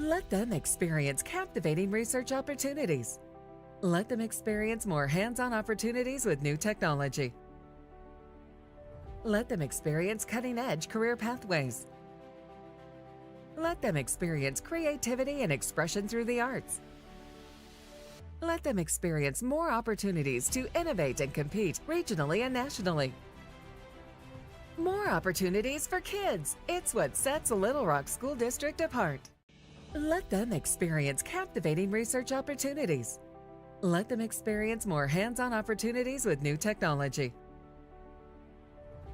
Let them experience captivating research opportunities. Let them experience more hands-on opportunities with new technology. Let them experience cutting-edge career pathways. Let them experience creativity and expression through the arts. Let them experience more opportunities to innovate and compete regionally and nationally. More opportunities for kids. It's what sets Little Rock School District apart. Let them experience captivating research opportunities. Let them experience more hands-on opportunities with new technology.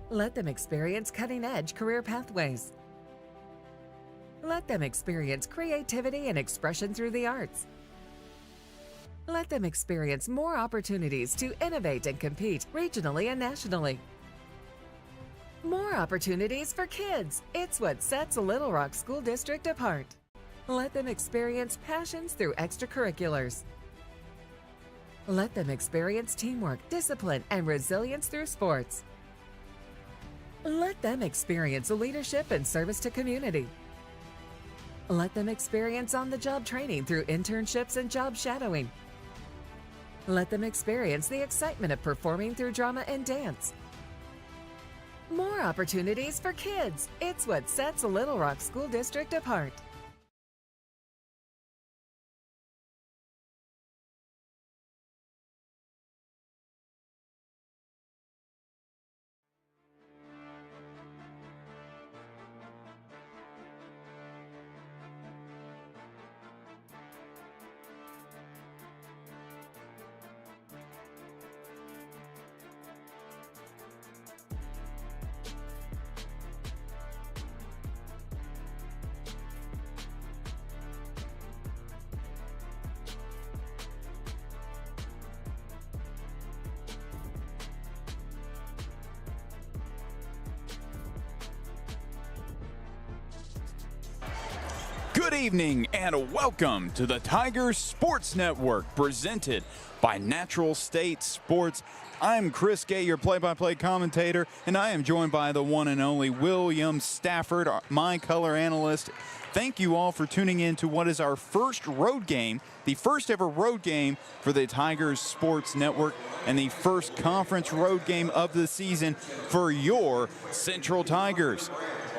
Let them experience cutting-edge career pathways. Let them experience creativity and expression through the arts. Let them experience more opportunities to innovate and compete regionally and nationally. More opportunities for kids. It's what sets Little Rock School District apart. Let them experience passions through extracurriculars. Let them experience teamwork, discipline, and resilience through sports. Let them experience leadership and service to community. Let them experience on-the-job training through internships and job shadowing. Let them experience the excitement of performing through drama and dance. More opportunities for kids. It's what sets Little Rock School District apart. Good evening and welcome to the Tigers Sports Network presented by Natural State Sports. I'm Chris Gay, your play-by-play commentator, and I am joined by the one and only William Stafford, my color analyst. Thank you all for tuning in to what is our first road game, the first ever road game for the Tigers Sports Network, and the first conference road game of the season for your Central Tigers.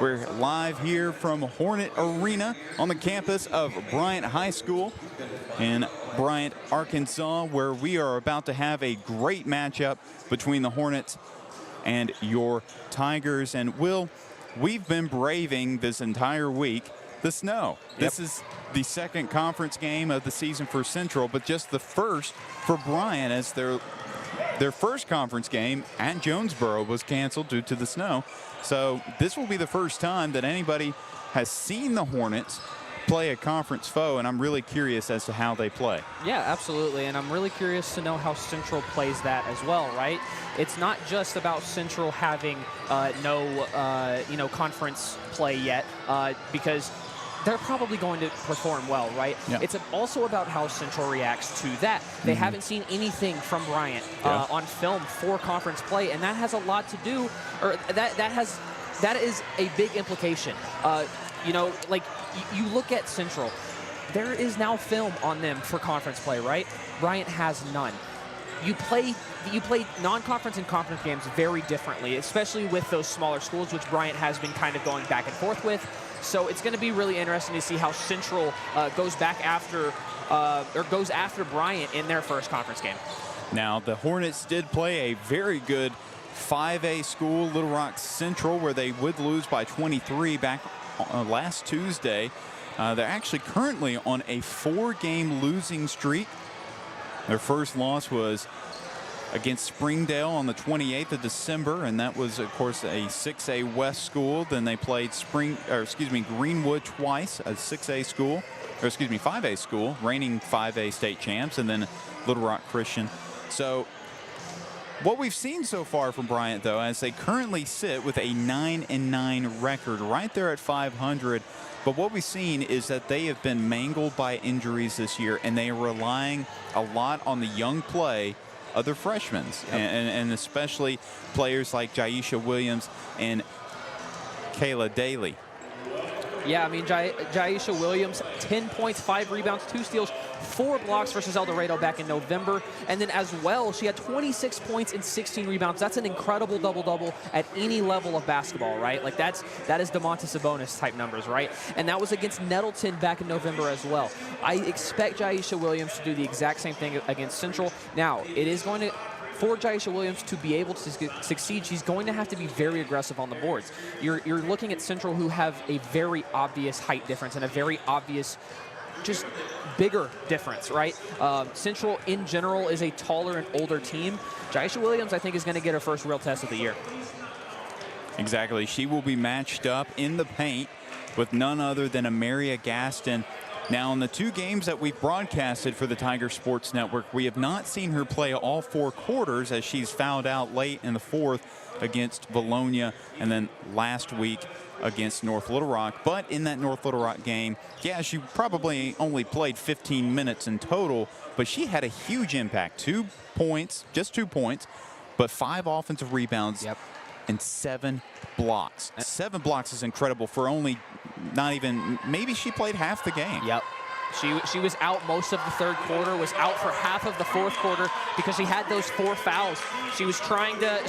We're live here from Hornet Arena on the campus of Bryant High School in Bryant, Arkansas, where we are about to have a great matchup between the Hornets and your Tigers. And Will, we've been braving this entire week the snow. This is the second conference game of the season for Central, but just the first for Bryant, as their first conference game at Jonesboro was canceled due to the snow. So this will be the first time that anybody has seen the Hornets play a conference foe, and I'm really curious as to how they play. Yeah, absolutely, and I'm really curious to know how Central plays that as well, right? It's not just about Central having no conference play yet, because they're probably going to perform well, right? Yeah. It's also about how Central reacts to that. They haven't seen anything from Bryant on film for conference play, and that has a lot to do, or that is a big implication. You look at Central, there is now film on them for conference play, right? Bryant has none. You play non-conference and conference games very differently, especially with those smaller schools, which Bryant has been kind of going back and forth with. So it's going to be really interesting to see how Central goes after Bryant in their first conference game. Now, the Hornets did play a very good 5A school, Little Rock Central, where they would lose by 23 back last Tuesday. They're actually currently on a 4-game losing streak. Their first loss was against Springdale on the 28th of December, and that was, of course, a 6A West school. Then they played Greenwood twice, a 5A school, reigning 5A state champs, and then Little Rock Christian. So what we've seen so far from Bryant, though, as they currently sit with a 9-9 record, right there at 500. But what we've seen is that they have been mangled by injuries this year, and they are relying a lot on the young play of their freshmen, and especially players like Jaisha Williams and Kayla Daly. Yeah, I mean, Jaisha Williams, 10 points, 5 rebounds, 2 steals, 4 blocks versus El Dorado back in November. And then as well, she had 26 points and 16 rebounds. That's an incredible double-double at any level of basketball, right? Like, that is DeMontis Sabonis type numbers, right? And that was against Nettleton back in November as well. I expect Jaisha Williams to do the exact same thing against Central. Now, it is going to... For Jaisha Williams to be able to succeed, she's going to have to be very aggressive on the boards. You're looking at Central, who have a very obvious height difference and a very obvious, just bigger difference, right? Central, in general, is a taller and older team. Jaisha Williams, I think, is going to get her first real test of the year. Exactly. She will be matched up in the paint with none other than Amaria Gaston. Now, in the 2 games that we've broadcasted for the Tiger Sports Network, we have not seen her play all 4 quarters, as she's fouled out late in the 4th against Bologna and then last week against North Little Rock. But in that North Little Rock game, yeah, she probably only played 15 minutes in total, but she had a huge impact. 2 points, just 2 points, but 5 offensive rebounds. Yep. And 7 blocks. 7 blocks is incredible for only not even, maybe she played half the game. Yep. She was out most of the 3rd quarter, was out for half of the 4th quarter because she had those 4 fouls. She was trying to,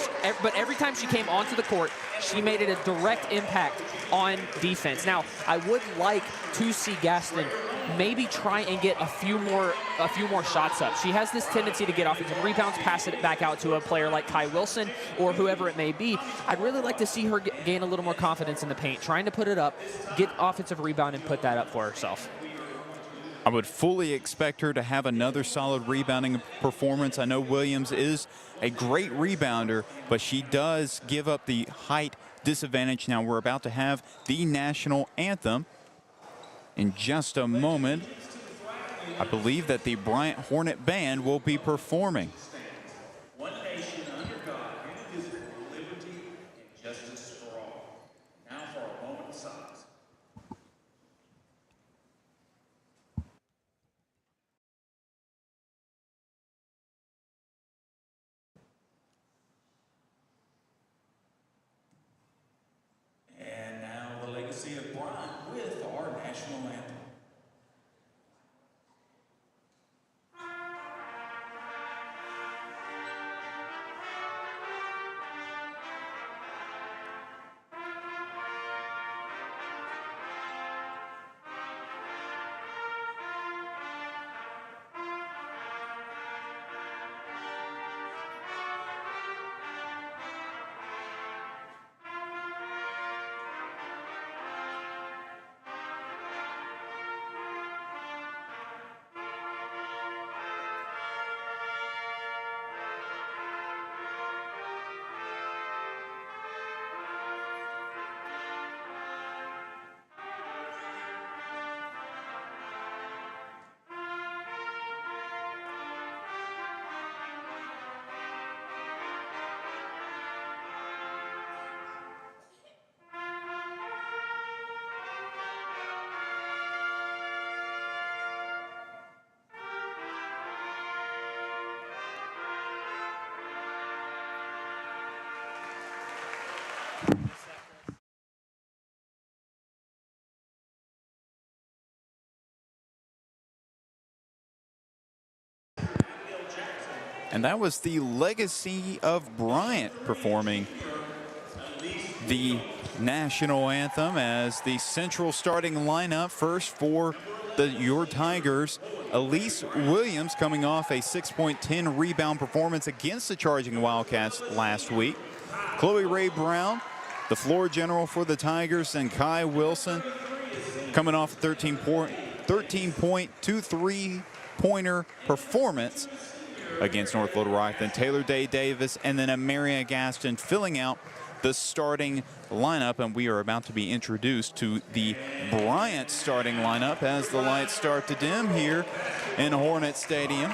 but every time she came onto the court, she made it a direct impact on defense. Now, I would like to see Gaston maybe try and get a few more shots up. She has this tendency to get offensive rebounds, pass it back out to a player like Kai Wilson or whoever it may be. I'd really like to see her gain a little more confidence in the paint, trying to put it up, get offensive rebound, and put that up for herself. I would fully expect her to have another solid rebounding performance. I know Williams is a great rebounder, but she does give up the height disadvantage. Now, we're about to have the national anthem in just a moment. I believe that the Bryant Hornet Band will be performing. One nation under God, indivisible, with liberty and justice for all. Now for a moment of silence. And now the legacy of Bryant with our national anthem. And that was the legacy of Bryant performing the national anthem as the Central starting lineup. First for your Tigers, Elise Williams coming off a 6.10 rebound performance against the Charging Wildcats last week. Chloe Ray Brown, the floor general for the Tigers, and Kai Wilson coming off a 13-point, 2 3-pointer performance against North Little Rock. Then Taylor Day Davis and then Amaria Gaston filling out the starting lineup, and we are about to be introduced to the Bryant starting lineup as the lights start to dim here in Hornet Stadium.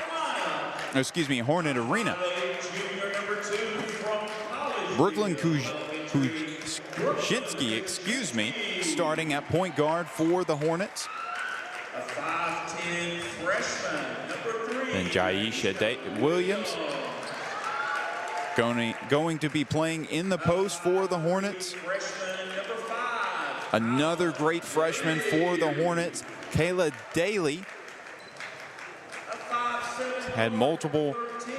Excuse me, Hornet Arena. Brooklyn Kuczynski, excuse me, starting at point guard for the Hornets. A 5'10" freshman, number 3. And Jaisha Williams going to be playing in the post for the Hornets. Freshman, number 5. Another great freshman for the Hornets, Kayla Daly. Had multiple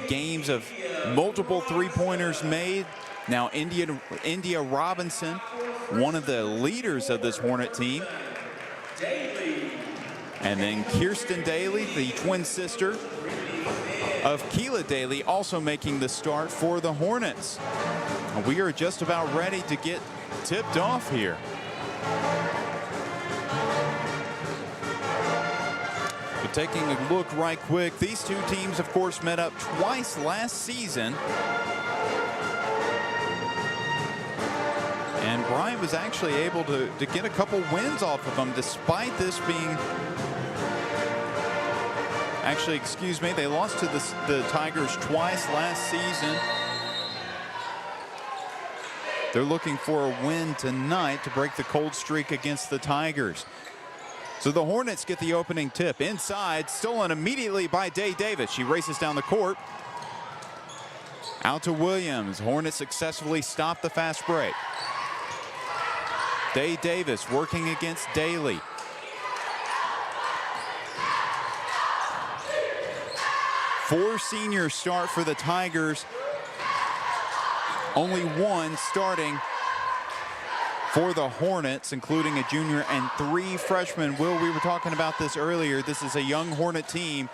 games of multiple three-pointers made. Now India Robinson, one of the leaders of this Hornet team. And then Kirsten Daly, the twin sister of Keela Daly, also making the start for the Hornets. We are just about ready to get tipped off here. But taking a look right quick, these two teams, of course, met up twice last season. And Bryant was actually able to get a couple wins off of them, despite this being... Actually, excuse me, they lost to the Tigers twice last season. They're looking for a win tonight to break the cold streak against the Tigers. So the Hornets get the opening tip. Inside, stolen immediately by Day Davis. She races down the court. Out to Williams. Hornets successfully stop the fast break. Day Davis working against Daly. Four seniors start for the Tigers. Only one starting for the Hornets, including a junior and three freshmen. Will, we were talking about this earlier. This is a young Hornet team,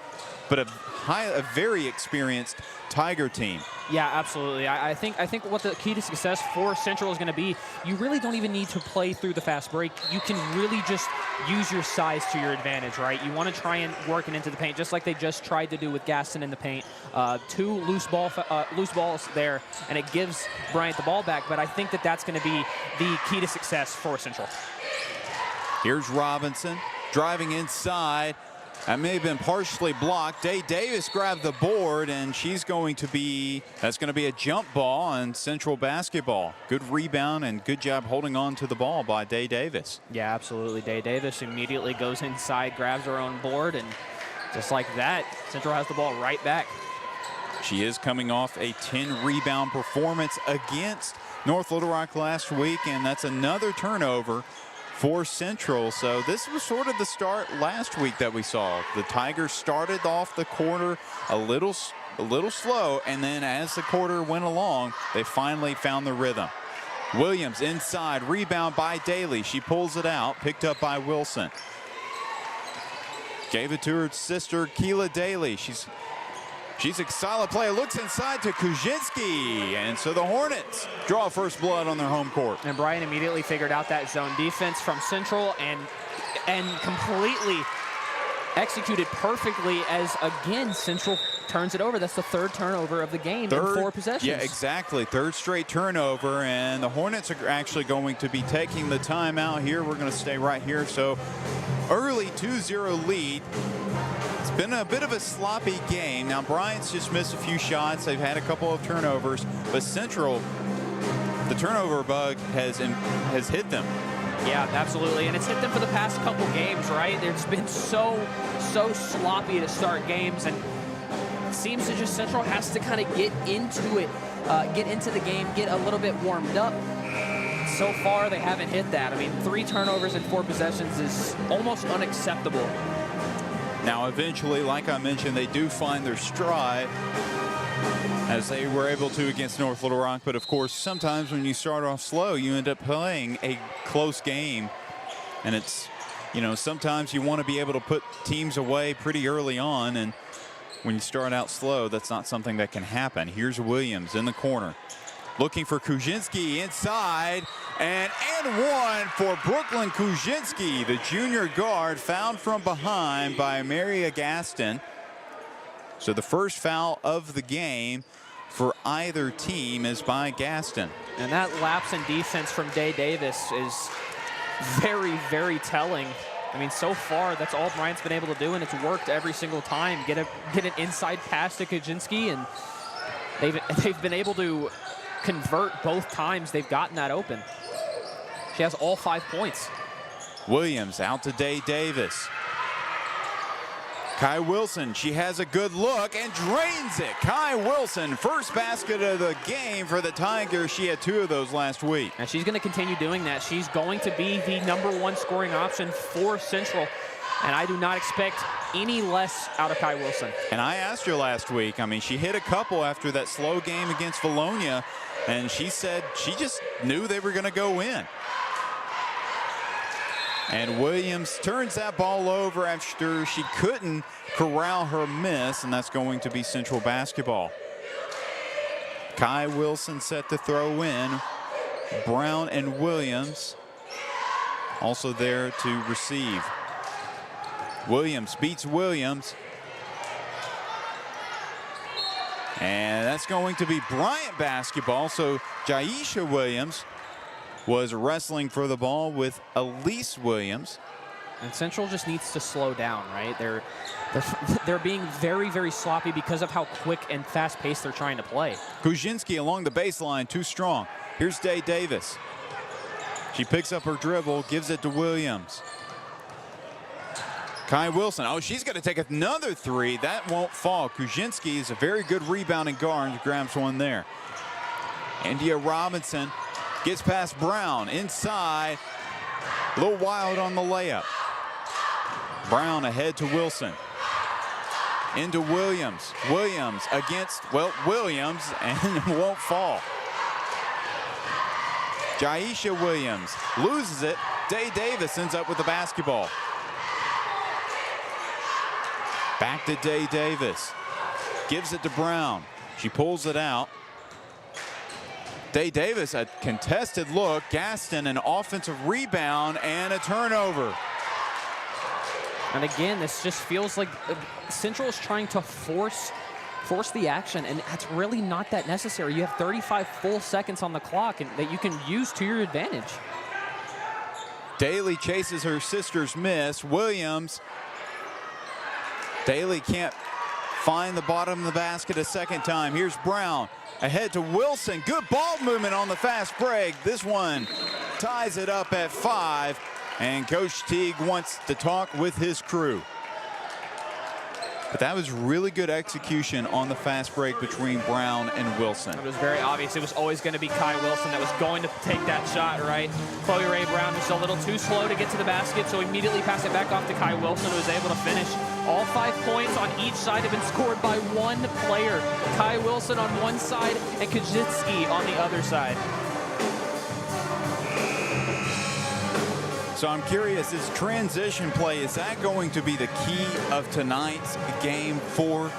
but a very experienced Tiger team. Yeah, absolutely. I think what the key to success for Central is going to be, you really don't even need to play through the fast break. You can really just use your size to your advantage, right? You want to try and work it into the paint, just like they just tried to do with Gaston in the paint. Two loose balls there, and it gives Bryant the ball back. But I think that that's going to be the key to success for Central. Here's Robinson driving inside. That may have been partially blocked. Day Davis grabbed the board, and that's going to be a jump ball on Central basketball. Good rebound and good job holding on to the ball by Day Davis. Yeah, absolutely. Day Davis immediately goes inside, grabs her own board, and just like that, Central has the ball right back. She is coming off a 10-rebound performance against North Little Rock last week, and that's another turnover for Central. So this was sort of the start last week that we saw. The Tigers started off the quarter a little slow, and then as the quarter went along, they finally found the rhythm. Williams inside, rebound by Daly. She pulls it out, picked up by Wilson. Gave it to her sister, Keela Daly. She's a solid player. Looks inside to Kuzinski. And so the Hornets draw first blood on their home court. And Bryant immediately figured out that zone defense from Central and completely executed perfectly as, again, Central turns it over. That's the third turnover of the game in 4 possessions. Yeah, exactly. Third straight turnover. And the Hornets are actually going to be taking the timeout here. We're going to stay right here. So early 2-0 lead. It's been a bit of a sloppy game. Now, Bryant's just missed a few shots. They've had a couple of turnovers. But Central, the turnover bug has hit them. Yeah, absolutely. And it's hit them for the past couple games, right? It's been so sloppy to start games. And it seems that just Central has to kind of get into it, get into the game, get a little bit warmed up. So far, they haven't hit that. I mean, 3 turnovers in 4 possessions is almost unacceptable. Now, eventually, like I mentioned, they do find their stride, as they were able to against North Little Rock. But, of course, sometimes when you start off slow, you end up playing a close game. And it's, sometimes you want to be able to put teams away pretty early on. And when you start out slow, that's not something that can happen. Here's Williams in the corner, looking for Kuzinski inside, and one for Brooklyn Kuzinski, the junior guard, fouled from behind by Maria Gaston. So the first foul of the game for either team is by Gaston. And that lapse in defense from Day Davis is very, very telling. I mean, so far, that's all Bryant's been able to do, and it's worked every single time. Get an inside pass to Kuzinski, and they've been able to convert both times they've gotten that open. She has all 5 points. Williams out to Day Davis. Kai Wilson, she has a good look and drains it. Kai Wilson, first basket of the game for the Tigers. She had 2 of those last week. And she's going to continue doing that. She's going to be the #1 scoring option for Central. And I do not expect any less out of Kai Wilson. And I asked her last week, I mean, she hit a couple after that slow game against Valonia, and she said she just knew they were going to go in. And Williams turns that ball over after she couldn't corral her miss, and that's going to be Central basketball. Kai Wilson set to throw in. Brown and Williams also there to receive. Williams beats Williams. And that's going to be Bryant basketball. So Jaisha Williams was wrestling for the ball with Elise Williams. And Central just needs to slow down, right? They're being very, very sloppy because of how quick and fast-paced they're trying to play. Kuzinski along the baseline, too strong. Here's Day Davis. She picks up her dribble, gives it to Williams. Kai Wilson, oh, she's going to take another 3. That won't fall. Kuzinski is a very good rebounding guard and grabs one there. India Robinson gets past Brown inside. A little wild on the layup. Brown ahead to Wilson. Into Williams. Williams against, well, Williams, and won't fall. Jaisha Williams loses it. Day Davis ends up with the basketball. Back to Day Davis. Gives it to Brown. She pulls it out. Day Davis, a contested look. Gaston, an offensive rebound and a turnover. And again, this just feels like Central is trying to force the action, and that's really not that necessary. You have 35 full seconds on the clock and that you can use to your advantage. Daly chases her sister's miss. Williams. Daly can't find the bottom of the basket a second time. Here's Brown ahead to Wilson. Good ball movement on the fast break. This one ties it up at 5. And Coach Teague wants to talk with his crew. But that was really good execution on the fast break between Brown and Wilson. It was very obvious. It was always going to be Kai Wilson that was going to take that shot, right? Chloe Ray Brown was a little too slow to get to the basket, so immediately passed it back off to Kai Wilson, who was able to finish. All 5 points on each side have been scored by one player. Kai Wilson on one side and Kaczynski on the other side. So I'm curious, is transition play, is that going to be the key of tonight's game for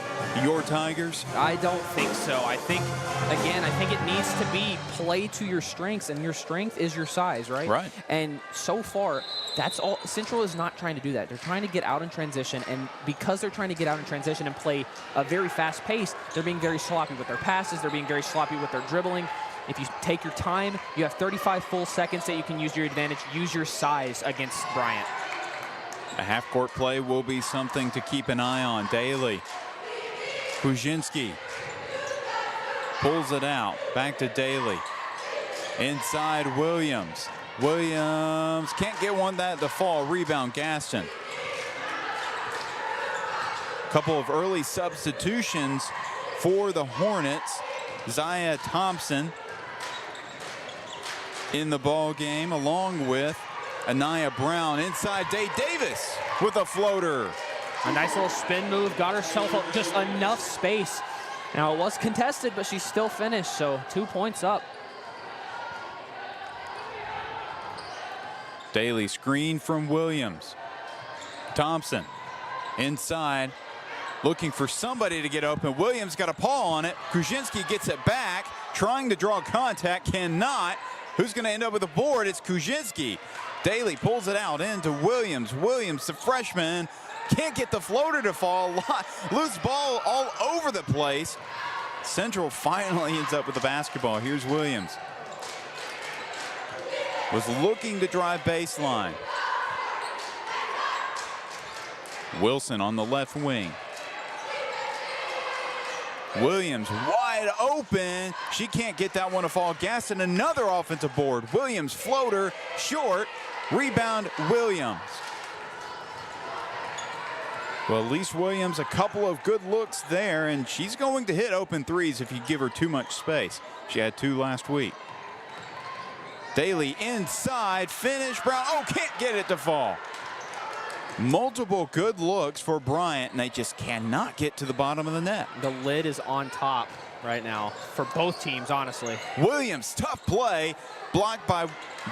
your Tigers? I don't think so. I think it needs to be play to your strengths, and your strength is your size, right? Right. And so far, that's all. Central is not trying to do that. They're trying to get out in transition, and because they're trying to get out in transition and play a very fast pace, they're being very sloppy with their passes. They're being very sloppy with their dribbling. If you take your time, you have 35 full seconds that you can use your advantage. Use your size against Bryant. A half-court play will be something to keep an eye on. Daly. Kuzinski pulls it out. Back to Daly. Inside Williams. Williams can't get one that to fall. Rebound Gaston. Couple of early substitutions for the Hornets. Zaya Thompson in the ball game, along with Anaya Brown. Inside, Day Davis with a floater. A nice little spin move, got herself just enough space. Now it was contested, but she still finished, so 2 points up. Daly screen from Williams. Thompson inside, looking for somebody to get open. Williams got a paw on it. Kuzinski gets it back, trying to draw contact, cannot. Who's going to end up with the board? It's Kuzinski. Daly pulls it out into Williams. Williams, the freshman, can't get the floater to fall. Loose ball all over the place. Central finally ends up with the basketball. Here's Williams. Was looking to drive baseline. Wilson on the left wing. Williams wide open. She can't get that one to fall. Gaston, another offensive board. Williams floater short. Rebound Williams. Well, Elise Williams, a couple of good looks there, and she's going to hit open threes if you give her too much space. She had 2 last week. Daly inside, finish, Brown, oh, can't get it to fall. Multiple good looks for Bryant, and they just cannot get to the bottom of the net. The lid is on top right now for both teams, honestly. Williams, tough play, blocked by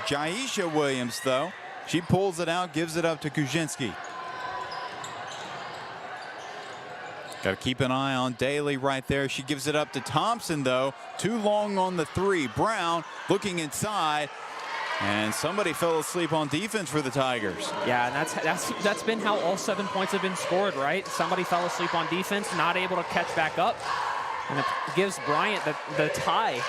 Jaisha Williams, though. She pulls it out, gives it up to Kuczynski. Got to keep an eye on Daly right there. She gives it up to Thompson, though. Too long on the 3. Brown looking inside, and somebody fell asleep on defense for the Tigers. Yeah, and that's been how all 7 points have been scored, right? Somebody fell asleep on defense, not able to catch back up, and it gives Bryant the tie.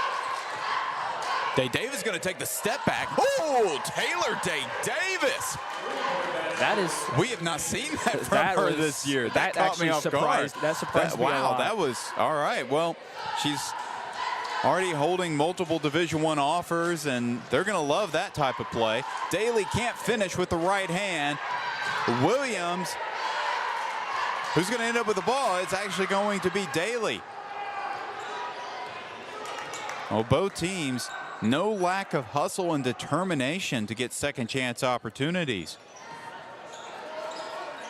Day Davis going to take the step back. Oh, Taylor Day Davis. That is. We have not seen that from her this year. That caught me off guard. That surprised me a lot. Wow, that was all right. Well, she's already holding multiple Division I offers, and they're going to love that type of play. Daly can't finish with the right hand. Williams, who's going to end up with the ball? It's actually going to be Daly. Well, both teams, no lack of hustle and determination to get second chance opportunities.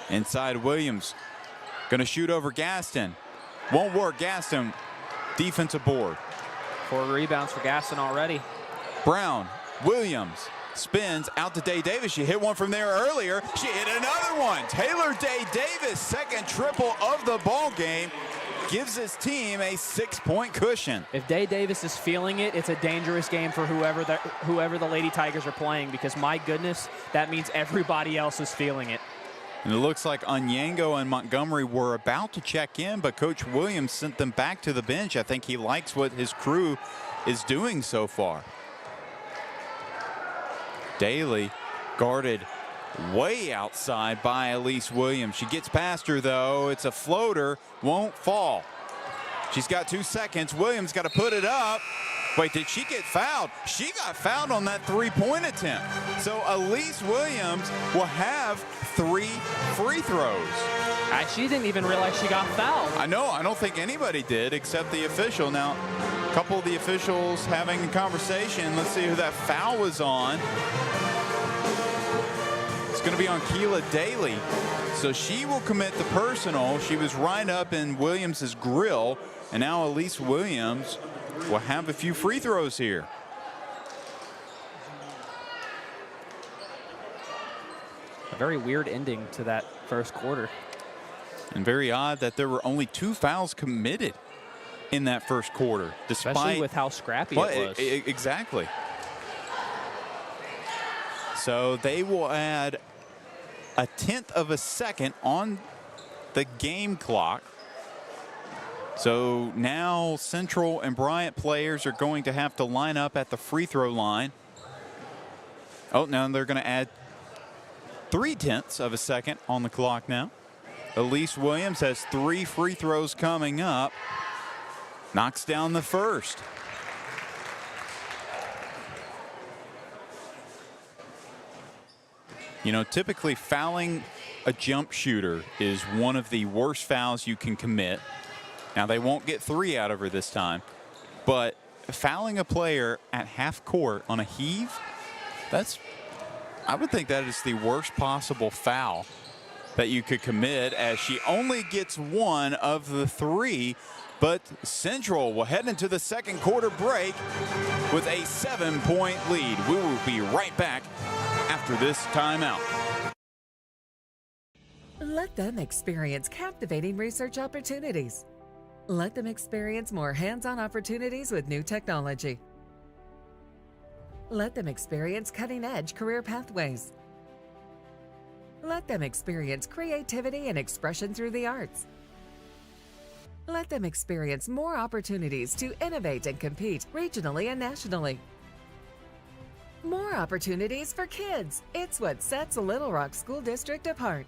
Inside Williams, going to shoot over Gaston. Won't work. Gaston, defensive board. 4 rebounds for Gaston already. Brown, Williams, spins out to Day Davis. She hit one from there earlier. She hit another one. Taylor Day Davis, second triple of the ball game, gives his team a 6-point cushion. If Day Davis is feeling it, it's a dangerous game for whoever the Lady Tigers are playing, because my goodness, that means everybody else is feeling it. And it looks like Onyango and Montgomery were about to check in, but Coach Williams sent them back to the bench. I think he likes what his crew is doing so far. Daly guarded way outside by Elise Williams. She gets past her, though. It's a floater, won't fall. She's got 2 seconds. Williams got to put it up. Wait, did she get fouled? She got fouled on that 3-point attempt. So Elise Williams will have 3 free throws. She didn't even realize she got fouled. I know. I don't think anybody did except the official. Now, a couple of the officials having a conversation. Let's see who that foul was on. It's going to be on Keela Daly. So she will commit the personal. She was right up in Williams's grill. And now Elise Williams will have a few free throws here. A very weird ending to that first quarter. And very odd that there were only 2 fouls committed in that first quarter, despite, especially with how scrappy it was. Exactly. So they will add a 1/10 of a second on the game clock. So now Central and Bryant players are going to have to line up at the free throw line. Oh, now they're going to add 3/10 of a second on the clock now. Elise Williams has 3 free throws coming up. Knocks down the first. You know, typically fouling a jump shooter is one of the worst fouls you can commit. Now, they won't get 3 out of her this time, but fouling a player at half court on a heave, I would think that is the worst possible foul that you could commit, as she only gets 1 of the 3. But Central will head into the second quarter break with a 7-point lead. We will be right back after this timeout. Let them experience captivating research opportunities. Let them experience more hands-on opportunities with new technology. Let them experience cutting-edge career pathways. Let them experience creativity and expression through the arts. Let them experience more opportunities to innovate and compete regionally and nationally. More opportunities for kids. It's what sets Little Rock School District apart.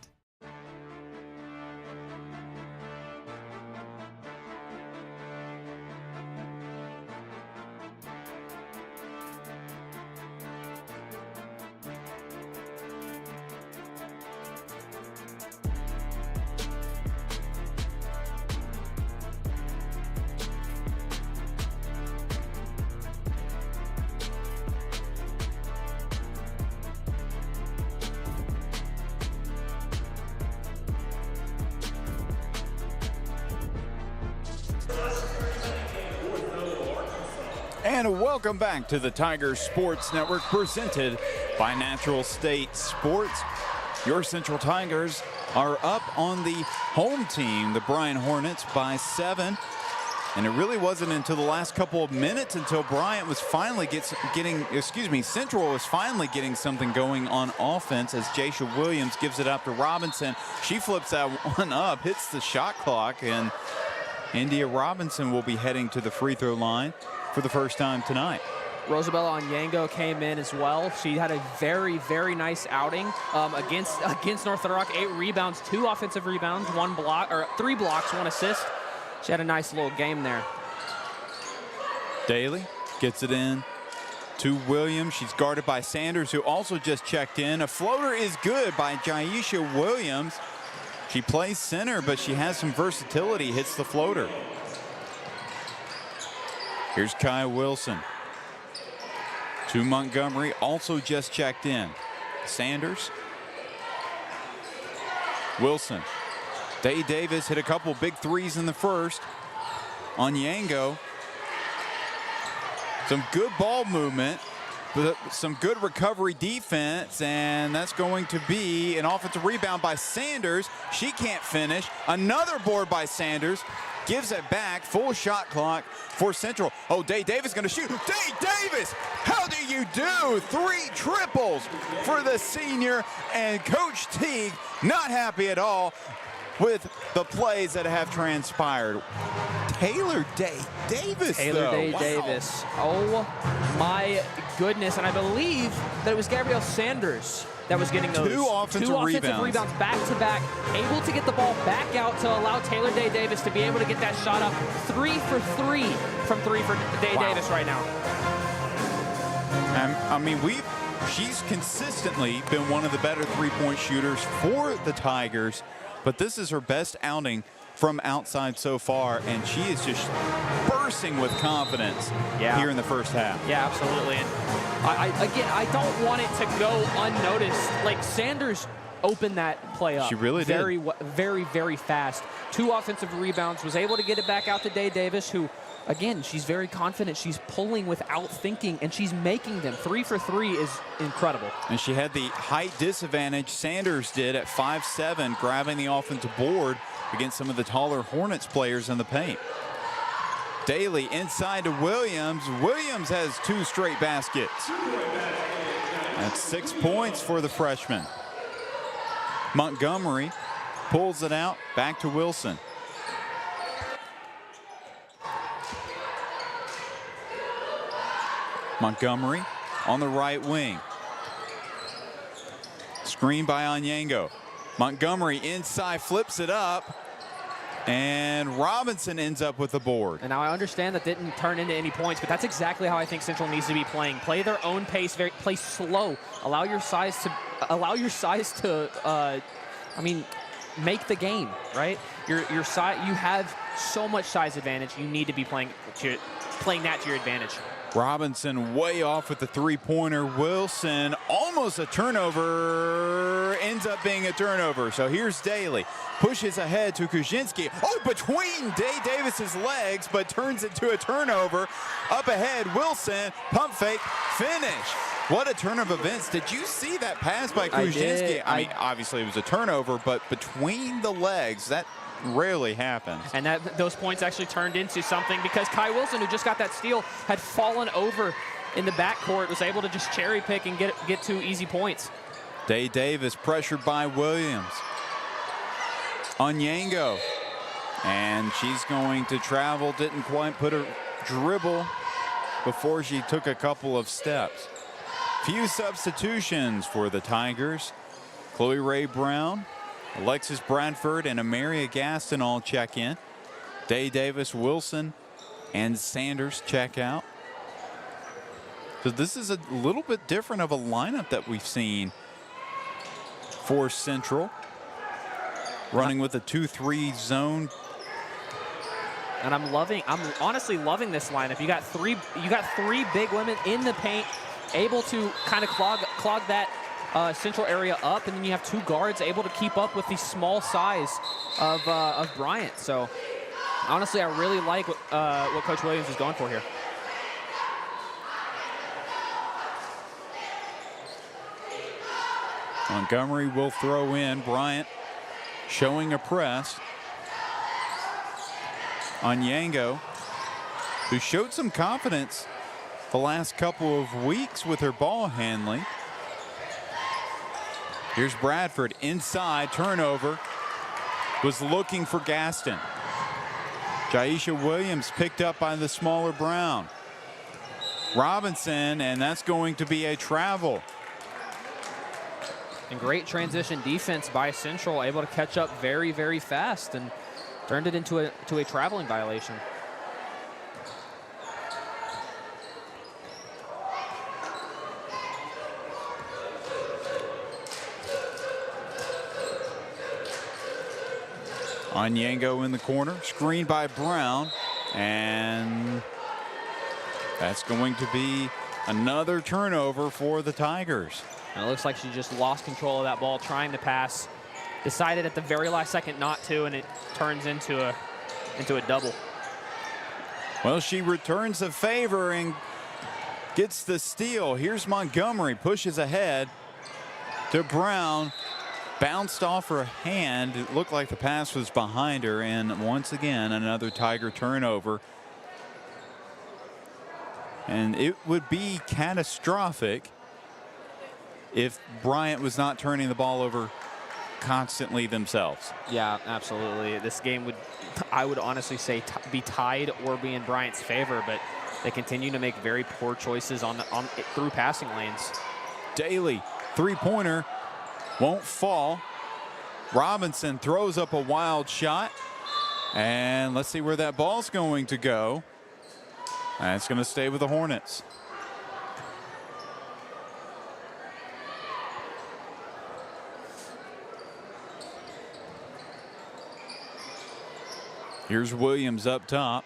And welcome back to the Tiger Sports Network, presented by Natural State Sports. Your Central Tigers are up on the home team, the Bryant Hornets, by 7. And it really wasn't until the last couple of minutes until Bryant was finally Central was finally getting something going on offense as Jaisha Williams gives it up to Robinson. She flips that one up, hits the shot clock, and India Robinson will be heading to the free throw line for the first time tonight. Rosabella Onyango came in as well. She had a very, very nice outing against North Little Rock. 8 rebounds, 2 offensive rebounds, 3 blocks, 1 assist. She had a nice little game there. Daly gets it in to Williams. She's guarded by Sanders, who also just checked in. A floater is good by Jaisha Williams. She plays center, but she has some versatility, hits the floater. Here's Kai Wilson to Montgomery, also just checked in. Sanders, Wilson. Day Davis hit a couple big threes in the first. Onyango, some good ball movement, but some good recovery defense, and that's going to be an offensive rebound by Sanders. She can't finish. Another board by Sanders. Gives it back. Full shot clock for Central. Oh, Day Davis going to shoot. Day Davis, how do you do? 3 triples for the senior, and Coach Teague not happy at all with the plays that have transpired. Taylor Day Davis, Davis. Oh my goodness. And I believe that it was Gabrielle Sanders that was getting those 2 offensive rebounds back to back, able to get the ball back out to allow Taylor Day Davis to be able to get that shot up. 3 for 3 from 3 for Day Davis right now. I mean, she's consistently been one of the better 3-point shooters for the Tigers, but this is her best outing from outside so far, and she is just bursting with confidence here in the first half. Yeah, absolutely. And I don't want it to go unnoticed. Like, Sanders opened that play up. She really did. Very, very fast. 2 offensive rebounds, was able to get it back out to Day Davis, who, again, she's very confident. She's pulling without thinking, and she's making them. 3 for 3 is incredible. And she had the height disadvantage. Sanders did at 5'7", grabbing the offensive board against some of the taller Hornets players in the paint. Daly inside to Williams. Williams has 2 straight baskets. That's 6 points for the freshman. Montgomery pulls it out, back to Wilson. Montgomery on the right wing. Screen by Onyango. Montgomery inside, flips it up, and Robinson ends up with the board. And now I understand that didn't turn into any points, but that's exactly how I think Central needs to be playing. Play their own pace, play slow. Allow your size to make the game, right? Your size, you have so much size advantage. You need to be playing that to your advantage. Robinson way off with the 3-pointer. Wilson, almost a turnover, ends up being a turnover. So here's Daly, pushes ahead to Kuczynski. Oh, between Day Davis's legs, but turns it to a turnover. Up ahead, Wilson, pump fake, finish. What a turn of events. Did you see that pass by Kuczynski? I mean, obviously it was a turnover, but between the legs, that rarely happens. And those points actually turned into something because Kai Wilson, who just got that steal, had fallen over in the backcourt, was able to just cherry pick and get 2 easy points. Day Davis pressured by Williams. Onyango, and she's going to travel. Didn't quite put her dribble before she took a couple of steps. Few substitutions for the Tigers. Chloe Ray Brown, Alexis Bradford, and Amaria Gaston all check in. Day Davis, Wilson, and Sanders check out. So this is a little bit different of a lineup that we've seen for Central. Running with a 2-3 zone. And I'm honestly loving this lineup. You got three big women in the paint, able to kind of clog that Central area up, and then you have 2 guards able to keep up with the small size of Bryant. So honestly, I really like what Coach Williams is going for here. Montgomery will throw in. Bryant showing a press on Yango, who showed some confidence the last couple of weeks with her ball handling. Here's Bradford inside, turnover. Was looking for Gaston. Jaisha Williams picked up by the smaller Brown. Robinson, and that's going to be a travel. And great transition defense by Central, able to catch up very, very fast and turned it into a traveling violation. Onyango in the corner, screened by Brown, and that's going to be another turnover for the Tigers. And it looks like she just lost control of that ball trying to pass. Decided at the very last second not to, and it turns into a double. Well, she returns the favor and gets the steal. Here's Montgomery, pushes ahead to Brown. Bounced off her hand. It looked like the pass was behind her, and once again another Tiger turnover. And it would be catastrophic if Bryant was not turning the ball over constantly themselves. Yeah, absolutely. This game would, I would honestly say, be tied or be in Bryant's favor, but they continue to make very poor choices through passing lanes. Daly, three-pointer, won't fall. Robinson throws up a wild shot, and let's see where that ball's going to go. That's going to stay with the Hornets. Here's Williams up top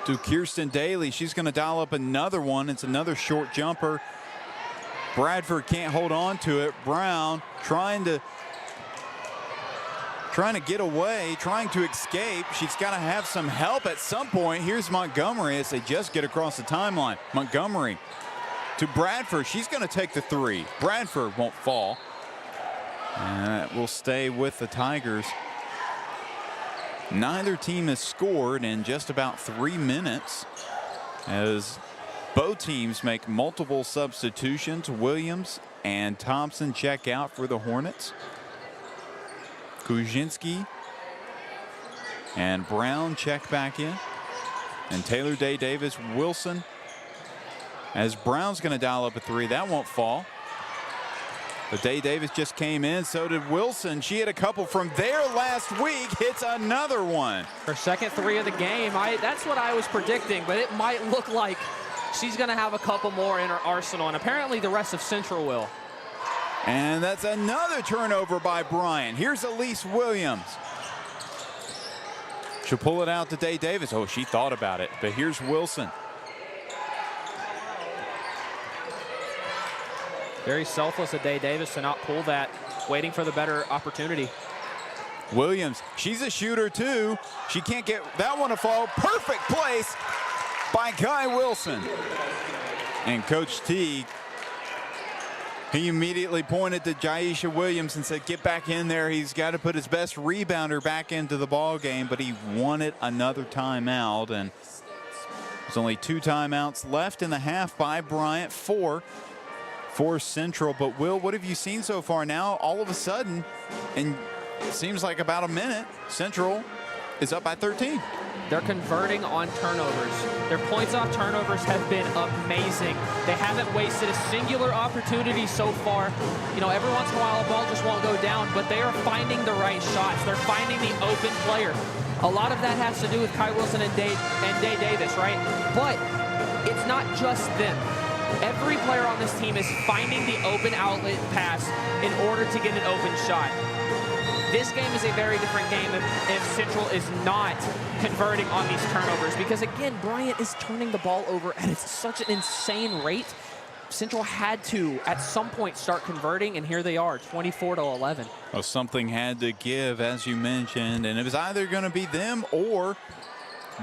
to Kirsten Daly. She's going to dial up another one. It's another short jumper. Bradford can't hold on to it. Brown trying to get away, trying to escape. She's got to have some help at some point. Here's Montgomery as they just get across the timeline. Montgomery to Bradford. She's going to take the three. Bradford won't fall. And that will stay with the Tigers. Neither team has scored in just about 3 minutes as both teams make multiple substitutions. Williams and Thompson check out for the Hornets. Kuzinski and Brown check back in. And Taylor Day Davis, Wilson, as Brown's going to dial up a three. That won't fall. But Day Davis just came in. So did Wilson. She had a couple from there last week. Hits another one. Her second three of the game. That's what I was predicting, but it might look like she's going to have a couple more in her arsenal, and apparently the rest of Central will. And that's another turnover by Bryant. Here's Elise Williams. She'll pull it out to Day Davis. Oh, she thought about it, but here's Wilson. Very selfless of Day Davis to not pull that, waiting for the better opportunity. Williams, she's a shooter too. She can't get that one to fall. Perfect place by Guy Wilson. And Coach T, he immediately pointed to Jaisha Williams and said, get back in there. He's got to put his best rebounder back into the ball game, but he wanted another timeout. And there's only 2 timeouts left in the half by Bryant, 4 for Central. But Will, what have you seen so far? Now all of a sudden, and it seems like about a minute, Central is up by 13. They're converting on turnovers. Their points off turnovers have been amazing. They haven't wasted a singular opportunity so far. You know, every once in a while a ball just won't go down, but they are finding the right shots. They're finding the open player. A lot of that has to do with Kai Wilson and Day Davis, right? But it's not just them. Every player on this team is finding the open outlet pass in order to get an open shot. This game is a very different game if Central is not converting on these turnovers, because again, Bryant is turning the ball over at such an insane rate. Central had to at some point start converting, and here they are, 24-11. Well, something had to give, as you mentioned, and it was either going to be them or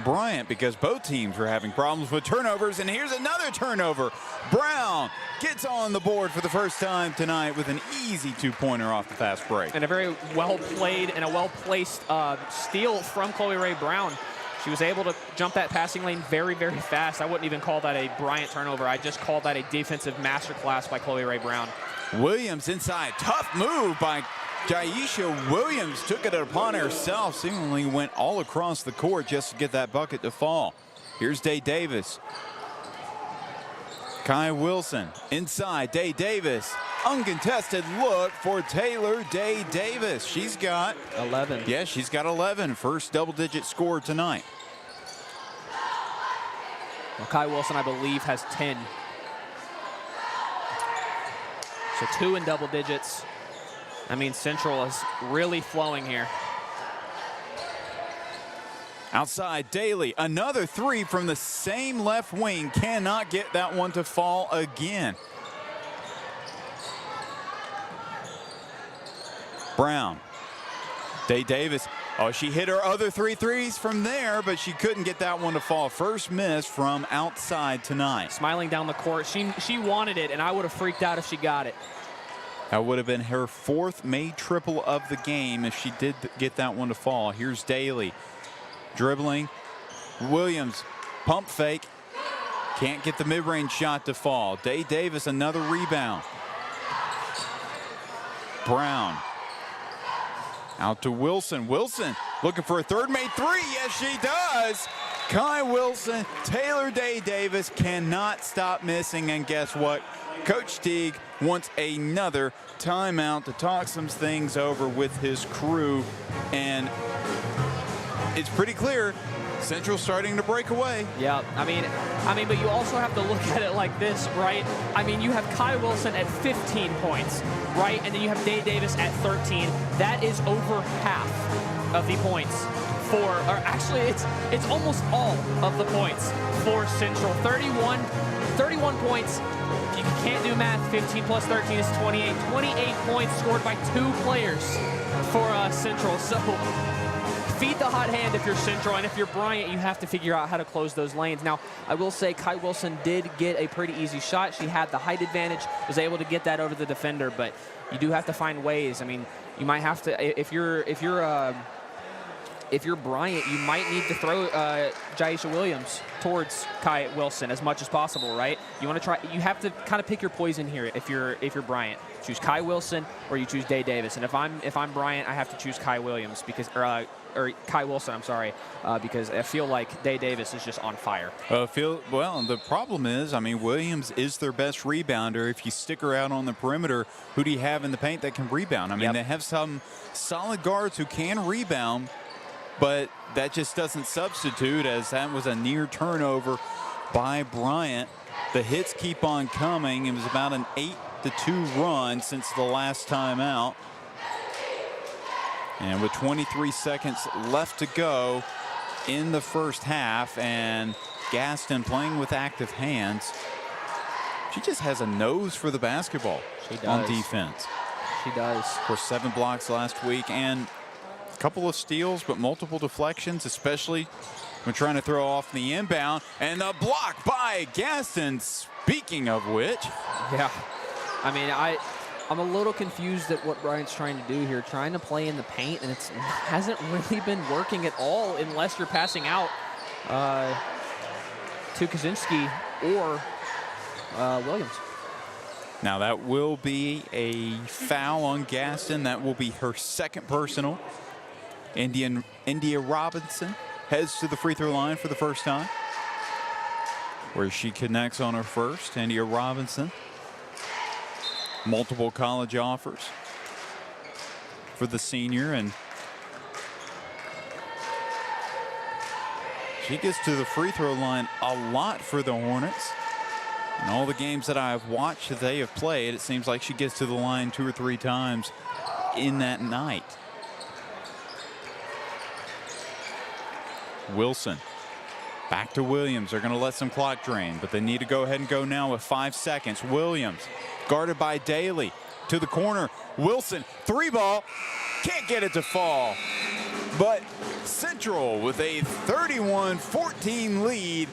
Bryant because both teams were having problems with turnovers. And here's another turnover. Brown gets on the board for the first time tonight with an easy two-pointer off the fast break. And a very well-played and a well-placed steal from Chloe Ray Brown. She was able to jump that passing lane very, very fast. I wouldn't even call that a Bryant turnover. I just call that a defensive masterclass by Chloe Ray Brown. Williams inside. Tough move by Jaisha Williams. Took it upon herself. Seemingly went all across the court just to get that bucket to fall. Here's Day Davis. Kai Wilson inside. Day Davis. Uncontested look for Taylor Day Davis. She's got 11. Yeah, she's got 11. First double-digit score tonight. Well, Kai Wilson, I believe, has 10. So 2 in double digits. I mean, Central is really flowing here. Outside, Daly, another 3 from the same left wing. Cannot get that one to fall again. Brown. Day Davis. Oh, she hit her other 3 threes from there, but she couldn't get that one to fall. First miss from outside tonight. Smiling down the court. She wanted it, and I would have freaked out if she got it. That would have been her 4th made triple of the game if she did get that one to fall. Here's Daly. Dribbling. Williams. Pump fake. Can't get the mid-range shot to fall. Day Davis, another rebound. Brown. Out to Wilson. Wilson looking for a third made 3. Yes, she does. Kai Wilson, Taylor Day Davis cannot stop missing. And guess what? Coach Teague wants another timeout to talk some things over with his crew. And it's pretty clear Central starting to break away. Yeah, I mean, but you also have to look at it like this, right? I mean, you have Kai Wilson at 15 points, right? And then you have Day Davis at 13. That is over half of the points for, or actually it's almost all of the points for Central. 31 points. If you can't do math, 15 plus 13 is 28. 28 points scored by 2 players for Central. So feed the hot hand if you're Central, and if you're Bryant, you have to figure out how to close those lanes. Now, I will say Kai Wilson did get a pretty easy shot. She had the height advantage, was able to get that over the defender, but you do have to find ways. I mean, you might have to, if you're Bryant, you might need to throw Jaisha Williams towards Kai Wilson as much as possible, right? You want to try. You have to kind of pick your poison here. If you're Bryant, choose Kai Wilson or you choose Day Davis. And if I'm Bryant, I have to choose Kai Williams because or Kai Wilson, I'm sorry, because I feel like Day Davis is just on fire. Well, the problem is, I mean, Williams is their best rebounder. If you stick her out on the perimeter, who do you have in the paint that can rebound? I mean, They have some solid guards who can rebound, but that just doesn't substitute, as that was a near turnover by Bryant. The hits keep on coming. It was about an 8-2 run since the last time out. And with 23 seconds left to go in the first half, and Gaston playing with active hands. She just has a nose for the basketball on defense. She does. Of course, 7 blocks last week and a couple of steals, but multiple deflections, especially when trying to throw off the inbound. And the block by Gaston, speaking of which. Yeah, I mean, I'm a little confused at what Bryant's trying to do here, trying to play in the paint, and it hasn't really been working at all unless you're passing out to Kaczynski or Williams. Now that will be a foul on Gaston. That will be her second personal. India Robinson heads to the free throw line for the first time, where she connects on her first. India Robinson. Multiple college offers for the senior, and she gets to the free throw line a lot for the Hornets. In all the games that I've watched that they have played, it seems like she gets to the line 2 or 3 times in that night. Wilson back to Williams. They're going to let some clock drain, but they need to go ahead and go now with 5 seconds. Williams guarded by Daly to the corner. Wilson, 3 ball, can't get it to fall. But Central with a 31-14 lead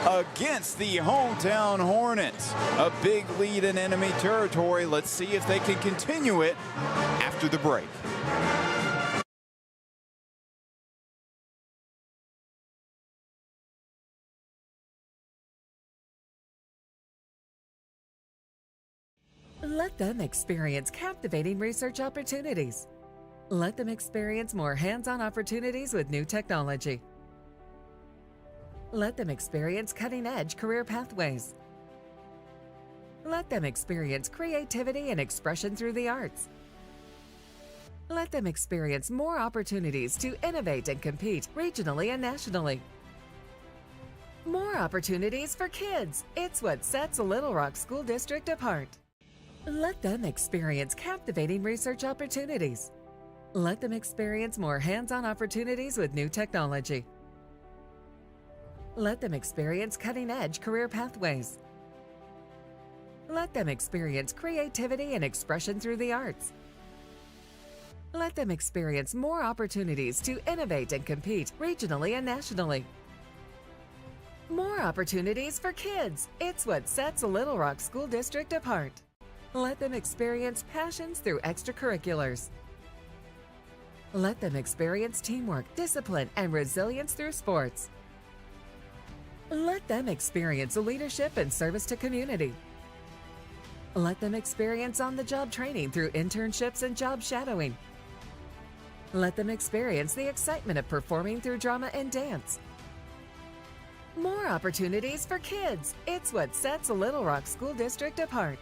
against the hometown Hornets. A big lead in enemy territory. Let's see if they can continue it after the break. Let them experience captivating research opportunities. Let them experience more hands-on opportunities with new technology. Let them experience cutting-edge career pathways. Let them experience creativity and expression through the arts. Let them experience more opportunities to innovate and compete regionally and nationally. More opportunities for kids. It's what sets Little Rock School District apart. Let them experience captivating research opportunities. Let them experience more hands-on opportunities with new technology. Let them experience cutting-edge career pathways. Let them experience creativity and expression through the arts. Let them experience more opportunities to innovate and compete regionally and nationally. More opportunities for kids. It's what sets Little Rock School District apart. Let them experience passions through extracurriculars. Let them experience teamwork, discipline, and resilience through sports. Let them experience leadership and service to community. Let them experience on-the-job training through internships and job shadowing. Let them experience the excitement of performing through drama and dance. More opportunities for kids. It's what sets Little Rock School District apart.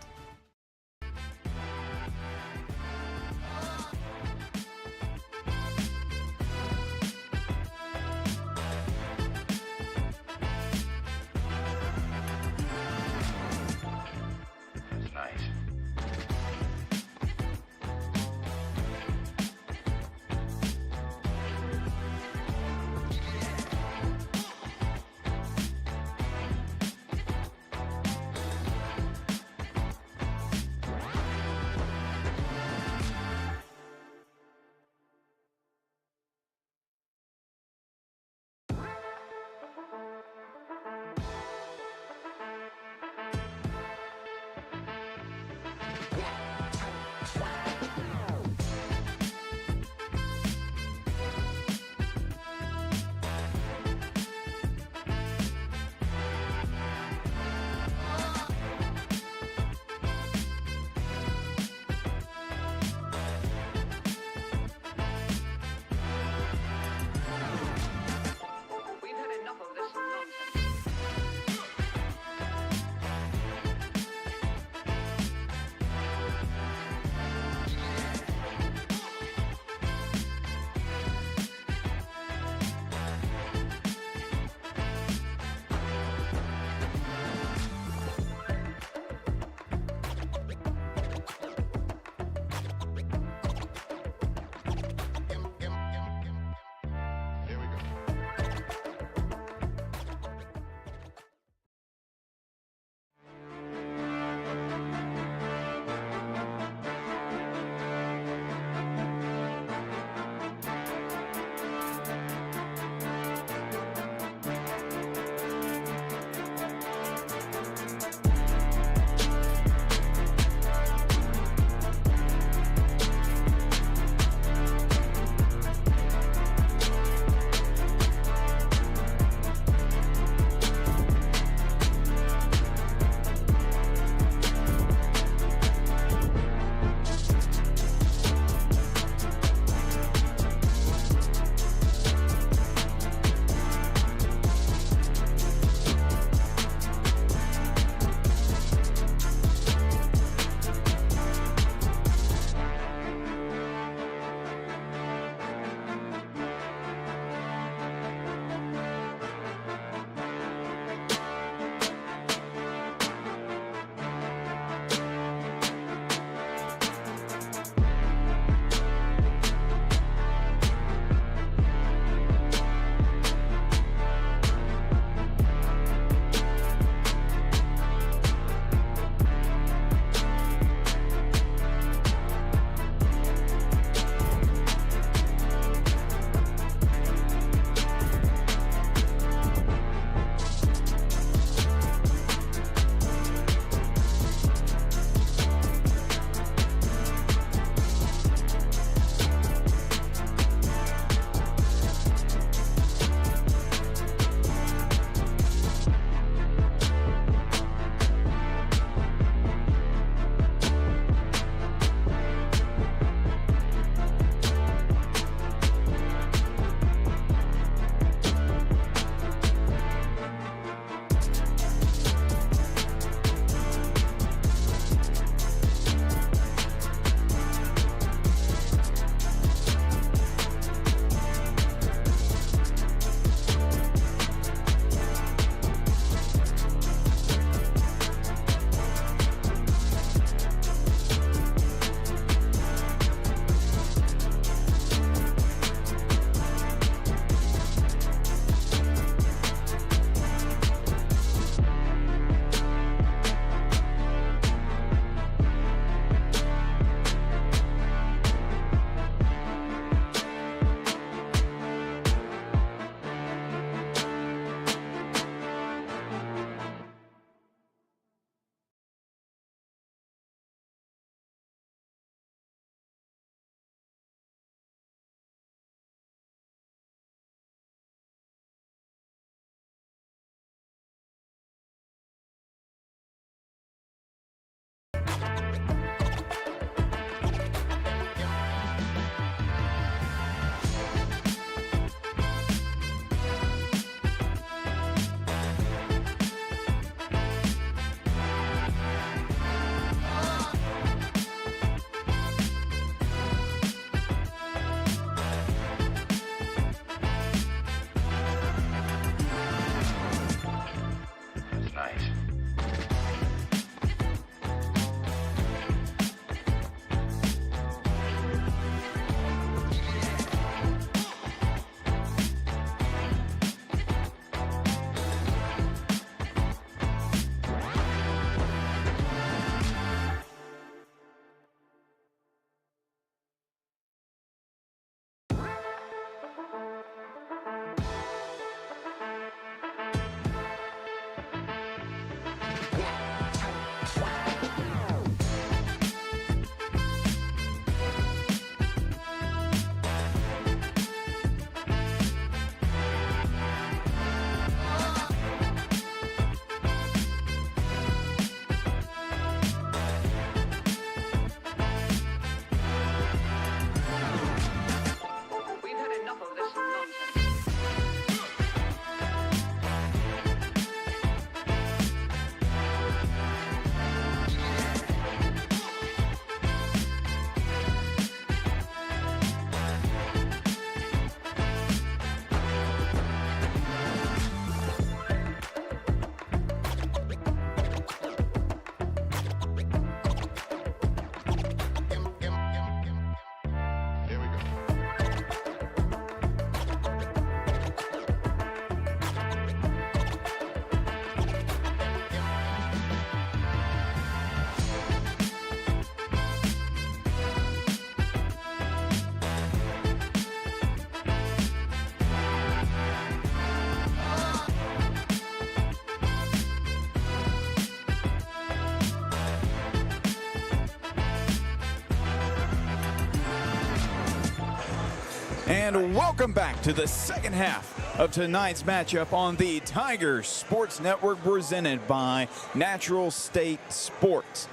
And welcome back to the second half of tonight's matchup on the Tigers Sports Network, presented by Natural State Sports.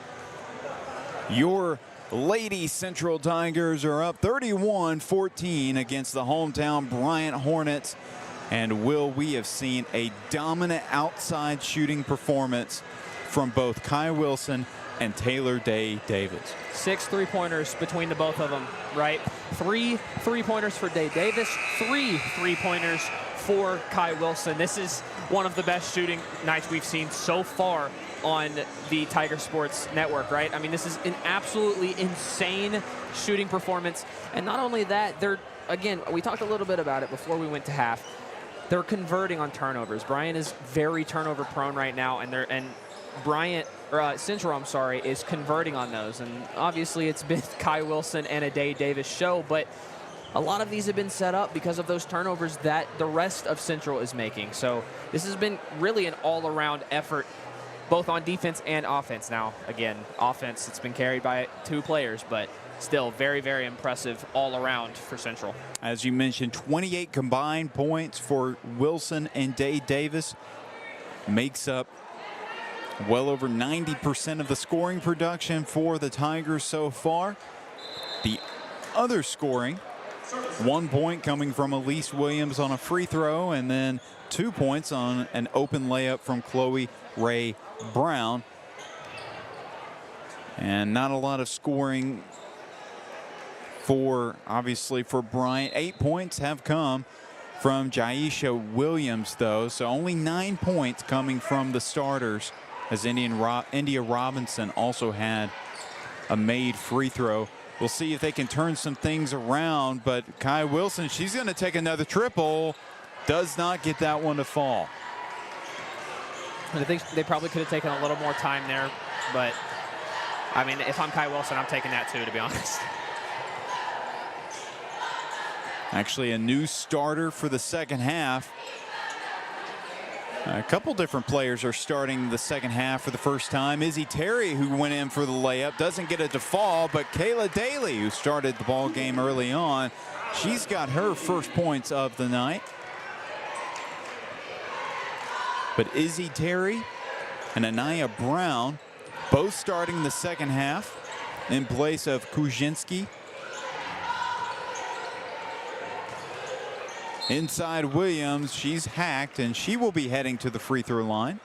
Your Lady Central Tigers are up 31-14 against the hometown Bryant Hornets. And Will, we have seen a dominant outside shooting performance from both Kai Wilson and Taylor Day Davis. 6 3-pointers between the both of them, right? 3 3-pointers for Day Davis, 3 3-pointers for Kai Wilson. This is one of the best shooting nights we've seen so far on the Tiger Sports Network, right? I mean, this is an absolutely insane shooting performance. And not only that, again, we talked a little bit about it before we went to half. They're converting on turnovers. Bryant is very turnover prone right now, and Central, is converting on those. And obviously it's been Kai Wilson and a Day Davis show, but a lot of these have been set up because of those turnovers that the rest of Central is making. So this has been really an all-around effort, both on defense and offense. Now, again, offense, it's been carried by 2 players, but still very, very impressive all around for Central. As you mentioned, 28 combined points for Wilson and Day Davis, makes up well over 90% of the scoring production for the Tigers so far. The other scoring, 1 point coming from Elise Williams on a free throw, and then 2 points on an open layup from Chloe Ray Brown. And not a lot of scoring obviously for Bryant. 8 points have come from Jaisha Williams, though, so only 9 points coming from the starters, as India Robinson also had a made free throw. We'll see if they can turn some things around, but Kai Wilson, she's going to take another triple. Does not get that one to fall. I think they probably could have taken a little more time there, but I mean, if I'm Kai Wilson, I'm taking that too, to be honest. Actually, a new starter for the second half. A couple different players are starting the second half for the first time. Izzy Terry, who went in for the layup, doesn't get it to fall, but Kayla Daly, who started the ball game early on, she's got her first points of the night. But Izzy Terry and Anaya Brown both starting the second half in place of Kuzinski. Inside Williams, she's hacked, and she will be heading to the free throw line.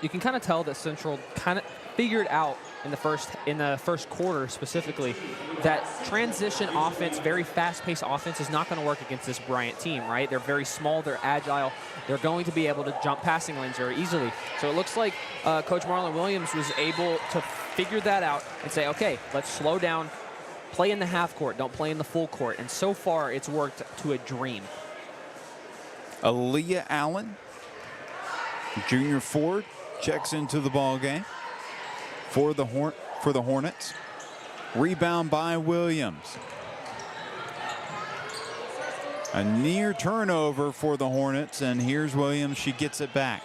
You can kind of tell that Central kind of figured out in the first quarter specifically that transition offense, very fast-paced offense, is not going to work against this Bryant team, right? They're very small, they're agile, they're going to be able to jump passing lanes very easily. So it looks like Coach Marlon Williams was able to figure that out and say, okay, let's slow down, play in the half court, don't play in the full court. And so far, it's worked to a dream. Aaliyah Allen, junior forward, checks into the ball game for the Hornets. Rebound by Williams. A near turnover for the Hornets, and here's Williams. She gets it back.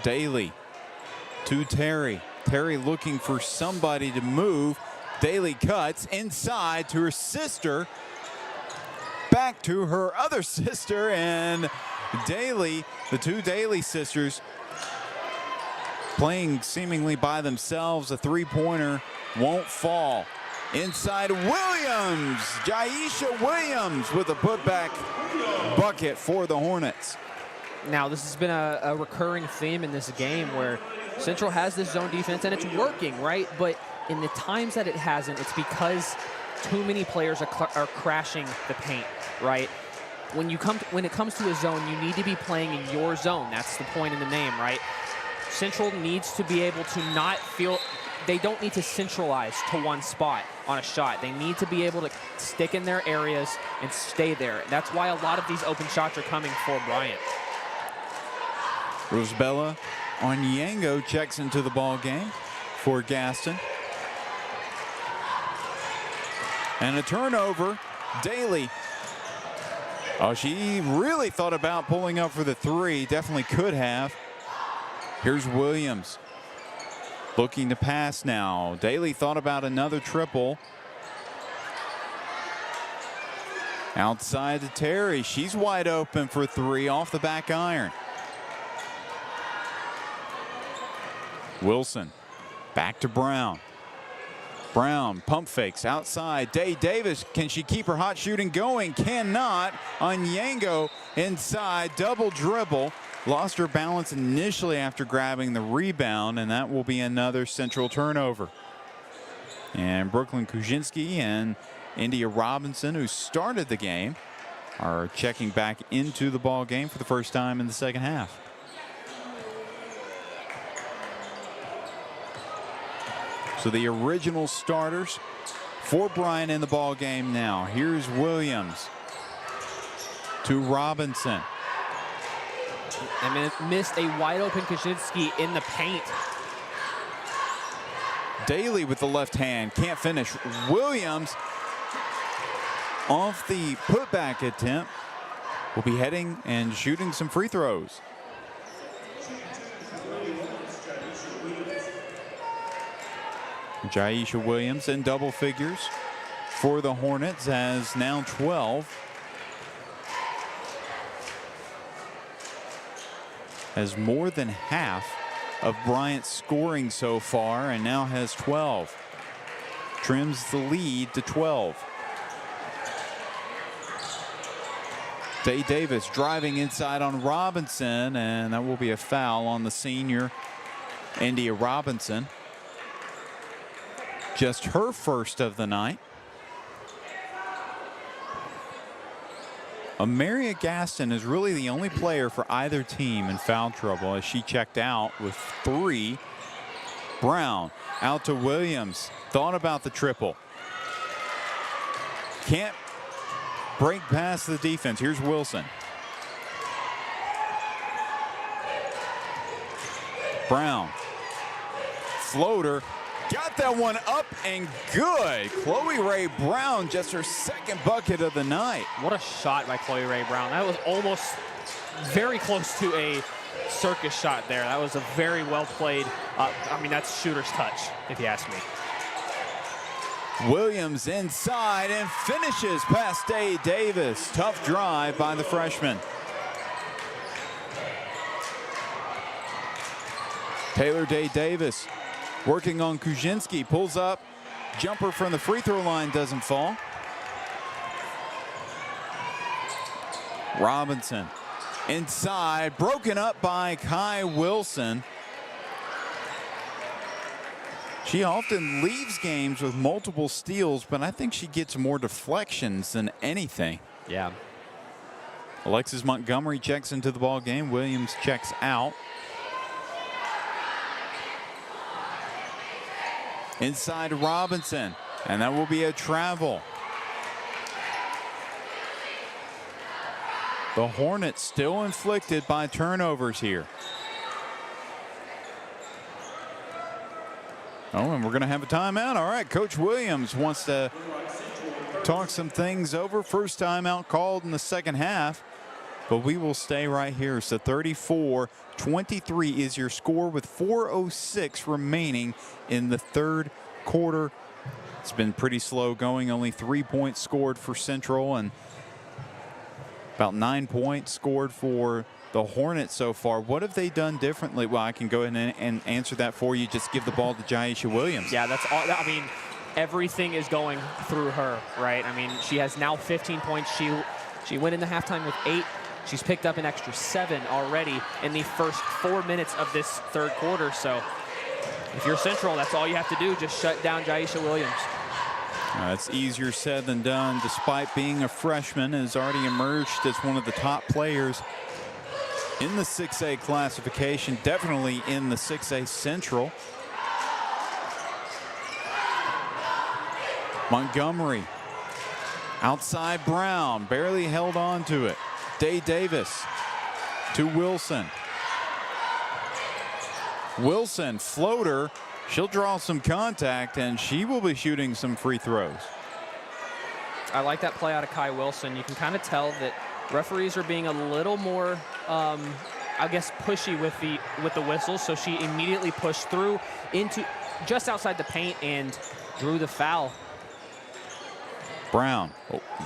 Daly to Terry. Terry looking for somebody to move. Daly cuts inside to her sister. Back to her other sister, and Daly, the two Daly sisters, playing seemingly by themselves. A three-pointer won't fall. Inside Williams, Jaisha Williams with a putback bucket for the Hornets. Now, this has been a recurring theme in this game where Central has this zone defense, and it's working, right? But in the times that it hasn't, it's because too many players are crashing the paint, right? When it comes to a zone, you need to be playing in your zone. That's the point in the name, right? Central needs to be able to not feel, they don't need to centralize to one spot on a shot. They need to be able to stick in their areas and stay there. That's why a lot of these open shots are coming for Bryant. Rosabella Onyango checks into the ball game for Gaston. And a turnover. Daly. Oh, she really thought about pulling up for the three. Definitely could have. Here's Williams. Looking to pass now. Daly thought about another triple. Outside to Terry. She's wide open for three off the back iron. Wilson back to Brown. Brown pump fakes outside. Day Davis, can she keep her hot shooting going? Cannot. Onyango inside, double dribble. Lost her balance initially after grabbing the rebound, and that will be another Central turnover. And Brooklyn Kuzinski and India Robinson, who started the game, are checking back into the ball game for the first time in the second half. So the original starters for Bryant in the ball game now. Here's Williams to Robinson. And missed a wide open Kaczynski in the paint. Daly with the left hand, can't finish. Williams off the putback attempt will be heading and shooting some free throws. Jaisha Williams in double figures for the Hornets, has now 12. Has more than half of Bryant's scoring so far and now has 12. Trims the lead to 12. Day Davis driving inside on Robinson, and that will be a foul on the senior India Robinson. Just her first of the night. Amaria Gaston is really the only player for either team in foul trouble as she checked out with 3. Brown out to Williams. Thought about the triple. Can't break past the defense. Here's Wilson. Brown. Floater. Got that one up and good. Chloe Ray Brown, just her second bucket of the night. What a shot by Chloe Ray Brown. That was almost very close to a circus shot there. That was a very well played, I mean, that's shooter's touch, if you ask me. Williams inside and finishes past Day Davis. Tough drive by the freshman. Taylor Day Davis working on Kuzinski, pulls up, jumper from the free throw line doesn't fall. Robinson inside, broken up by Kai Wilson. She often leaves games with multiple steals, but I think she gets more deflections than anything. Yeah. Alexis Montgomery checks into the ball game. Williams checks out. Inside Robinson, and that will be a travel. The Hornets still inflicted by turnovers here. Oh, and we're going to have a timeout. All right, Coach Williams wants to talk some things over. First timeout called in the second half, but we will stay right here. So 34-23 is your score with 4:06 remaining in the third quarter. It's been pretty slow going. Only 3 points scored for Central and about 9 points scored for the Hornets so far. What have they done differently? Well, I can go ahead and answer that for you. Just give the ball to Jaisha Williams. Yeah, that's all. I mean, everything is going through her, right? I mean, she has now 15 points. She went into halftime with 8. She's picked up an extra 7 already in the first 4 minutes of this third quarter. So if you're Central, that's all you have to do. Just shut down Jaisha Williams. It's easier said than done. Despite being a freshman, has already emerged as one of the top players in the 6A classification, definitely in the 6A Central. Montgomery outside Brown, barely held on to it. Day Davis to Wilson. Wilson, floater. She'll draw some contact, and she will be shooting some free throws. I like that play out of Kai Wilson. You can kind of tell that referees are being a little more, I guess, pushy with the whistles. So she immediately pushed through into just outside the paint and drew the foul. Brown.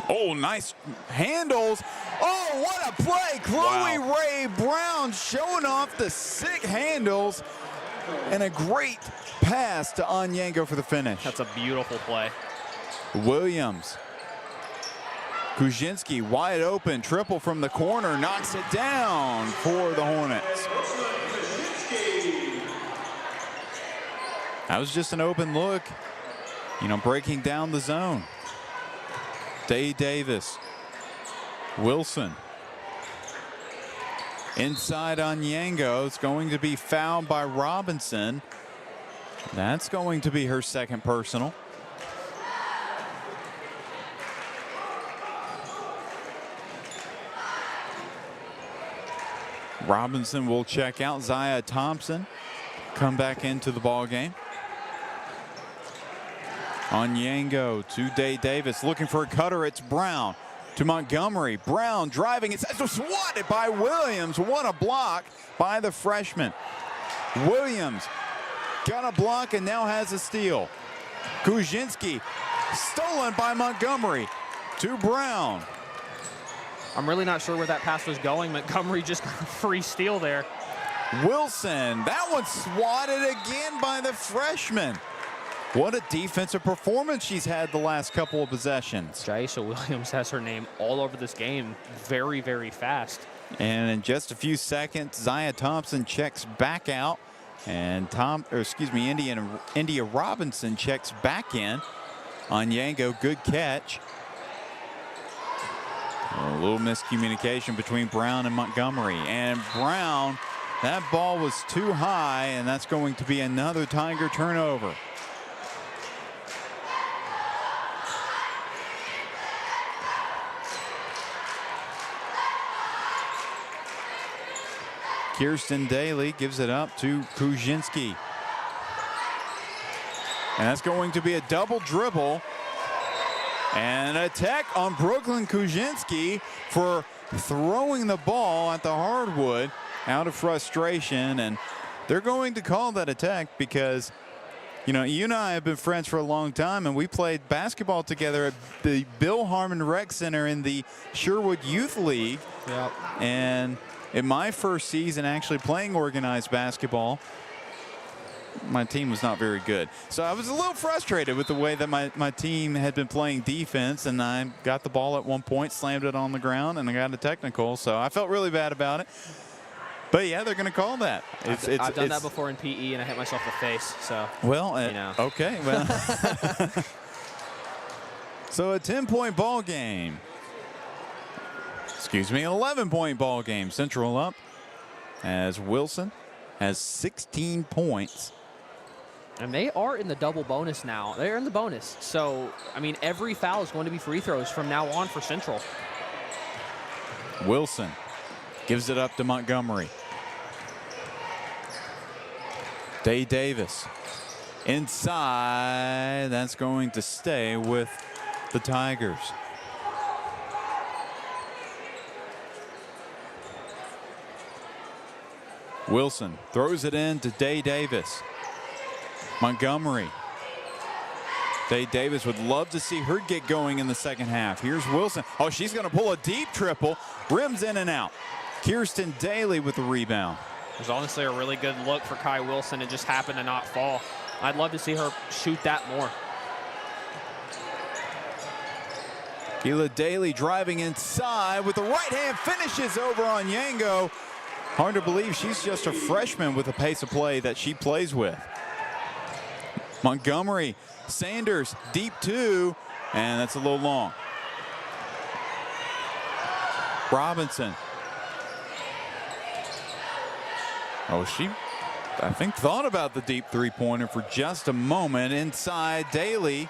Oh, nice handles. Oh, what a play. Chloe Ray Brown showing off the sick handles. And a great pass to Onyango for the finish. That's a beautiful play. Williams. Kuzinski wide open. Triple from the corner. Knocks it down for the Hornets. That was just an open look. Breaking down the zone. Day Davis. Wilson. Inside on Onyango. It's going to be fouled by Robinson. That's going to be her second personal. Robinson will check out. Zaya Thompson come back into the ball game. Onyango to Day Davis, looking for a cutter. It's Brown to Montgomery. Brown driving. It's swatted by Williams. What a block by the freshman. Williams got a block and now has a steal. Kuzinski stolen by Montgomery to Brown. I'm really not sure where that pass was going. Montgomery just got a free steal there. Wilson, that one swatted again by the freshman. What a defensive performance she's had the last couple of possessions. Jaisha Williams has her name all over this game very, very fast. And in just a few seconds, Zaya Thompson checks back out. And India Robinson checks back in. Onyango, good catch. A little miscommunication between Brown and Montgomery. And Brown, that ball was too high, and that's going to be another Tiger turnover. Kirsten Daly gives it up to Kuzinski. And that's going to be a double dribble. And a tech on Brooklyn Kuzinski for throwing the ball at the hardwood out of frustration. And they're going to call that a tech because, you and I have been friends for a long time, and we played basketball together at the Bill Harmon Rec Center in the Sherwood Youth League. Yep. And in my first season actually playing organized basketball, my team was not very good. So I was a little frustrated with the way that my team had been playing defense, and I got the ball at one point, slammed it on the ground, and I got a technical. So I felt really bad about it. But yeah, they're going to call that. I've done that before in PE, and I hit myself in the face. So well, okay. Well, so a 10-point ball game. Excuse me, an 11-point ball game. Central up as Wilson has 16 points. And they are in the double bonus now. They're in the bonus. So, I mean, every foul is going to be free throws from now on for Central. Wilson gives it up to Montgomery. Day Davis inside. That's going to stay with the Tigers. Wilson throws it in to Day Davis. Montgomery. Day Davis would love to see her get going in the second half. Here's Wilson. Oh, she's going to pull a deep triple. Rims in and out. Kirsten Daly with the rebound. It was honestly a really good look for Kai Wilson. It just happened to not fall. I'd love to see her shoot that more. Keila Daly driving inside with the right hand, finishes over on Onyango. Hard to believe she's just a freshman with the pace of play that she plays with. Montgomery, Sanders, deep two, and that's a little long. Robinson. Oh, she, I think, thought about the deep three-pointer for just a moment. Inside, Daly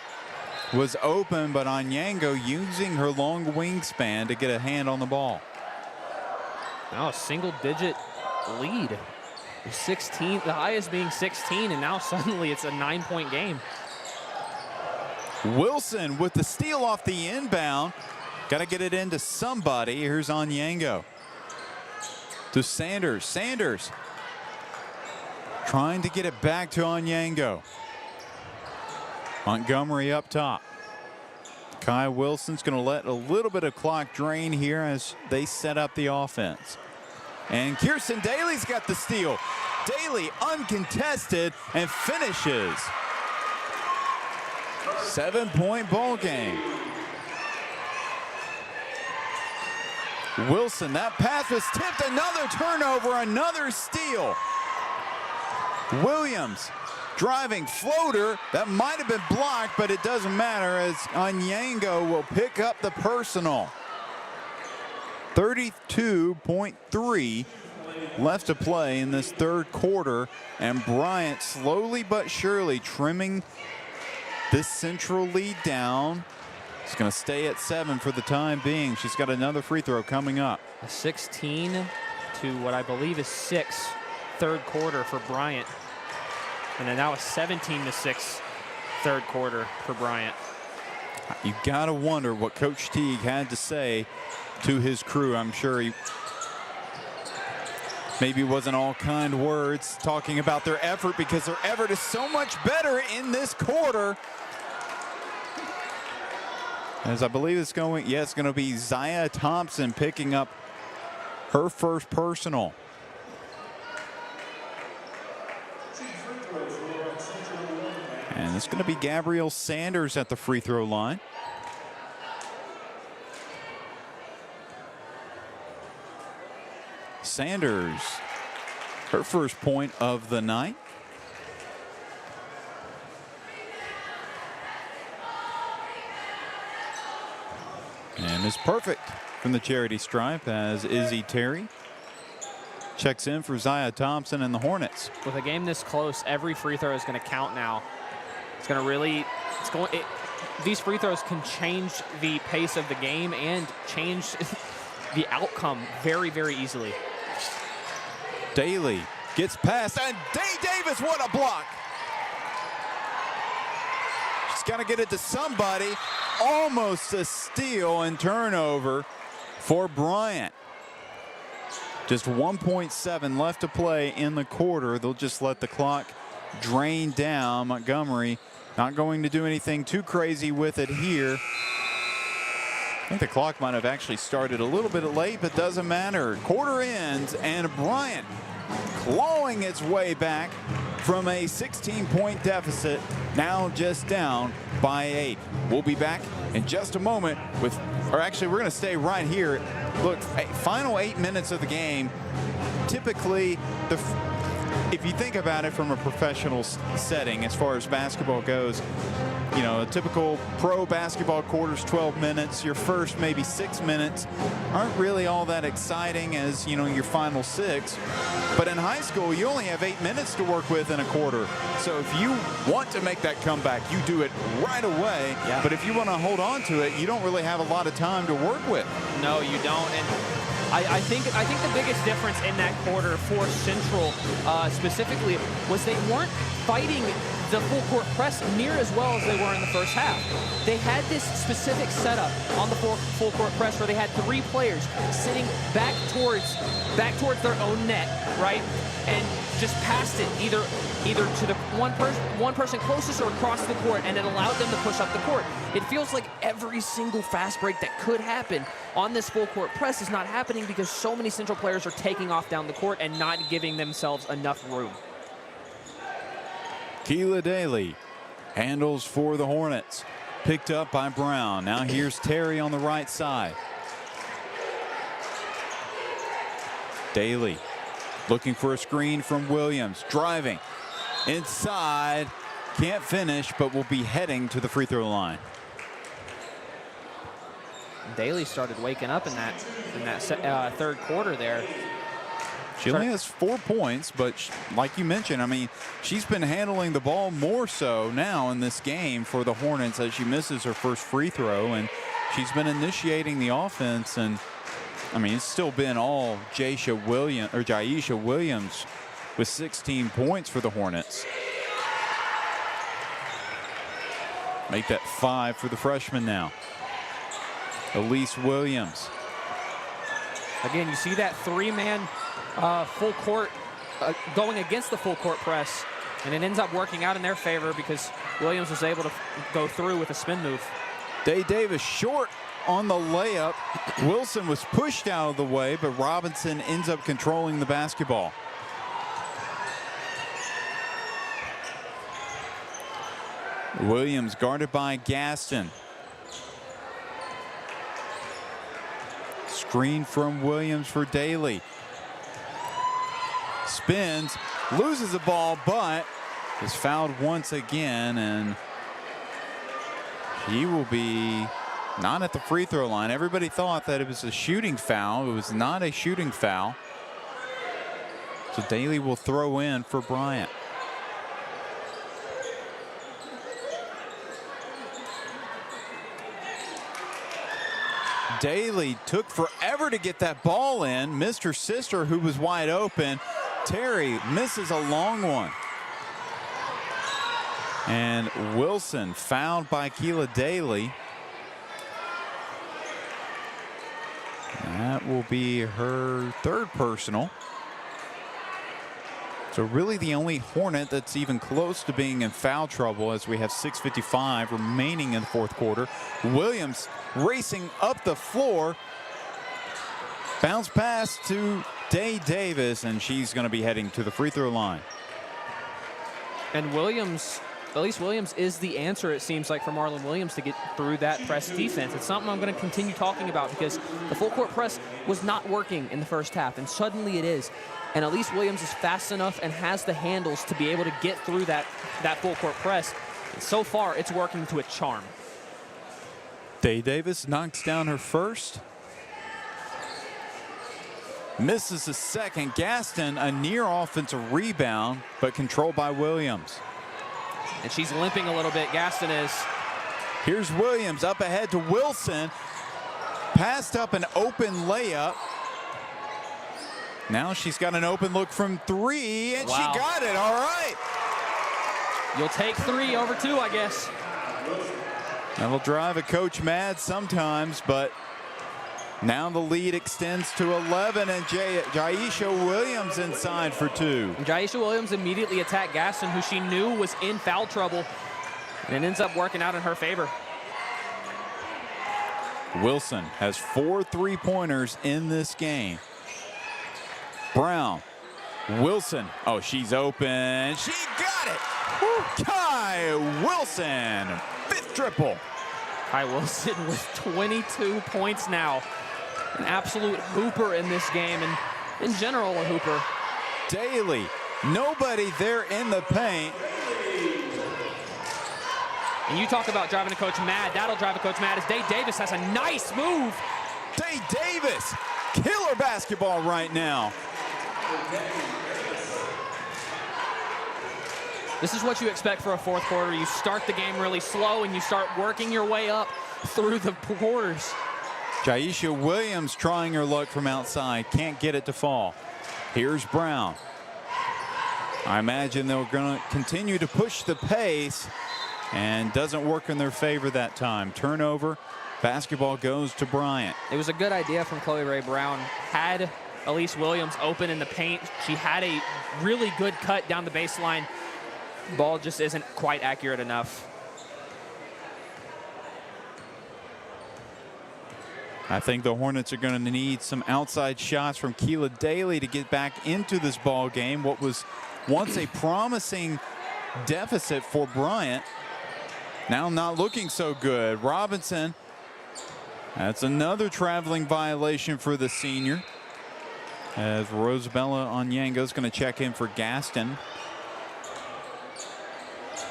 was open, but Onyango using her long wingspan to get a hand on the ball. Now a single-digit lead. 16, the highest being 16, and now suddenly it's a 9-point game. Wilson with the steal off the inbound. Got to get it into somebody. Here's Onyango. To Sanders. Sanders trying to get it back to Onyango. Montgomery up top. Kai Wilson's going to let a little bit of clock drain here as they set up the offense. And Kirsten Daly's got the steal. Daly uncontested and finishes. 7-point ball game. Wilson, that pass was tipped. Another turnover, another steal. Williams driving floater. That might have been blocked, but it doesn't matter as Onyango will pick up the personal. 32.3 left to play in this third quarter, and Bryant slowly but surely trimming this Central lead down. It's going to stay at 7 for the time being. She's got another free throw coming up. A 16 to what I believe is 6 third quarter for Bryant. And then now a 17-6 third quarter for Bryant. You got to wonder what Coach Teague had to say to his crew. I'm sure he maybe wasn't all kind words talking about their effort, because their effort is so much better in this quarter. As I believe it's going, it's going to be Zaya Thompson picking up her first personal. And it's going to be Gabrielle Sanders at the free throw line. Sanders, her first point of the night. And is perfect from the charity stripe as Izzy Terry checks in for Zaya Thompson and the Hornets. With a game this close, every free throw is going to count now. It's going to really, these free throws can change the pace of the game and change the outcome very, very easily. Daly gets past, and Day Davis, what a block. She's got to get it to somebody. Almost a steal and turnover for Bryant. Just 1.7 left to play in the quarter. They'll just let the clock drain down. Montgomery not going to do anything too crazy with it here. I think the clock might have actually started a little bit late, but doesn't matter. Quarter ends, and Bryant clawing its way back from a 16-point deficit, now just down by 8. We'll be back in just a moment with, or actually we're going to stay right here. Look, final 8 minutes of the game. Typically, if you think about it from a professional setting as far as basketball goes, you know, a typical pro basketball quarter's 12 minutes. Your first maybe 6 minutes aren't really all that exciting as, you know, your final 6. But in high school, you only have 8 minutes to work with in a quarter. So if you want to make that comeback, you do it right away. Yeah. But if you want to hold on to it, you don't really have a lot of time to work with. No, you don't. And I think the biggest difference in that quarter for Central specifically was they weren't fighting the full court press near as well as they were in the first half. They had this specific setup on the full court press where they had 3 players sitting back towards their own net, right, and just passed it either to the one person closest or across the court, and it allowed them to push up the court. It feels like every single fast break that could happen on this full court press is not happening because so many Central players are taking off down the court and not giving themselves enough room. Keela Daly handles for the Hornets. Picked up by Brown. Now here's Terry on the right side. Daly looking for a screen from Williams. Driving inside. Can't finish, but will be heading to the free throw line. Daly started waking up in that third quarter there. She only has 4 points, but like you mentioned, I mean, she's been handling the ball more so now in this game for the Hornets as she misses her first free throw, and she's been initiating the offense. And I mean, it's still been all Jaisha Williams with 16 points for the Hornets. Make that 5 for the freshman now. Elise Williams. Again, you see that 3-man full court going against the full court press, and it ends up working out in their favor because Williams was able to go through with a spin move. Day Davis short on the layup. Wilson was pushed out of the way, but Robinson ends up controlling the basketball. Williams guarded by Gaston. Screen from Williams for Daly. Spins, loses the ball, but is fouled once again, and he will be not at the free throw line. Everybody thought that it was a shooting foul. It was not a shooting foul. So Daly will throw in for Bryant. Daly took forever to get that ball in. Mr. Sister, who was wide open. Terry misses a long one. And Wilson fouled by Keila Daly. That will be her third personal. So really the only Hornet that's even close to being in foul trouble, as we have 6:55 remaining in the fourth quarter. Williams racing up the floor. Bounce pass to Day Davis, and she's going to be heading to the free throw line. And Williams, Elise Williams, is the answer, it seems like, for Marlon Williams to get through that press defense. It's something I'm going to continue talking about because the full court press was not working in the first half, and suddenly it is. And Elise Williams is fast enough and has the handles to be able to get through that full court press. And so far, it's working to a charm. Day Davis knocks down her first. Misses the second. Gaston, a near offensive rebound, but controlled by Williams. And she's limping a little bit, Gaston is. Here's Williams up ahead to Wilson. Passed up an open layup. Now she's got an open look from three, and wow. She got it. All right. You'll take 3 over 2, I guess. That'll drive a coach mad sometimes, but now the lead extends to 11, and Jaisha Williams inside for 2. And Jaisha Williams immediately attacked Gaston, who she knew was in foul trouble, and it ends up working out in her favor. Wilson has 4 3-pointers in this game. Brown, Wilson, oh, she's open. She got it. Woo. Kai Wilson, 5th triple. Kai Wilson with 22 points now. An absolute hooper in this game, and in general a hooper. Daly, nobody there in the paint. And you talk about driving a coach mad. That'll drive a coach mad as Day Davis has a nice move. Day Davis, killer basketball right now. This is what you expect for a fourth quarter. You start the game really slow and you start working your way up through the quarters. Jaisha Williams trying her luck from outside. Can't get it to fall. Here's Brown. I imagine they're going to continue to push the pace, and doesn't work in their favor that time. Turnover. Basketball goes to Bryant. It was a good idea from Chloe Ray Brown. Had Elise Williams open in the paint. She had a really good cut down the baseline. Ball just isn't quite accurate enough. I think the Hornets are going to need some outside shots from Keila Daly to get back into this ball game. What was once a promising deficit for Bryant, now not looking so good. Robinson, that's another traveling violation for the senior, as Rosabella Onyango is going to check in for Gaston.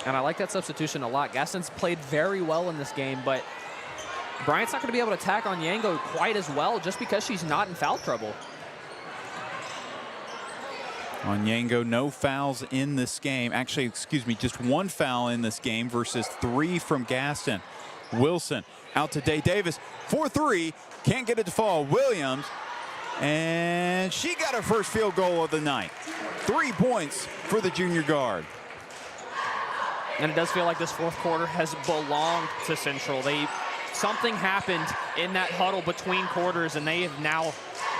And I like that substitution a lot. Gaston's played very well in this game, but Bryant's not going to be able to attack Onyango quite as well just because she's not in foul trouble. Onyango, no fouls in this game. Actually, excuse me, just 1 foul in this game versus 3 from Gaston. Wilson out to Day Davis for 3. Can't get it to fall. Williams, and she got her first field goal of the night. 3 points for the junior guard. And it does feel like this fourth quarter has belonged to Central. Something happened in that huddle between quarters, and they have now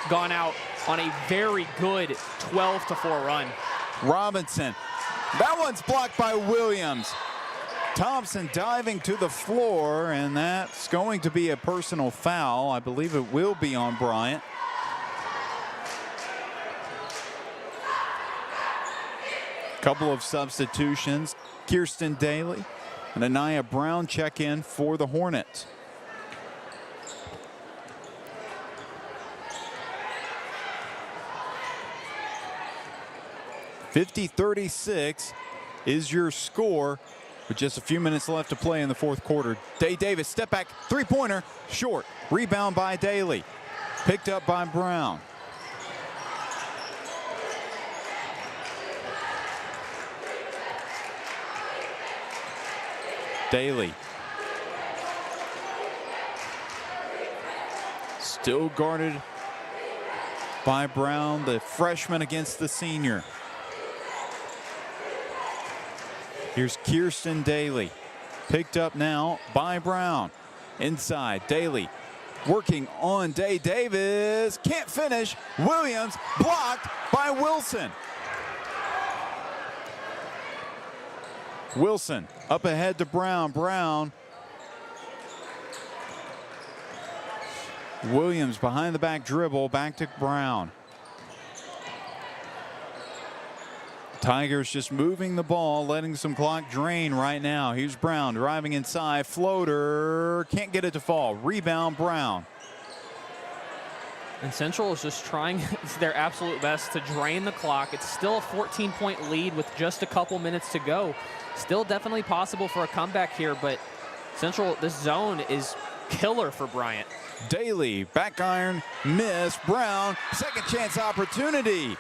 gone out on a very good 12-4 run. Robinson, that one's blocked by Williams. Thompson diving to the floor, and that's going to be a personal foul. I believe it will be on Bryant. Couple of substitutions. Kirsten Daly and Anaya Brown check in for the Hornets. (50-36) is your score with just a few minutes left to play in the fourth quarter. Day Davis, step back, three-pointer, short. Rebound by Daly. Picked up by Brown. Daly. Still guarded by Brown, the freshman against the senior. Here's Kirsten Daly. Picked up now by Brown. Inside, Daly working on Day Davis. Can't finish. Williams blocked by Wilson. Wilson up ahead to Brown. Brown. Williams behind the back dribble. Back to Brown. Tigers just moving the ball, letting some clock drain right now. Here's Brown driving inside. Floater. Can't get it to fall. Rebound Brown. And Central is just trying their absolute best to drain the clock. It's still a 14-point lead with just a couple minutes to go. Still definitely possible for a comeback here, but Central, this zone is killer for Bryant. Daly, back iron, miss. Brown, second chance opportunity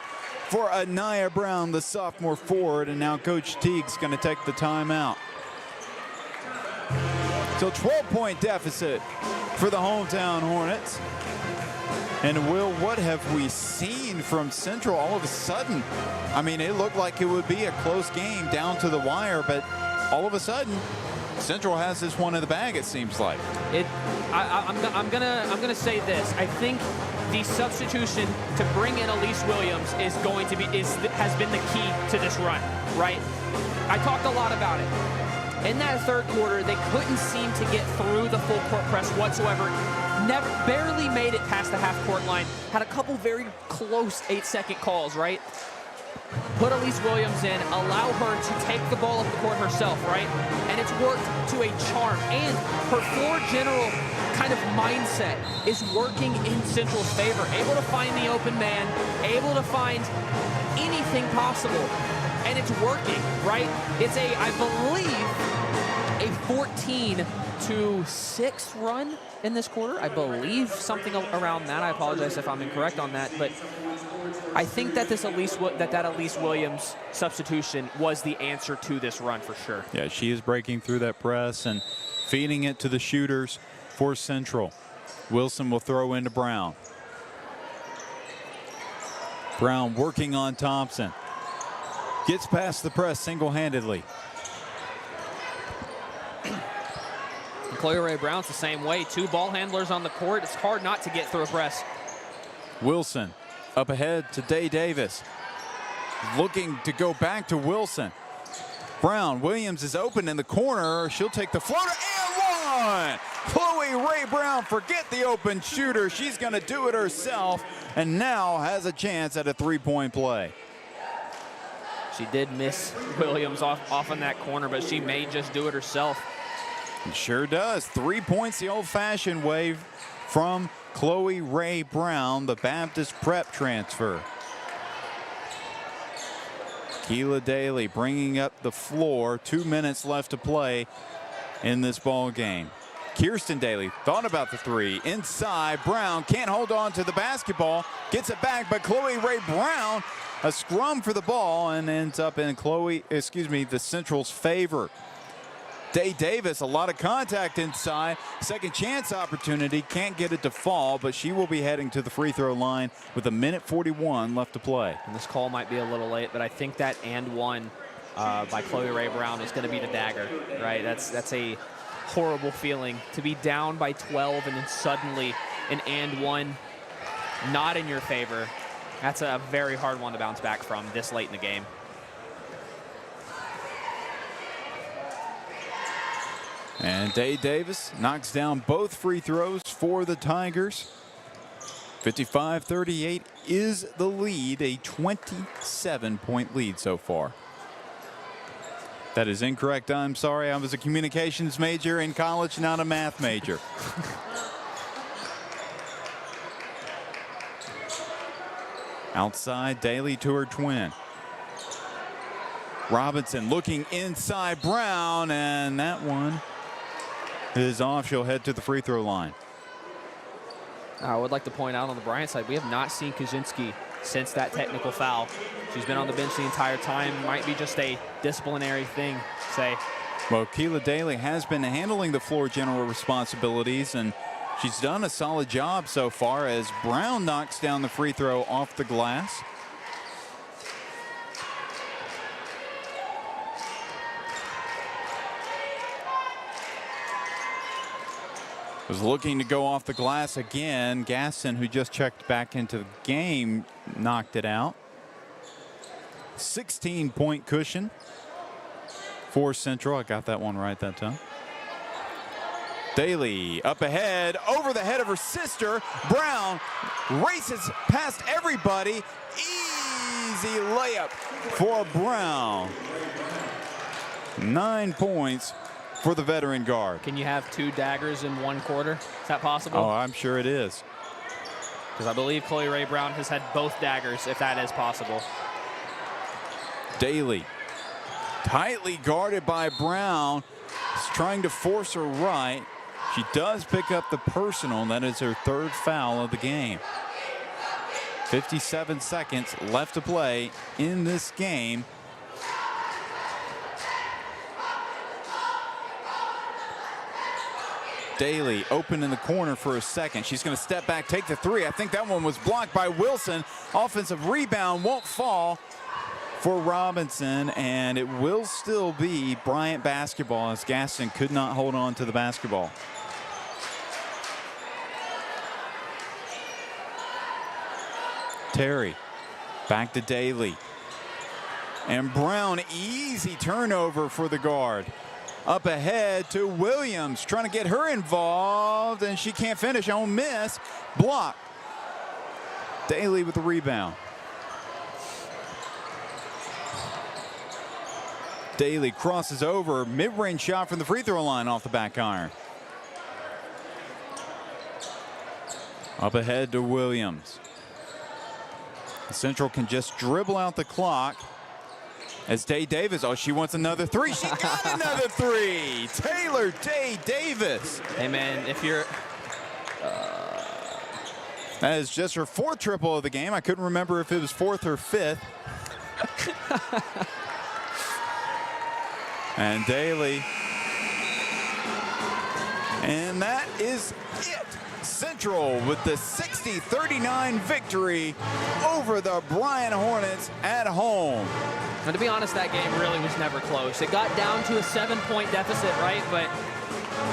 for Anaya Brown, the sophomore forward, and now Coach Teague's going to take the timeout. So 12-point deficit for the hometown Hornets. And Will, what have we seen from Central all of a sudden? I mean, it looked like it would be a close game down to the wire, but all of a sudden, Central has this one in the bag, it seems like. I'm gonna say this. I think the substitution to bring in Elise Williams has been the key to this run, right? I talked a lot about it. In that third quarter, they couldn't seem to get through the full court press whatsoever. Barely made it past the half-court line. Had a couple very close 8-second calls, right? Put Elise Williams in, allow her to take the ball up the court herself, right? And it's worked to a charm. And her floor general kind of mindset is working in Central's favor. Able to find the open man, able to find anything possible. And it's working, right? It's I believe, a 14-6 run in this quarter. I believe something around that. I apologize if I'm incorrect on that, but I think that that Elise Williams substitution was the answer to this run for sure. Yeah, she is breaking through that press and feeding it to the shooters for Central. Wilson will throw into Brown. Brown working on Thompson. Gets past the press single-handedly. Chloe Ray Brown's the same way. Two ball handlers on the court. It's hard not to get through a press. Wilson up ahead to Day Davis. Looking to go back to Wilson. Brown, Williams is open in the corner. She'll take the floater and one. Chloe Ray Brown, forget the open shooter. She's going to do it herself and now has a chance at a three-point play. She did miss Williams off in that corner, but she may just do it herself. It sure does. 3 points the old-fashioned way from Chloe Ray Brown, the Baptist prep transfer. Keela Daly bringing up the floor. 2 minutes left to play in this ball game. Kirsten Daly thought about the three. Inside, Brown can't hold on to the basketball. Gets it back, but Chloe Ray Brown, a scrum for the ball, and ends up in the Central's favor. Day Davis, a lot of contact inside. Second chance opportunity. Can't get it to fall, but she will be heading to the free throw line with 1:41 left to play. And this call might be a little late, but I think that and one by Chloe Ray Brown is going to be the dagger, right? That's a horrible feeling to be down by 12 and then suddenly an and one not in your favor. That's a very hard one to bounce back from this late in the game. And Day Davis knocks down both free throws for the Tigers. 55-38 is the lead, a 27-point lead so far. That is incorrect. I'm sorry. I was a communications major in college, not a math major. Outside, Daly to her twin. Robinson looking inside Brown, and that one is off. She'll head to the free throw line. I would like to point out on the Bryant side, we have not seen Kaczynski since that technical foul. She's been on the bench the entire time. Might be just a disciplinary thing, say. Well, Keila Daly has been handling the floor general responsibilities, and she's done a solid job so far as Brown knocks down the free throw off the glass. Was looking to go off the glass again. Gaston, who just checked back into the game, knocked it out. 16-point cushion for Central. I got that one right that time. Daly up ahead, over the head of her sister. Brown races past everybody. Easy layup for Brown. 9 points for the veteran guard. Can you have 2 daggers in 1 quarter? Is that possible? Oh, I'm sure it is. Because I believe Chloe Ray Brown has had both daggers, if that is possible. Daly, tightly guarded by Brown, is trying to force her right. She does pick up the personal, and that is her 3rd foul of the game. 57 seconds left to play in this game. Daly open in the corner for a second. She's going to step back, take the 3. I think that one was blocked by Wilson. Offensive rebound won't fall for Robinson, and it will still be Bryant basketball as Gaston could not hold on to the basketball. Terry back to Daly. And Brown, easy turnover for the guard. Up ahead to Williams, trying to get her involved, and she can't finish. On miss, block. Daly with the rebound. Daly crosses over, mid-range shot from the free throw line off the back iron. Up ahead to Williams. Central can just dribble out the clock. As Day Davis, oh, she wants another 3. She got another 3. Taylor Day Davis. Hey, man, if you're... That is just her 4th triple of the game. I couldn't remember if it was 4th or 5th. And Daly. And that is it. Central with the 60-39 victory over the Bryant Hornets at home. And to be honest, that game really was never close. It got down to a 7-point deficit, right? But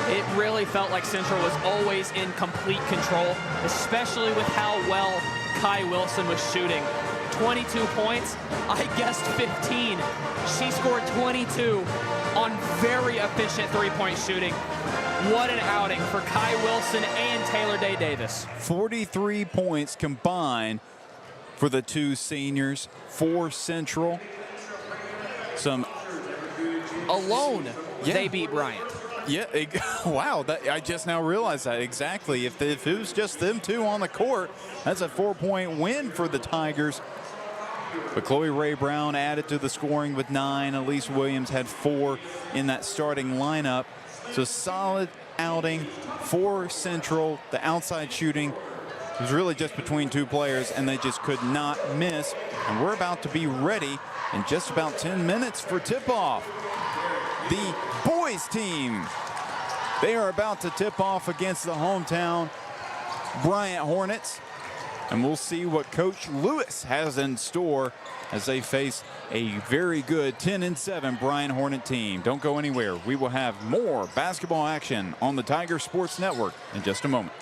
it really felt like Central was always in complete control, especially with how well Kai Wilson was shooting. 22 points, I guessed 15. She scored 22 on very efficient 3-point shooting. What an outing for Kai Wilson and Taylor Day Davis. 43 points combined for the 2 seniors for Central. Some alone, yeah. They beat Bryant. Yeah, wow, I just now realized that exactly. If it was just them 2 on the court, that's a 4-point win for the Tigers. But Chloe Ray Brown added to the scoring with 9. Elise Williams had 4 in that starting lineup. So solid outing for Central. The outside shooting was really just between 2 players, and they just could not miss. And we're about to be ready in just about 10 minutes for tip-off. The boys team, they are about to tip off against the hometown Bryant Hornets. And we'll see what Coach Lewis has in store as they face a very good 10-7 Bryant Hornet team. Don't go anywhere. We will have more basketball action on the Tiger Sports Network in just a moment.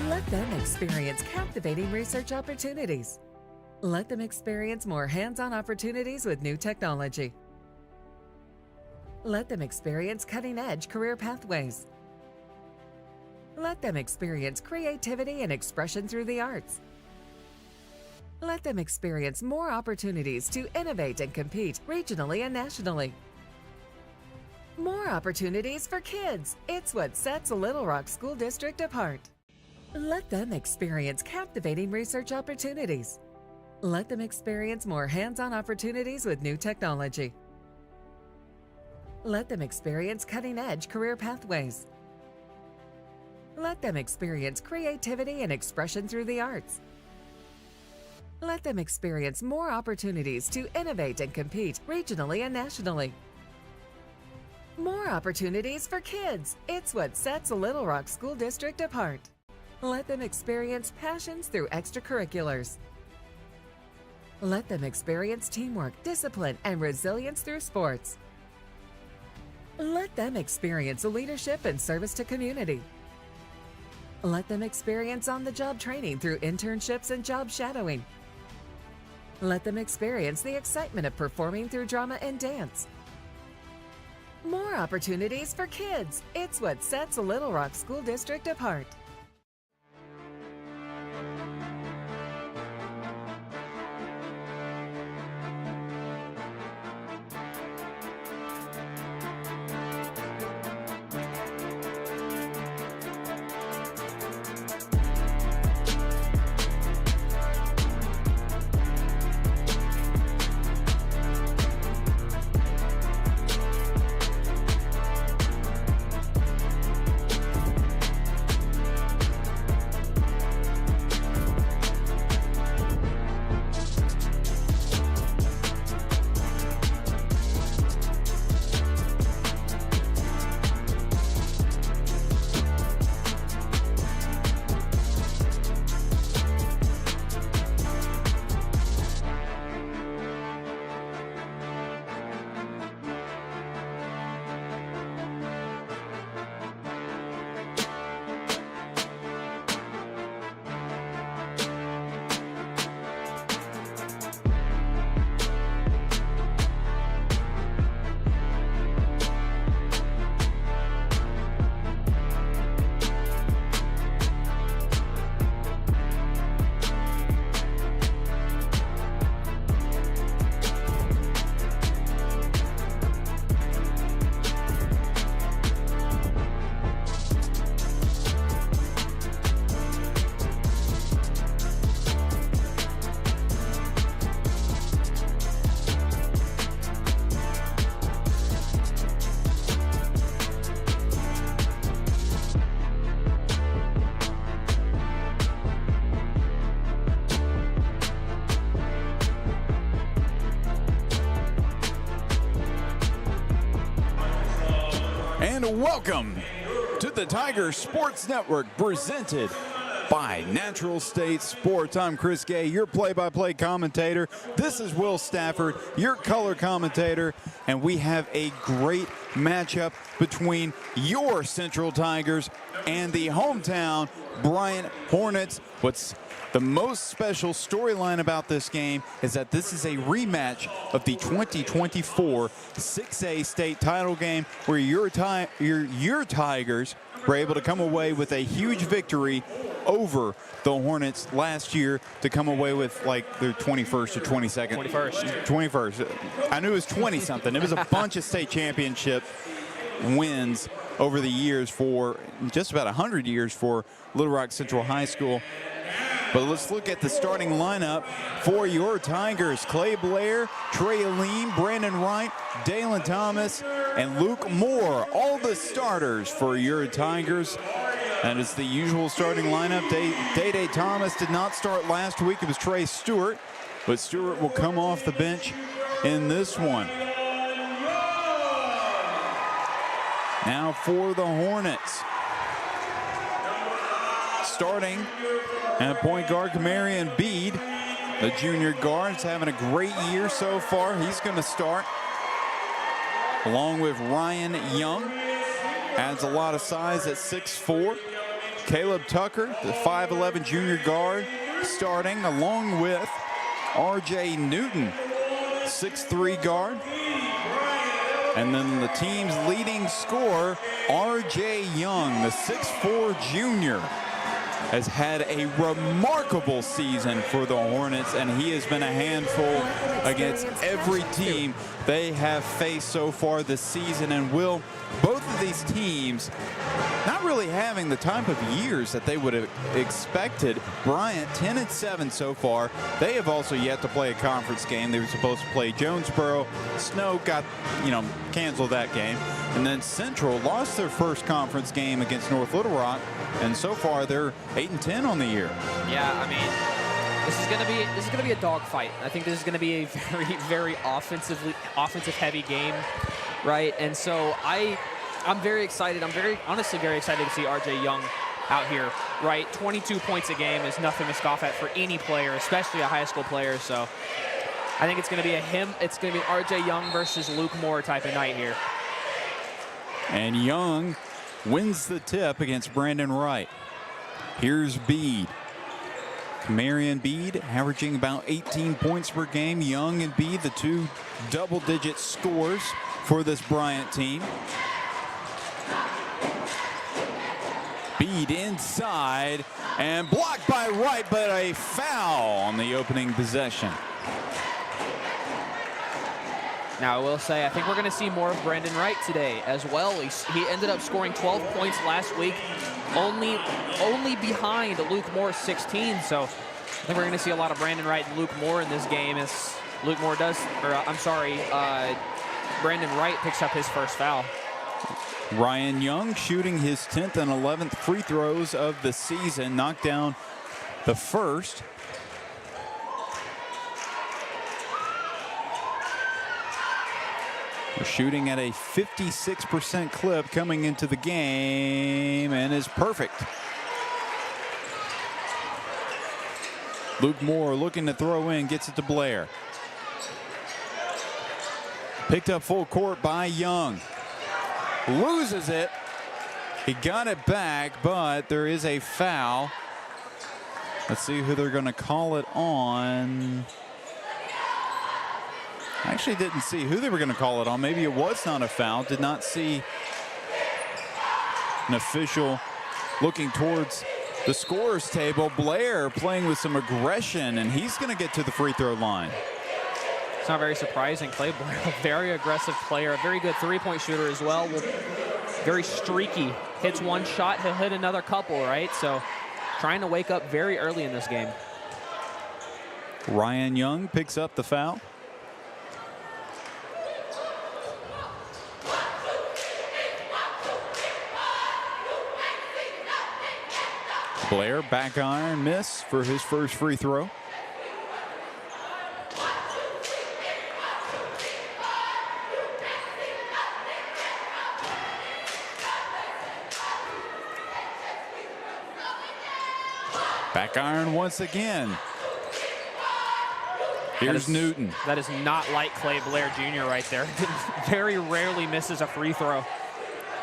Let them experience captivating research opportunities. Let them experience more hands-on opportunities with new technology. Let them experience cutting-edge career pathways. Let them experience creativity and expression through the arts. Let them experience more opportunities to innovate and compete regionally and nationally. More opportunities for kids. It's what sets Little Rock School District apart. Let them experience captivating research opportunities. Let them experience more hands-on opportunities with new technology. Let them experience cutting-edge career pathways. Let them experience creativity and expression through the arts. Let them experience more opportunities to innovate and compete regionally and nationally. More opportunities for kids. It's what sets Little Rock School District apart. Let them experience passions through extracurriculars. Let them experience teamwork, discipline, and resilience through sports. Let them experience leadership and service to community. Let them experience on-the-job training through internships and job shadowing. Let them experience the excitement of performing through drama and dance. More opportunities for kids. It's what sets Little Rock School District apart. And welcome to the Tiger Sports Network, presented by Natural State Sports. I'm Chris Gay, your play-by-play commentator. This is Will Stafford, your color commentator, and we have a great matchup between your Central Tigers and the hometown Bryant Hornets. What's the most special storyline about this game is that this is a rematch of the 2024 6A state title game, where your Tigers were able to come away with a huge victory over the Hornets last year to come away with like their 21st or 22nd. 21st. I knew it was 20-something. It was a bunch of state championship wins over the years, for just about 100 years for Little Rock Central High School. But let's look at the starting lineup for your Tigers. Clay Blair, Trey Aline, Brandon Wright, Dalen Thomas, and Luke Moore. All the starters for your Tigers. That is the usual starting lineup. Day Thomas did not start last week. It was Trey Stewart, but Stewart will come off the bench in this one. Now for the Hornets. Starting at point guard, Kamarian Bede, the junior guard, is having a great year so far. He's going to start, along with Ryan Young. Adds a lot of size at 6'4". Caleb Tucker, the 5'11 junior guard, starting along with R.J. Newton, 6'3 guard. And then the team's leading scorer, R.J. Young, the 6'4 junior, has had a remarkable season for the Hornets, and he has been a handful against every team they have faced so far this season. And will, both of these teams not really having the type of years that they would have expected. Bryant 10-7 so far. They have also yet to play a conference game. They were supposed to play Jonesboro. Snow got, canceled that game. And then Central lost their first conference game against North Little Rock, and so far they're 8-10 on the year. Yeah, I mean, this is gonna be a dogfight. I think this is gonna be a very, very offensive heavy game, right? And so I'm very excited. I'm honestly very excited to see R.J. Young out here, right? 22 points a game is nothing to scoff at for any player, especially a high school player. So I think it's going to be it's going to be R.J. Young versus Luke Moore type of night here. And Young wins the tip against Brandon Wright. Here's Bede. Marion Bede averaging about 18 points per game. Young and Bede, the two double-digit scores for this Bryant team. Bede inside and blocked by Wright, but a foul on the opening possession. Now, I will say, I think we're going to see more of Brandon Wright today as well. He ended up scoring 12 points last week, only behind Luke Moore's 16. So I think we're going to see a lot of Brandon Wright and Luke Moore in this game as Brandon Wright picks up his first foul. Ryan Young shooting his 10th and 11th free throws of the season, knocked down the first. We're shooting at a 56% clip coming into the game, and is perfect. Luke Moore looking to throw in, gets it to Blair. Picked up full court by Young. Loses it. He got it back, but there is a foul. Let's see who they're going to call it on. I actually didn't see who they were going to call it on. Maybe it was not a foul. Did not see an official looking towards the scorer's table. Blair playing with some aggression, and he's going to get to the free throw line. It's not very surprising. Clay Blair, a very aggressive player, a very good three-point shooter as well. Very streaky. Hits one shot, he'll hit another couple, right? So trying to wake up very early in this game. Ryan Young picks up the foul. Blair back iron miss for his first free throw. Back iron once again. Here's Newton. That is not like Clay Blair Jr. right there. Very rarely misses a free throw.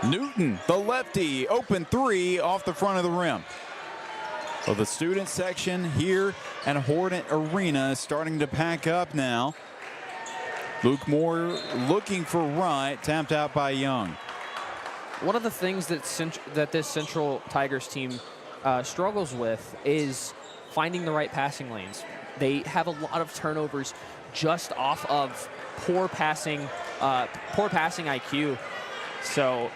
Newton, the lefty, open three off the front of the rim. Well, the student section here at Hornet Arena is starting to pack up now. Luke Moore looking for Wright, tapped out by Young. One of the things that this Central Tigers team struggles with is finding the right passing lanes. They have a lot of turnovers just off of poor passing IQ. So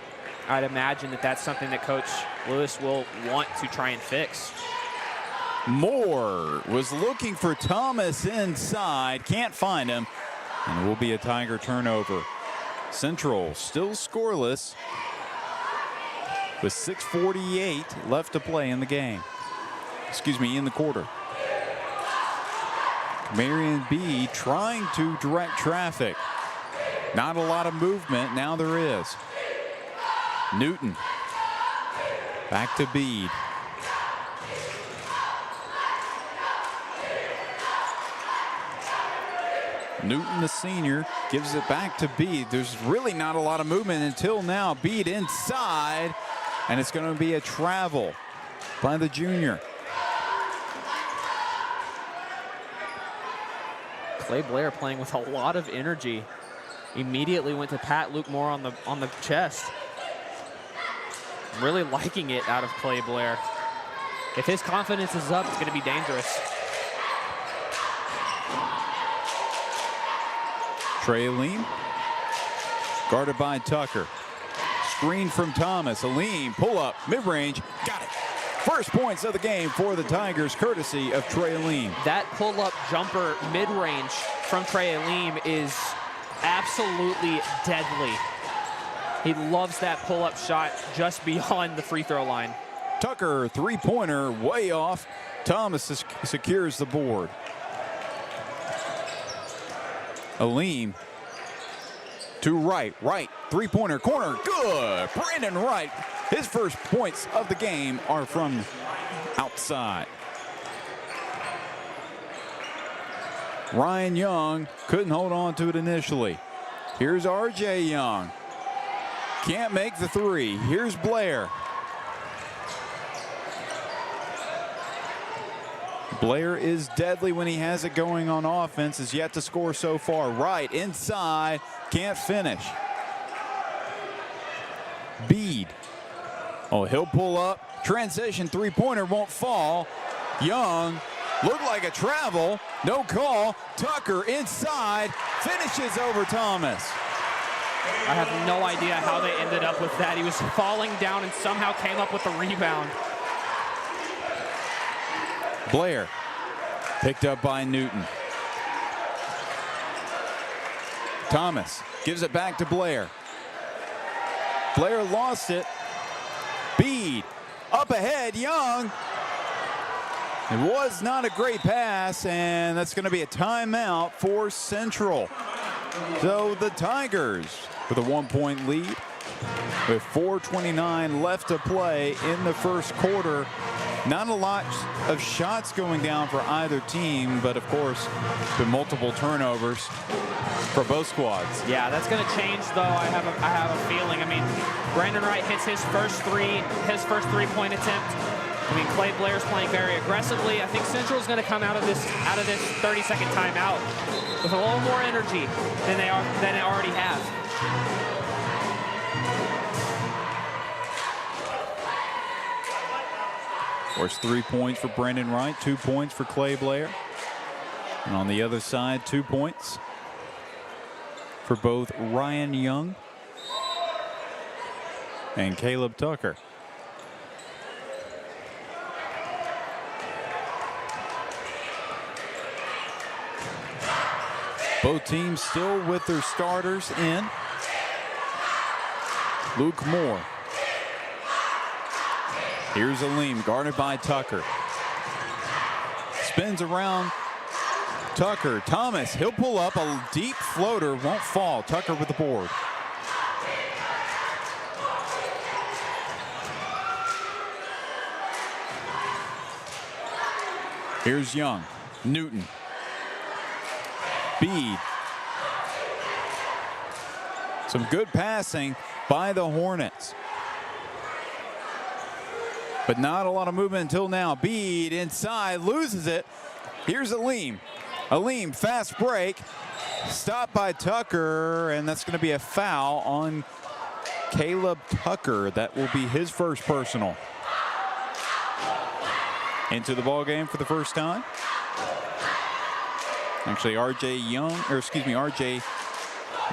I'd imagine that that's something that Coach Lewis will want to try and fix. Moore was looking for Thomas inside, can't find him, and it will be a Tiger turnover. Central still scoreless with 6:48 left to play in the game. Excuse me, in the quarter. Marion B trying to direct traffic. Not a lot of movement, now there is. Newton back to Bede. Newton, the senior, gives it back to Bede. There's really not a lot of movement until now. Bede inside, and it's going to be a travel. by the junior. Clay Blair playing with a lot of energy. Immediately went to pat Luke Moore on the chest. Really liking it out of Clay Blair. If his confidence is up, it's going to be dangerous. Trey Aleem, guarded by Tucker. Screen from Thomas. Aleem, pull up, mid-range, got it. First points of the game for the Tigers, courtesy of Trey Aleem. That pull-up jumper mid-range from Trey Aleem is absolutely deadly. He loves that pull-up shot just beyond the free throw line. Tucker, three-pointer, way off. Thomas secures the board. Aleem to right, three-pointer, corner, good. Brandon Wright, his first points of the game are from outside. Ryan Young couldn't hold on to it initially. Here's RJ Young. Can't make the three. Here's Blair. Blair is deadly when he has it going on offense. Has yet to score so far. Right inside, can't finish. Bede. Oh, he'll pull up. Transition three-pointer won't fall. Young looked like a travel. No call. Tucker inside, finishes over Thomas. I have no idea how they ended up with that. He was falling down and somehow came up with the rebound. Blair picked up by Newton. Thomas gives it back to Blair. Blair lost it. Bede up ahead, Young. It was not a great pass, and that's going to be a timeout for Central. So the Tigers with a 1-point lead with 4:29 left to play in the first quarter. Not a lot of shots going down for either team, but of course, the multiple turnovers for both squads. Yeah, that's going to change, though. I have a feeling. I mean, Brandon Wright hits his first three-point attempt. I mean, Clay Blair's playing very aggressively. I think Central's going to come out of this 30-second timeout with a little more energy than they already have. Of course, 3 points for Brandon Wright, 2 points for Clay Blair. And on the other side, 2 points for both Ryan Young and Caleb Tucker. Both teams still with their starters in. Luke Moore. Here's Aleem, guarded by Tucker. Spins around Tucker. Thomas, he'll pull up a deep floater, won't fall. Tucker with the board. Here's Young. Newton. Bede. Some good passing by the Hornets. But not a lot of movement until now. Bede inside, loses it. Here's Aleem. Aleem, fast break. Stopped by Tucker, and that's going to be a foul on Caleb Tucker. That will be his first personal. Into the ball game for the first time. Actually, RJ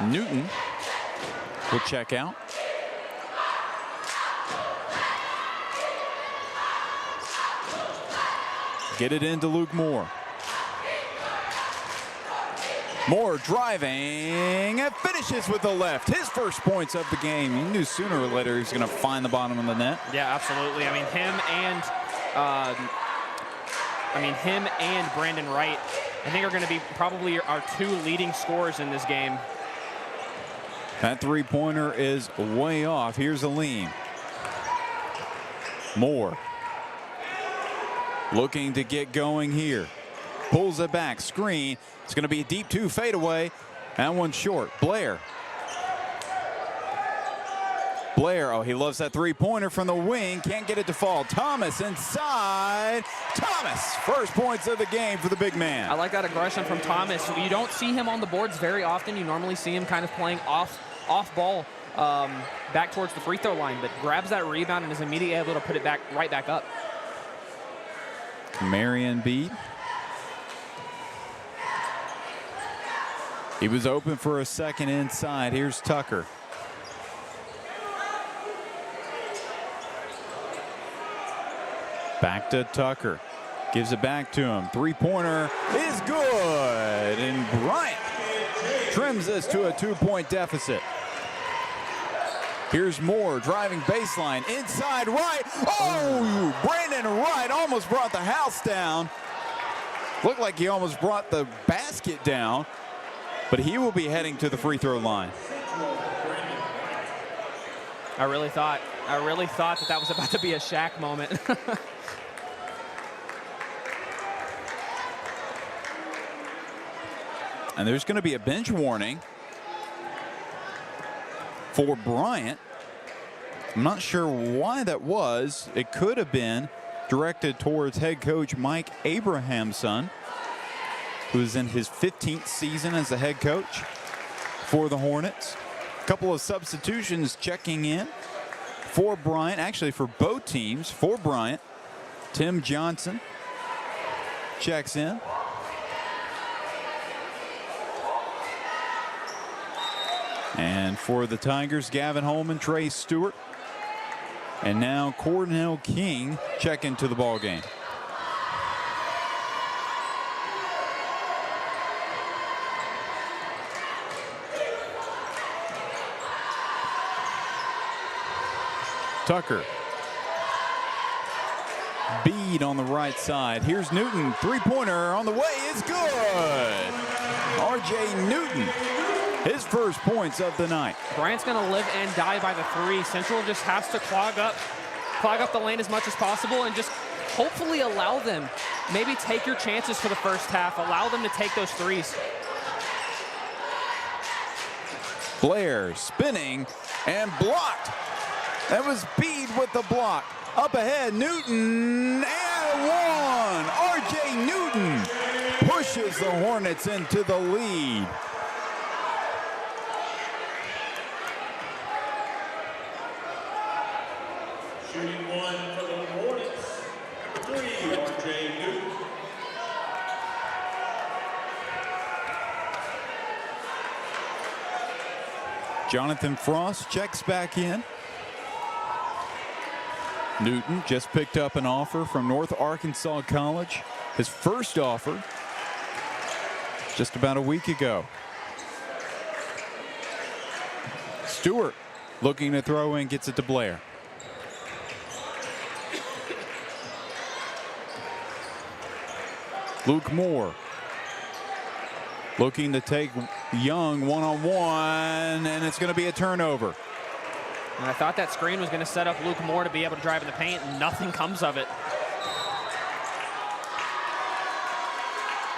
Newton will check out. Get it into Luke Moore. Moore driving and finishes with the left. His first points of the game. You knew sooner or later he was going to find the bottom of the net. Yeah, absolutely. I mean, him and Brandon Wright, I think, are going to be probably our 2 leading scorers in this game. That three-pointer is way off. Here's Aleem. Moore. Looking to get going here. Pulls it back. Screen. It's going to be a deep 2 fadeaway. That one short. Blair Blair, oh, he loves that three-pointer from the wing. Can't get it to fall. Thomas inside. Thomas, first points of the game for the big man. I like that aggression from Thomas. You don't see him on the boards very often. You normally see him kind of playing off ball back towards the free throw line, but grabs that rebound and is immediately able to put it right back up. Marion beat. He was open for a second inside. Here's Tucker. Back to Tucker. Gives it back to him. Three-pointer is good. And Bryant trims this to a 2-point deficit. Here's Moore driving baseline. Inside right. Oh, Brandon Wright almost brought the house down. Looked like he almost brought the basket down. But he will be heading to the free throw line. I really thought that was about to be a Shaq moment. And there's going to be a bench warning for Bryant. I'm not sure why that was. It could have been directed towards head coach Mike Abrahamson, who is in his 15th season as the head coach for the Hornets. A couple of substitutions checking in for Bryant, actually for both teams. For Bryant, Tim Johnson checks in. And for the Tigers, Gavin Holman, Trey Stewart, and now Cornell King check into the ball game. Tucker. Bead on the right side. Here's Newton. Three-pointer on the way is good. R.J. Newton. His first points of the night. Bryant's going to live and die by the three. Central just has to clog up the lane as much as possible and just hopefully allow them. Maybe take your chances for the first half. Allow them to take those threes. Blair spinning and blocked. That was Bede with the block. Up ahead, Newton and one. R.J. Newton pushes the Hornets into the lead. Shooting one for the Hornets. 3, R.J. Newton. Jonathan Frost checks back in. Newton just picked up an offer from North Arkansas College. His first offer just about a week ago. Stewart looking to throw in, gets it to Blair. Luke Moore looking to take Young one-on-one, and it's going to be a turnover. And I thought that screen was going to set up Luke Moore to be able to drive in the paint, and nothing comes of it.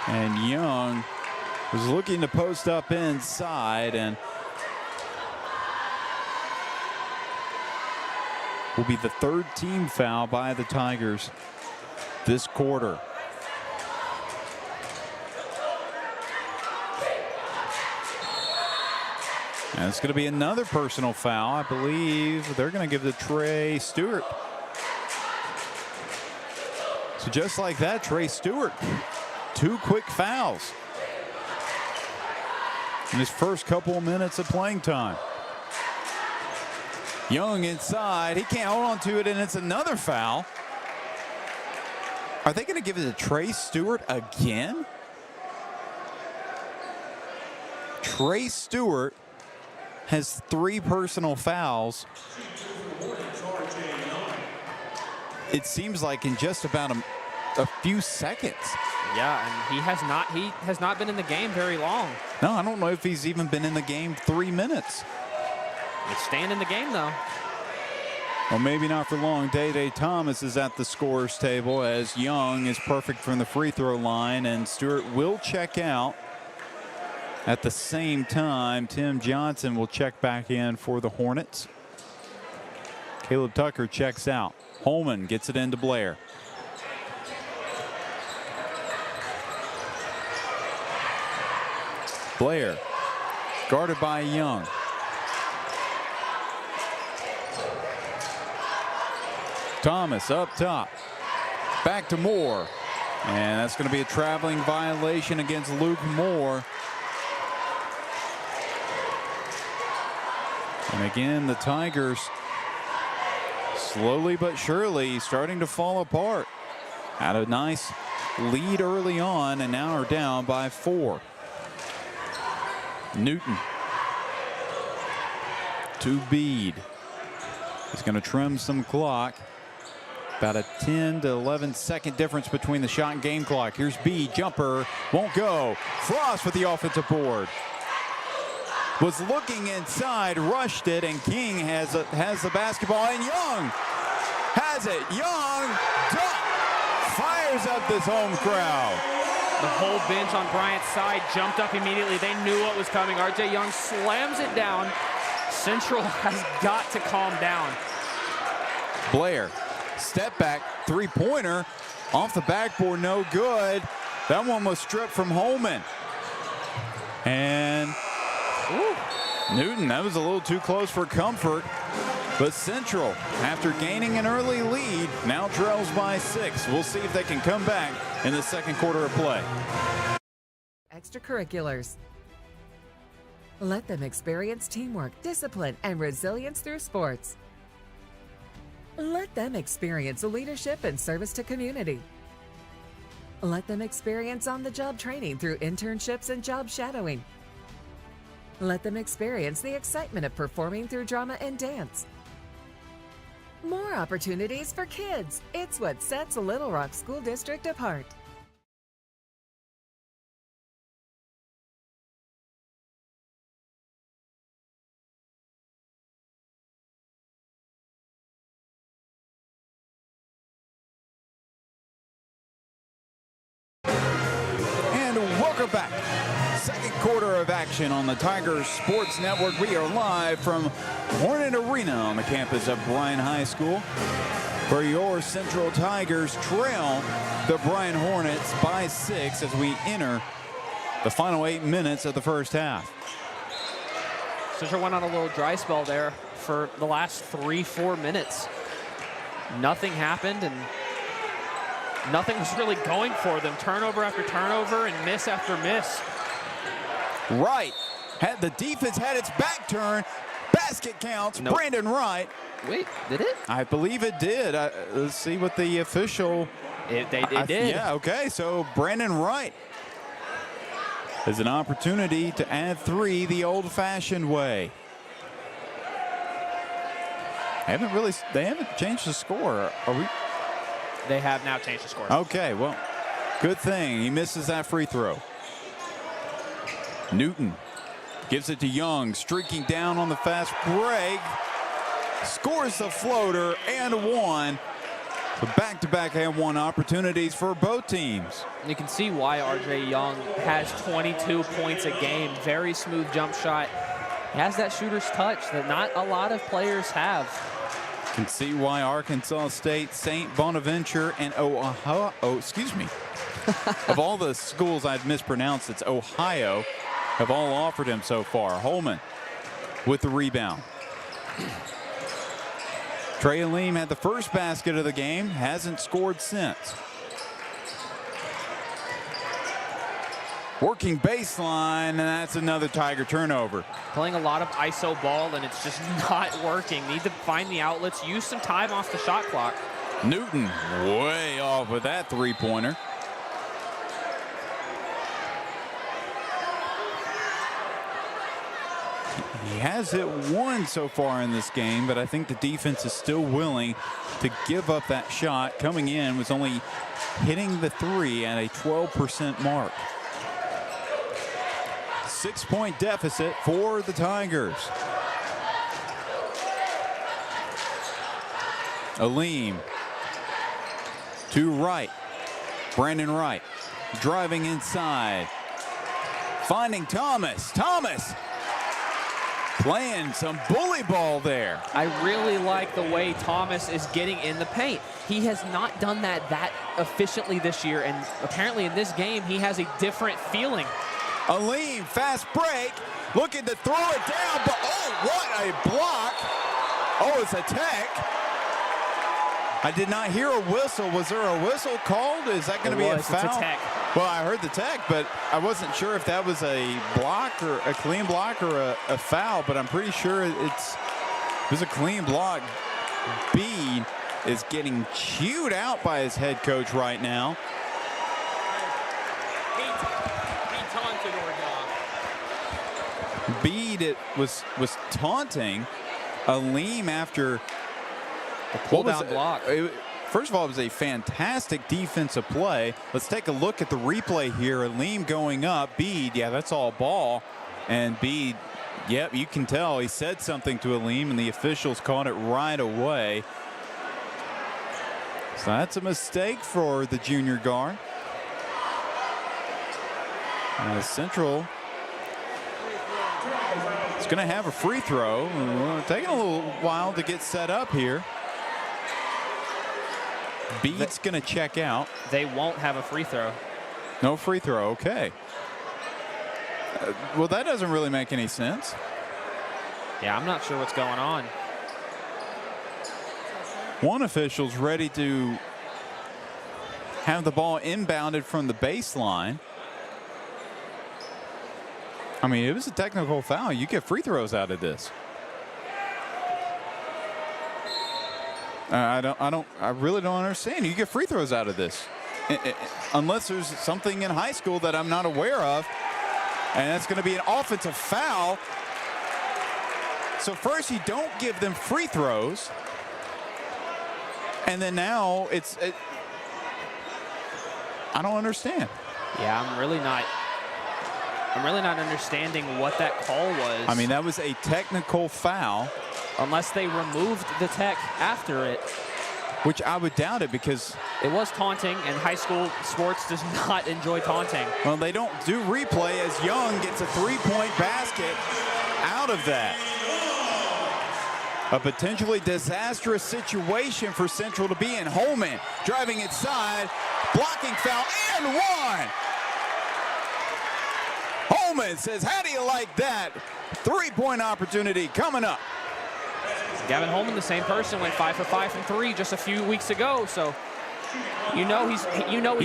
And Young was looking to post up inside, and will be the third team foul by the Tigers this quarter. And it's going to be another personal foul. I believe they're going to give it to Trey Stewart. So just like that, Trey Stewart, 2 quick fouls in his first couple of minutes of playing time. Young inside. He can't hold on to it, and it's another foul. Are they going to give it to Trey Stewart again? Trey Stewart has 3 personal fouls. It seems like in just about a few seconds. Yeah, and he has not been in the game very long. No, I don't know if he's even been in the game 3 minutes. It's staying in the game, though. Well, maybe not for long. Day Thomas is at the scorer's table as Young is perfect from the free throw line, and Stewart will check out. At the same time, Tim Johnson will check back in for the Hornets. Caleb Tucker checks out. Holman gets it into Blair. Blair guarded by Young. Thomas up top. Back to Moore. And that's going to be a traveling violation against Luke Moore. And again, the Tigers slowly but surely starting to fall apart. Had a nice lead early on and now are down by 4. Newton to Bede. He's going to trim some clock. About a 10 to 11 second difference between the shot and game clock. Here's Bede, jumper, won't go. Frost with the offensive board. Was looking inside, rushed it, and King has the basketball, and Young has it. Young, dunk, fires up this home crowd. The whole bench on Bryant's side jumped up immediately. They knew what was coming. RJ Young slams it down. Central has got to calm down. Blair, step back, three-pointer, off the backboard, no good. That one was stripped from Holman. And Newton, that was a little too close for comfort. But Central, after gaining an early lead, now trails by 6. We'll see if they can come back in the second quarter of play. Extracurriculars. Let them experience teamwork, discipline, and resilience through sports. Let them experience leadership and service to community. Let them experience on-the-job training through internships and job shadowing. Let them experience the excitement of performing through drama and dance. More opportunities for kids. It's what sets Little Rock School District apart. And welcome back. Second quarter of action on the Tigers Sports Network. We are live from Hornet Arena on the campus of Bryant High School, where your Central Tigers trail the Bryant Hornets by 6 as we enter the final 8 minutes of the first half. Central went on a little dry spell there for the last 3-4 minutes. Nothing happened and nothing was really going for them. Turnover after turnover and miss after miss. Wright, had the defense had its back turned. Basket counts. Nope. Brandon Wright. Wait, did it? I believe it did. Let's see what the official. It did. Yeah, okay. So Brandon Wright has an opportunity to add 3 the old-fashioned way. They haven't changed the score. Are we? They have now changed the score. Okay, well, good thing. He misses that free throw. Newton gives it to Young, streaking down on the fast break. Scores the floater and 1. So back-to-back and 1 opportunities for both teams. You can see why RJ Young has 22 points a game. Very smooth jump shot. He has that shooter's touch that not a lot of players have. You can see why Arkansas State, St. Bonaventure, and of all the schools I've mispronounced, it's Ohio, have all offered him so far. Holman with the rebound. Trey Aleem had the first basket of the game, hasn't scored since. Working baseline, and that's another Tiger turnover. Playing a lot of ISO ball, and it's just not working. Need to find the outlets, use some time off the shot clock. Newton way off with that three-pointer. He has hit 1 so far in this game, but I think the defense is still willing to give up that shot. Coming in was only hitting the 3 at a 12% mark. 6-point deficit for the Tigers. Aleem to Wright. Brandon Wright driving inside. Finding Thomas. Thomas playing some bully ball there. I really like the way Thomas is getting in the paint. He has not done that efficiently this year, and apparently in this game he has a different feeling. Aleem, fast break, looking to throw it down, but oh, what a block. Oh, it's a tech. I did not hear a whistle. Was there a whistle called? Is that going to be a foul? It's a tech. Well, I heard the tech, but I wasn't sure if that was a block or a clean block or a foul, but I'm pretty sure it was a clean block. Bede is getting chewed out by his head coach right now. Bede was taunting Aleem after a pull-down block. First of all, it was a fantastic defensive play. Let's take a look at the replay here. Aleem going up. Bede, yeah, that's all ball. And Bede, yep, you can tell he said something to Aleem, and the officials caught it right away. So that's a mistake for the junior guard. Central is going to have a free throw. Taking a little while to get set up here. Bede's going to check out. They won't have a free throw. No free throw, okay. Well, that doesn't really make any sense. Yeah, I'm not sure what's going on. One official's ready to have the ball inbounded from the baseline. I mean, it was a technical foul. You get free throws out of this. I really don't understand. You get free throws out of this. Unless there's something in high school that I'm not aware of. And that's going to be an offensive foul. So first you don't give them free throws. And then now I don't understand. Yeah, I'm really not understanding what that call was. I mean, that was a technical foul. Unless they removed the tech after it. Which I would doubt it, because it was taunting, and high school sports does not enjoy taunting. Well, they don't do replay as Young gets a three-point basket out of that. A potentially disastrous situation for Central to be in. Holman driving inside, blocking foul, and one. Holman says, how do you like that? Three-point opportunity coming up. Gavin Holman, the same person, went 5 for 5 from 3 just a few weeks ago. So you know he's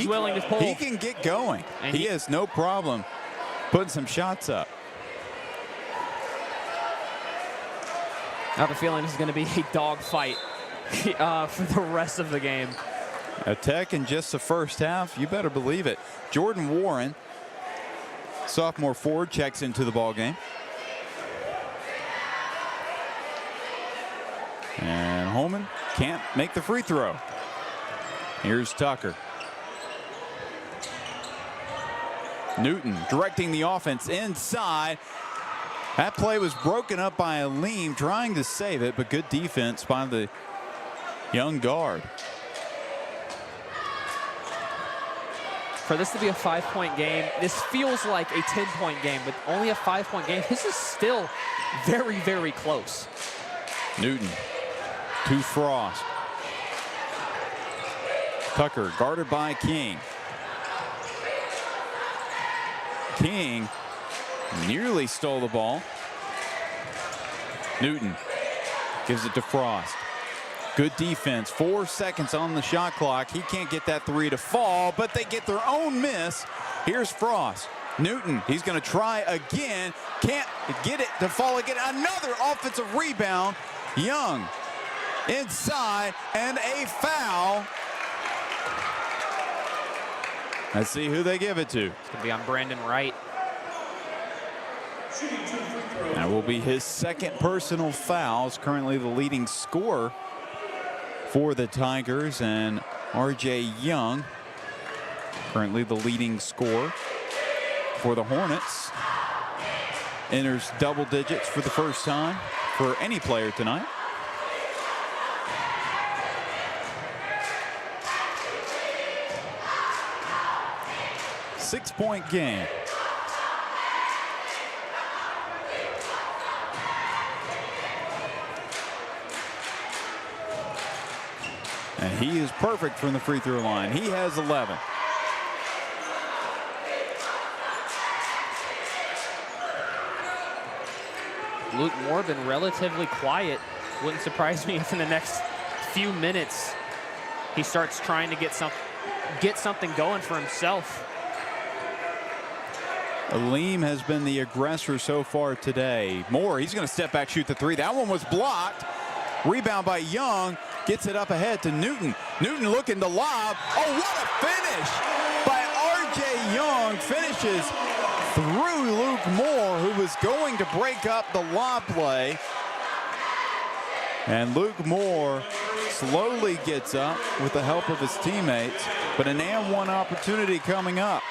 willing to pull. He can get going. And he has no problem putting some shots up. I have a feeling this is going to be a dog fight for the rest of the game. A tech in just the first half, you better believe it. Jordan Warren, sophomore forward, checks into the ball game. And Holman can't make the free throw. Here's Tucker. Newton directing the offense inside. That play was broken up by Aleem trying to save it, but good defense by the young guard. For this to be a 5-point game, this feels like a 10-point game, but only a 5-point game. This is still very, very close. Newton to Frost. Tucker guarded by King. King nearly stole the ball. Newton gives it to Frost. Good defense. 4 seconds on the shot clock. He can't get that three to fall, but they get their own miss. Here's Frost. Newton, he's going to try again. Can't get it to fall again. Another offensive rebound. Young inside, and a foul. Let's see who they give it to. It's going to be on Brandon Wright. That will be his second personal foul. He's currently the leading scorer for the Tigers, and R.J. Young, currently the leading scorer for the Hornets, enters double digits for the first time for any player tonight. Six-point game. And he is perfect from the free throw line. He has 11. Luke Moore been relatively quiet. Wouldn't surprise me if in the next few minutes he starts trying to get something going for himself. Aleem has been the aggressor so far today. Moore, he's going to step back, shoot the three. That one was blocked. Rebound by Young. Gets it up ahead to Newton. Newton looking to lob. Oh, what a finish by R.J. Young. Finishes through Luke Moore, who was going to break up the lob play. And Luke Moore slowly gets up with the help of his teammates, but an and one opportunity coming up.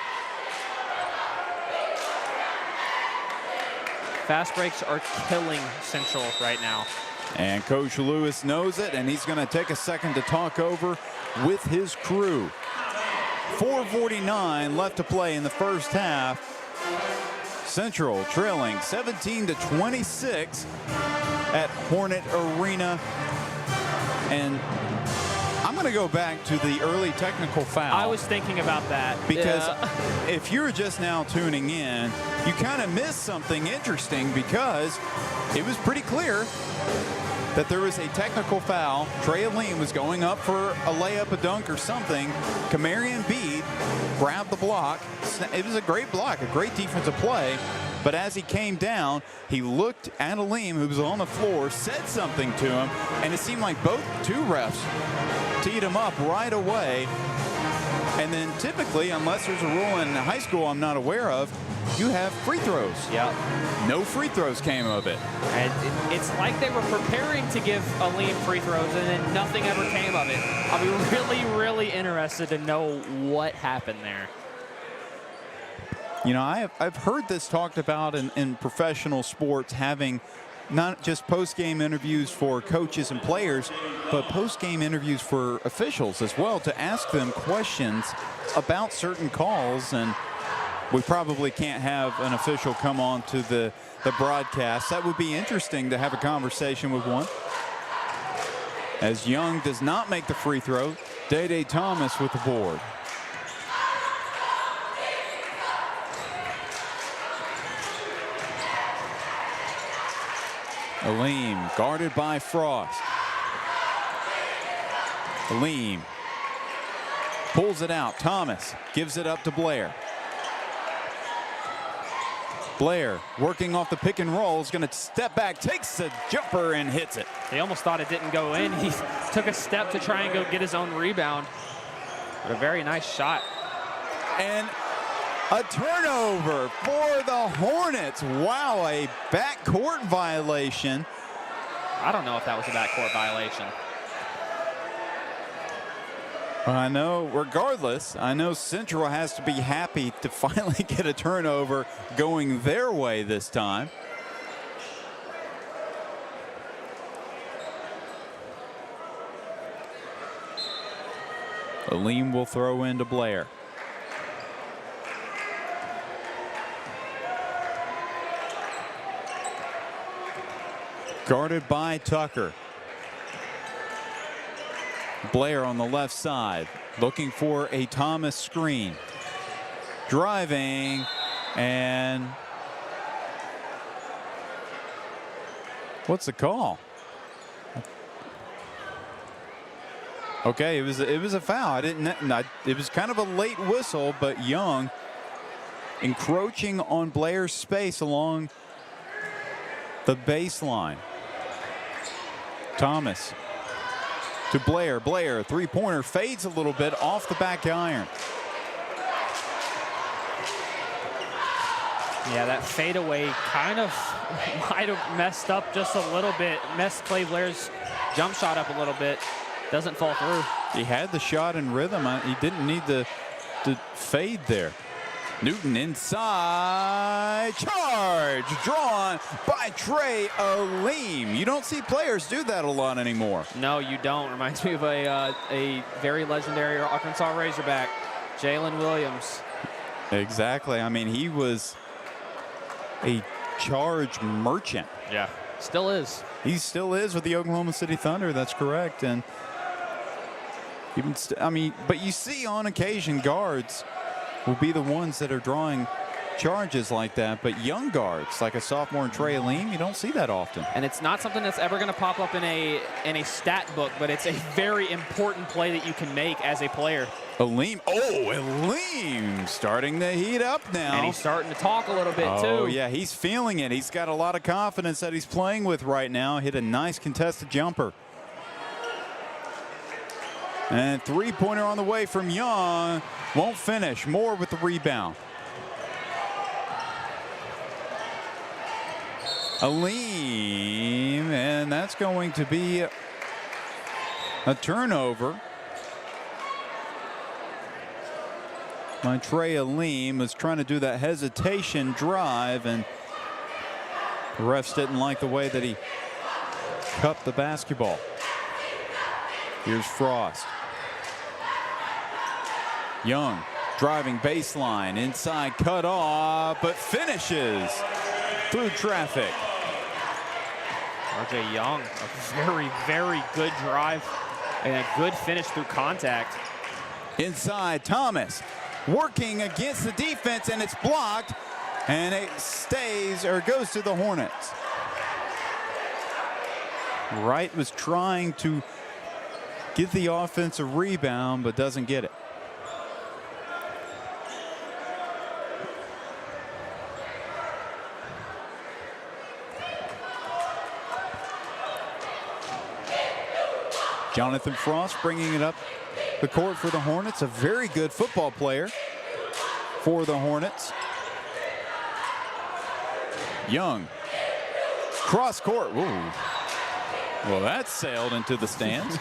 Fast breaks are killing Central right now. And Coach Lewis knows it, and he's going to take a second to talk over with his crew. 4:49 left to play in the first half. Central trailing 17-26 at Hornet Arena. And I'm going to go back to the early technical foul. I was thinking about that. Because if you're just now tuning in, you kind of missed something interesting, because it was pretty clear that there was a technical foul. Trey Aleem was going up for a layup, a dunk, or something. Kamarian Bede grabbed the block. It was a great block, a great defensive play. But as he came down, he looked at Aleem, who was on the floor, said something to him, and it seemed like two refs teed him up right away. And then typically, unless there's a rule in high school I'm not aware of, you have free throws. Yeah. No free throws came of it. And it's like they were preparing to give Aleem free throws, and then nothing ever came of it. I'll be really, really interested to know what happened there. You know, I've heard this talked about in professional sports, having not just post-game interviews for coaches and players, but post-game interviews for officials as well, to ask them questions about certain calls. And we probably can't have an official come on to the broadcast. That would be interesting to have a conversation with one. As Young does not make the free throw, Day Thomas with the board. Aleem guarded by Frost. Aleem pulls it out. Thomas gives it up to Blair. Blair working off the pick and roll, is going to step back, takes a jumper and hits it. They almost thought it didn't go in. He took a step to try and go get his own rebound. But a very nice shot. And a turnover for the Hornets. Wow, a backcourt violation. I don't know if that was a backcourt violation. I know, regardless, I know Central has to be happy to finally get a turnover going their way this time. Aleem will throw into Blair. Guarded by Tucker. Blair on the left side, looking for a Thomas screen. Driving, and what's the call? Okay, it was a foul. It was kind of a late whistle, but Young encroaching on Blair's space along the baseline. Thomas to Blair. Blair, three-pointer, fades a little bit off the back iron. Yeah, that fadeaway kind of might have messed up just a little bit. Messed Clay Blair's jump shot up a little bit. Doesn't fall through. He had the shot in rhythm. He didn't need to fade there. Newton inside, charge drawn by Trey Aleem. You don't see players do that a lot anymore. No, you don't. Reminds me of a very legendary Arkansas Razorback, Jalen Williams. Exactly. I mean, he was a charge merchant. Yeah, still is. He still is with the Oklahoma City Thunder. That's correct. And But you see on occasion guards will be the ones that are drawing charges like that, but young guards like a sophomore in Trey Aleem, you don't see that often. And it's not something that's ever going to pop up in a stat book, but it's a very important play that you can make as a player. Aleem, Aleem starting to heat up now. And he's starting to talk a little bit too. Oh yeah, he's feeling it. He's got a lot of confidence that he's playing with right now. Hit a nice contested jumper. And three-pointer on the way from Young. Won't finish. Moore with the rebound. Aleem, and that's going to be a turnover. Trey Aleem was trying to do that hesitation drive, and the refs didn't like the way that he cupped the basketball. Here's Frost. Young driving baseline, inside cut off, but finishes through traffic. RJ Young, a very, very good drive and a good finish through contact. Inside, Thomas working against the defense, and it's blocked, and it stays or goes to the Hornets. Wright was trying to get the offensive rebound, but doesn't get it. Jonathan Frost bringing it up the court for the Hornets. A very good football player for the Hornets. Young, cross court. Ooh. Well, that sailed into the stands.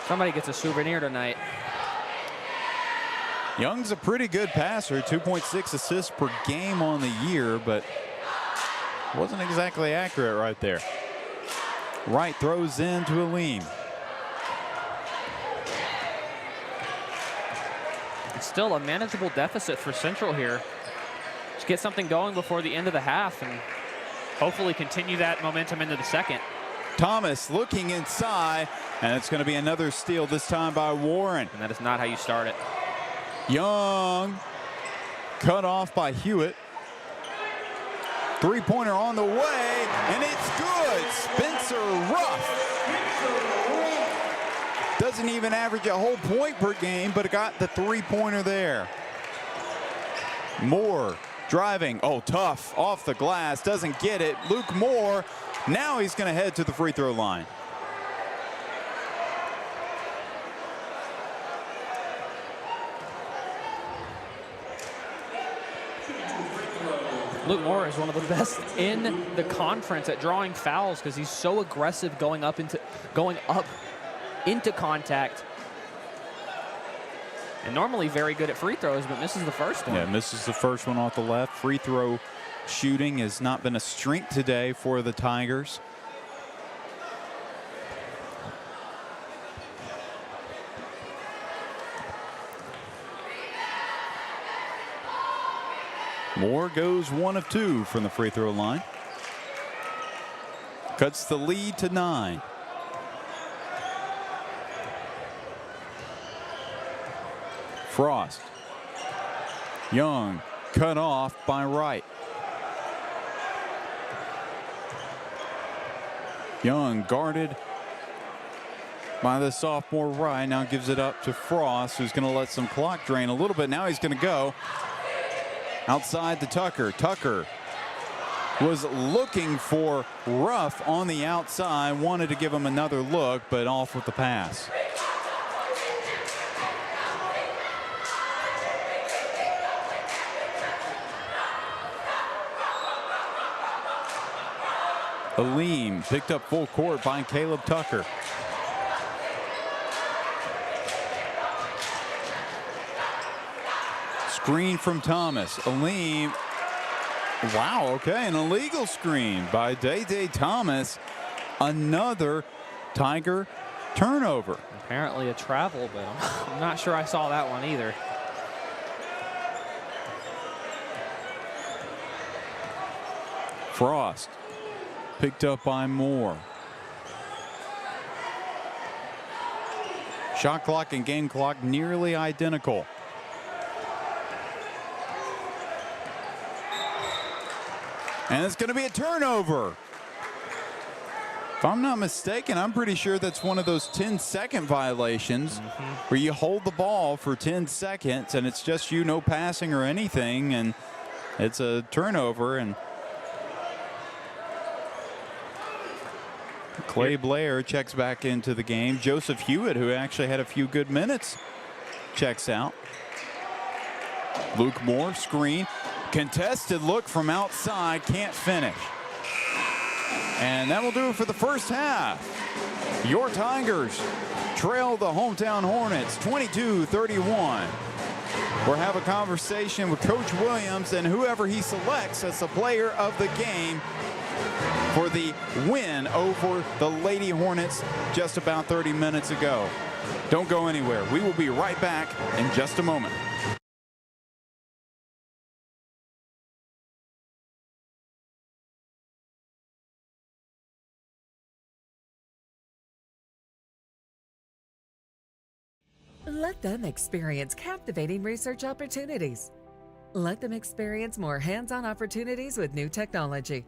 Somebody gets a souvenir tonight. Young's a pretty good passer, 2.6 assists per game on the year, but wasn't exactly accurate right there. Wright throws into Aleem. It's still a manageable deficit for Central here. Just get something going before the end of the half and hopefully continue that momentum into the second. Thomas looking inside, and it's going to be another steal, this time by Warren. And that is not how you start it. Young cut off by Hewitt. Three-pointer on the way, and it's good. Spencer Ruff doesn't even average a whole point per game, but it got the three-pointer there. Moore driving, tough, off the glass, doesn't get it. Luke Moore, now he's going to head to the free throw line. Luke Moore is one of the best in the conference at drawing fouls because he's so aggressive going up into contact. And normally very good at free throws, but misses the first one. Yeah, misses the first one off the left. Free throw shooting has not been a strength today for the Tigers. Moore goes 1 of 2 from the free throw line. Cuts the lead to 9. Frost. Young cut off by Wright. Young guarded by the sophomore Wright. Now gives it up to Frost, who's going to let some clock drain a little bit. Now he's going to go outside to Tucker. Tucker was looking for Ruff on the outside, wanted to give him another look, but off with the pass. Aleem picked up full court by Caleb Tucker. Screen from Thomas. Aleem. Wow, okay, an illegal screen by Day Thomas. Another Tiger turnover. Apparently a travel, but I'm not sure I saw that one either. Frost picked up by Moore. Shot clock and game clock nearly identical. And it's going to be a turnover. If I'm not mistaken, I'm pretty sure that's one of those 10-second violations where you hold the ball for 10 seconds and it's just you, no passing or anything, and it's a turnover. And Clay Blair checks back into the game. Joseph Hewitt, who actually had a few good minutes, checks out. Luke Moore, screen. Contested look from outside, can't finish. And that will do it for the first half. Your Tigers trail the hometown Hornets 22-31. We'll have a conversation with Coach Williams and whoever he selects as the player of the game for the win over the Lady Hornets just about 30 minutes ago. Don't go anywhere. We will be right back in just a moment. Let them experience captivating research opportunities. Let them experience more hands-on opportunities with new technology.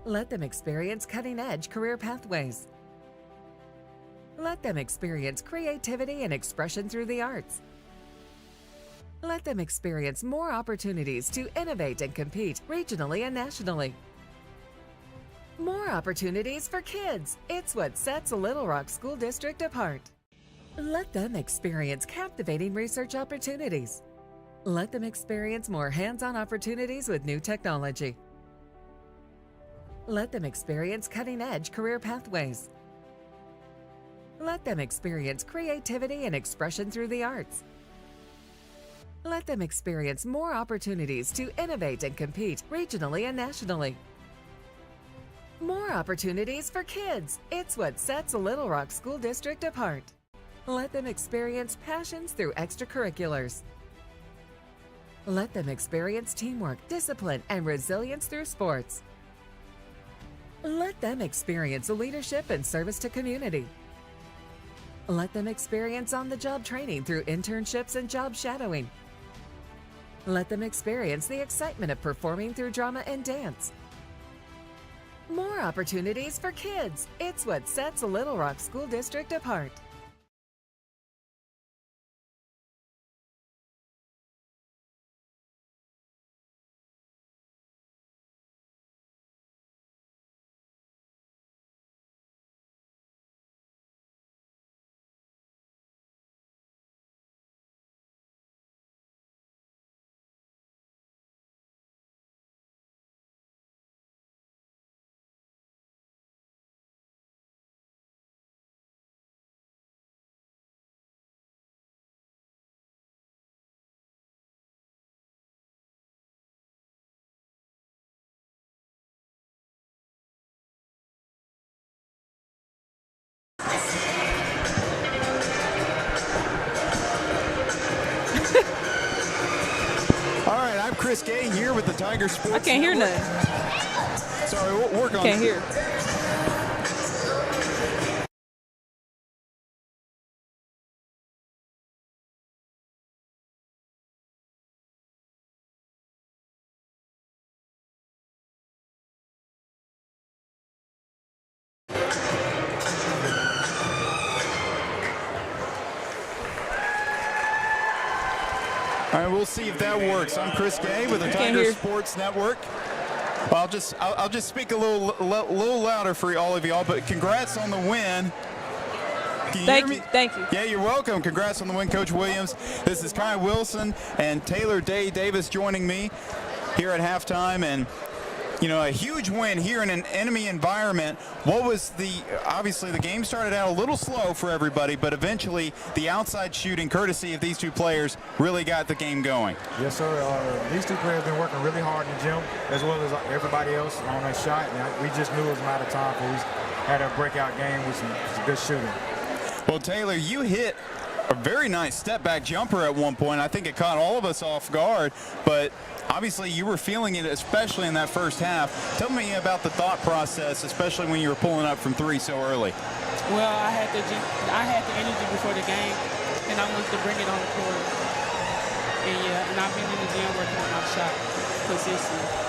Let them experience cutting-edge career pathways. Let them experience creativity and expression through the arts. Let them experience more opportunities to innovate and compete regionally and nationally. More opportunities for kids. It's what sets Little Rock School District apart. Let them experience captivating research opportunities. Let them experience more hands-on opportunities with new technology. Let them experience cutting-edge career pathways. Let them experience creativity and expression through the arts. Let them experience more opportunities to innovate and compete regionally and nationally. More opportunities for kids. It's what sets Little Rock School District apart. Let them experience passions through extracurriculars. Let them experience teamwork, discipline, and resilience through sports. Let them experience leadership and service to community. Let them experience on-the-job training through internships and job shadowing. Let them experience the excitement of performing through drama and dance. More opportunities for kids. It's what sets Little Rock School District apart. Chris Gay here with the Tiger Sports I can't hear Network. nothing. Sorry, we'll work on Can't hear. All right, we'll see if that works. I'm Chris Gay with the Tiger Sports Network. Well, I'll just speak a little louder for all of y'all. But congrats on the win. Thank you. Thank you. Yeah, you're welcome. Congrats on the win, Coach Williams. This is Kai Wilson and Taylor Day Davis joining me here at halftime, and you know, a huge win here in an enemy environment. What was obviously the game started out a little slow for everybody, but eventually the outside shooting, courtesy of these two players, really got the game going. Yes, sir. These two players have been working really hard in the gym, as well as everybody else on their shot. And we just knew it was a matter of time for we had a breakout game with some good shooting. Well, Taylor, you hit a very nice step-back jumper at one point. I think it caught all of us off guard, but obviously you were feeling it, especially in that first half. Tell me about the thought process, especially when you were pulling up from three so early. Well, I had the energy before the game, and I wanted to bring it on the court. And I've been in the gym working on my shot consistently.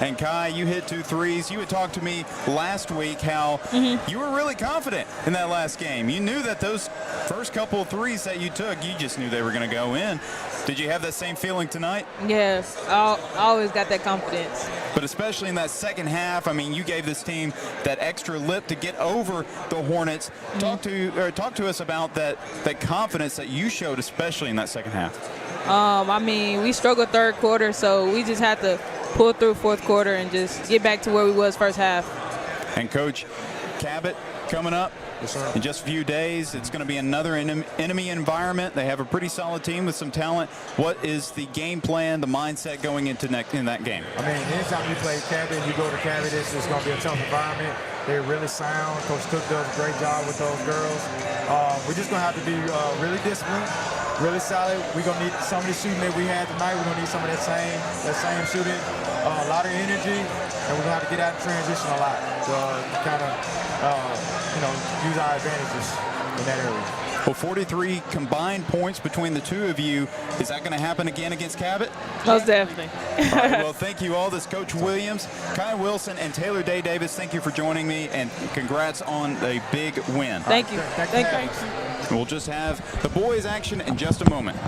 And Kai, you hit 2 threes. You had talked to me last week how you were really confident in that last game. You knew that those first couple of threes that you took, you just knew they were going to go in. Did you have that same feeling tonight? Yes, I always got that confidence. But especially in that second half, I mean, you gave this team that extra lip to get over the Hornets. Talk to us about that confidence that you showed, especially in that second half. I mean, we struggled third quarter, so we just had to pull through fourth quarter and just get back to where we was first half. And Coach Cabot coming up in just a few days. It's going to be another enemy environment. They have a pretty solid team with some talent. What is the game plan, the mindset going into in that game? I mean, anytime you play Cabot, you go to Cabot, it's going to be a tough environment. They're really sound. Coach Cook does a great job with those girls. We're just going to have to be really disciplined, really solid. We're going to need some of the shooting that we had tonight. We're going to need some of that same shooting, a lot of energy, and we're going to have to get out of transition a lot to kind of, use our advantages in that area. Well, 43 combined points between the two of you. Is that going to happen again against Cabot? Most definitely. All right, well, thank you all. This is Coach Williams, Kai Wilson, and Taylor Day Davis. Thank you for joining me, and congrats on a big win. Thank you. Thank you. We'll just have the boys' action in just a moment.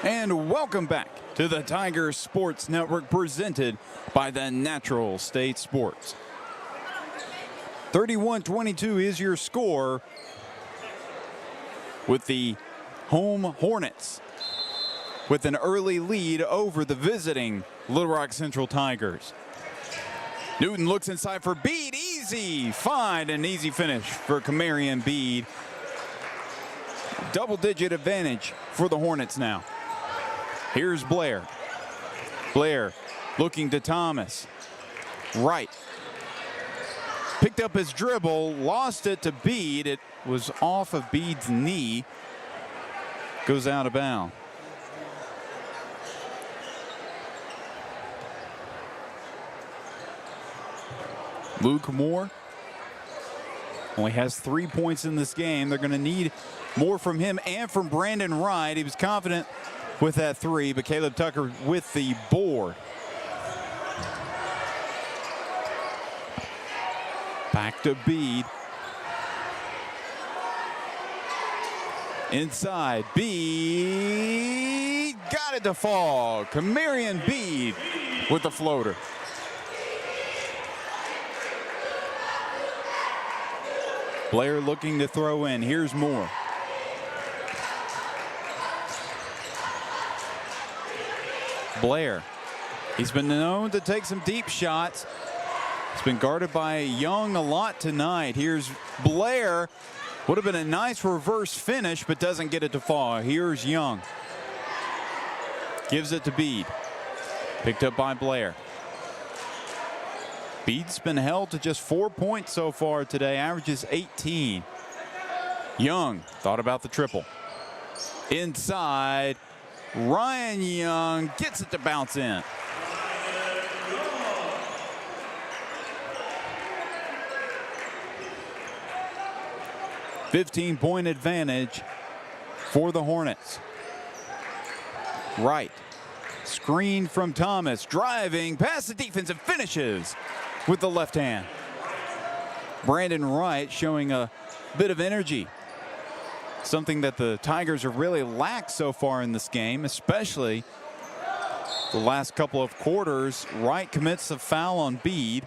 And welcome back to the Tiger Sports Network, presented by the Natural State Sports. 31-22 is your score, with the home Hornets with an early lead over the visiting Little Rock Central Tigers. Newton looks inside for Bede. Easy find and easy finish for Kamarian Bede. Double-digit advantage for the Hornets now. Here's Blair. Blair looking to Thomas. Right. Picked up his dribble, lost it to Bede. It was off of Bede's knee. Goes out of bounds. Luke Moore only has 3 points in this game. They're going to need more from him and from Brandon Wright. He was confident with that three, but Caleb Tucker with the board. Back to Bede. Inside, Bede got it to fall. Kamarian Bede with the floater. Blair looking to throw in. Here's Moore. Blair. He's been known to take some deep shots. He's been guarded by Young a lot tonight. Here's Blair. Would have been a nice reverse finish, but doesn't get it to fall. Here's Young. Gives it to Bede. Picked up by Blair. Bede's been held to just 4 points so far today, averages 18. Young thought about the triple. Inside, Ryan Young gets it to bounce in. "15-point advantage for the Hornets." Right. Screen from Thomas, driving past the defense and finishes with the left hand. Brandon Wright showing a bit of energy. Something that the Tigers have really lacked so far in this game, especially the last couple of quarters. Wright commits a foul on Bede.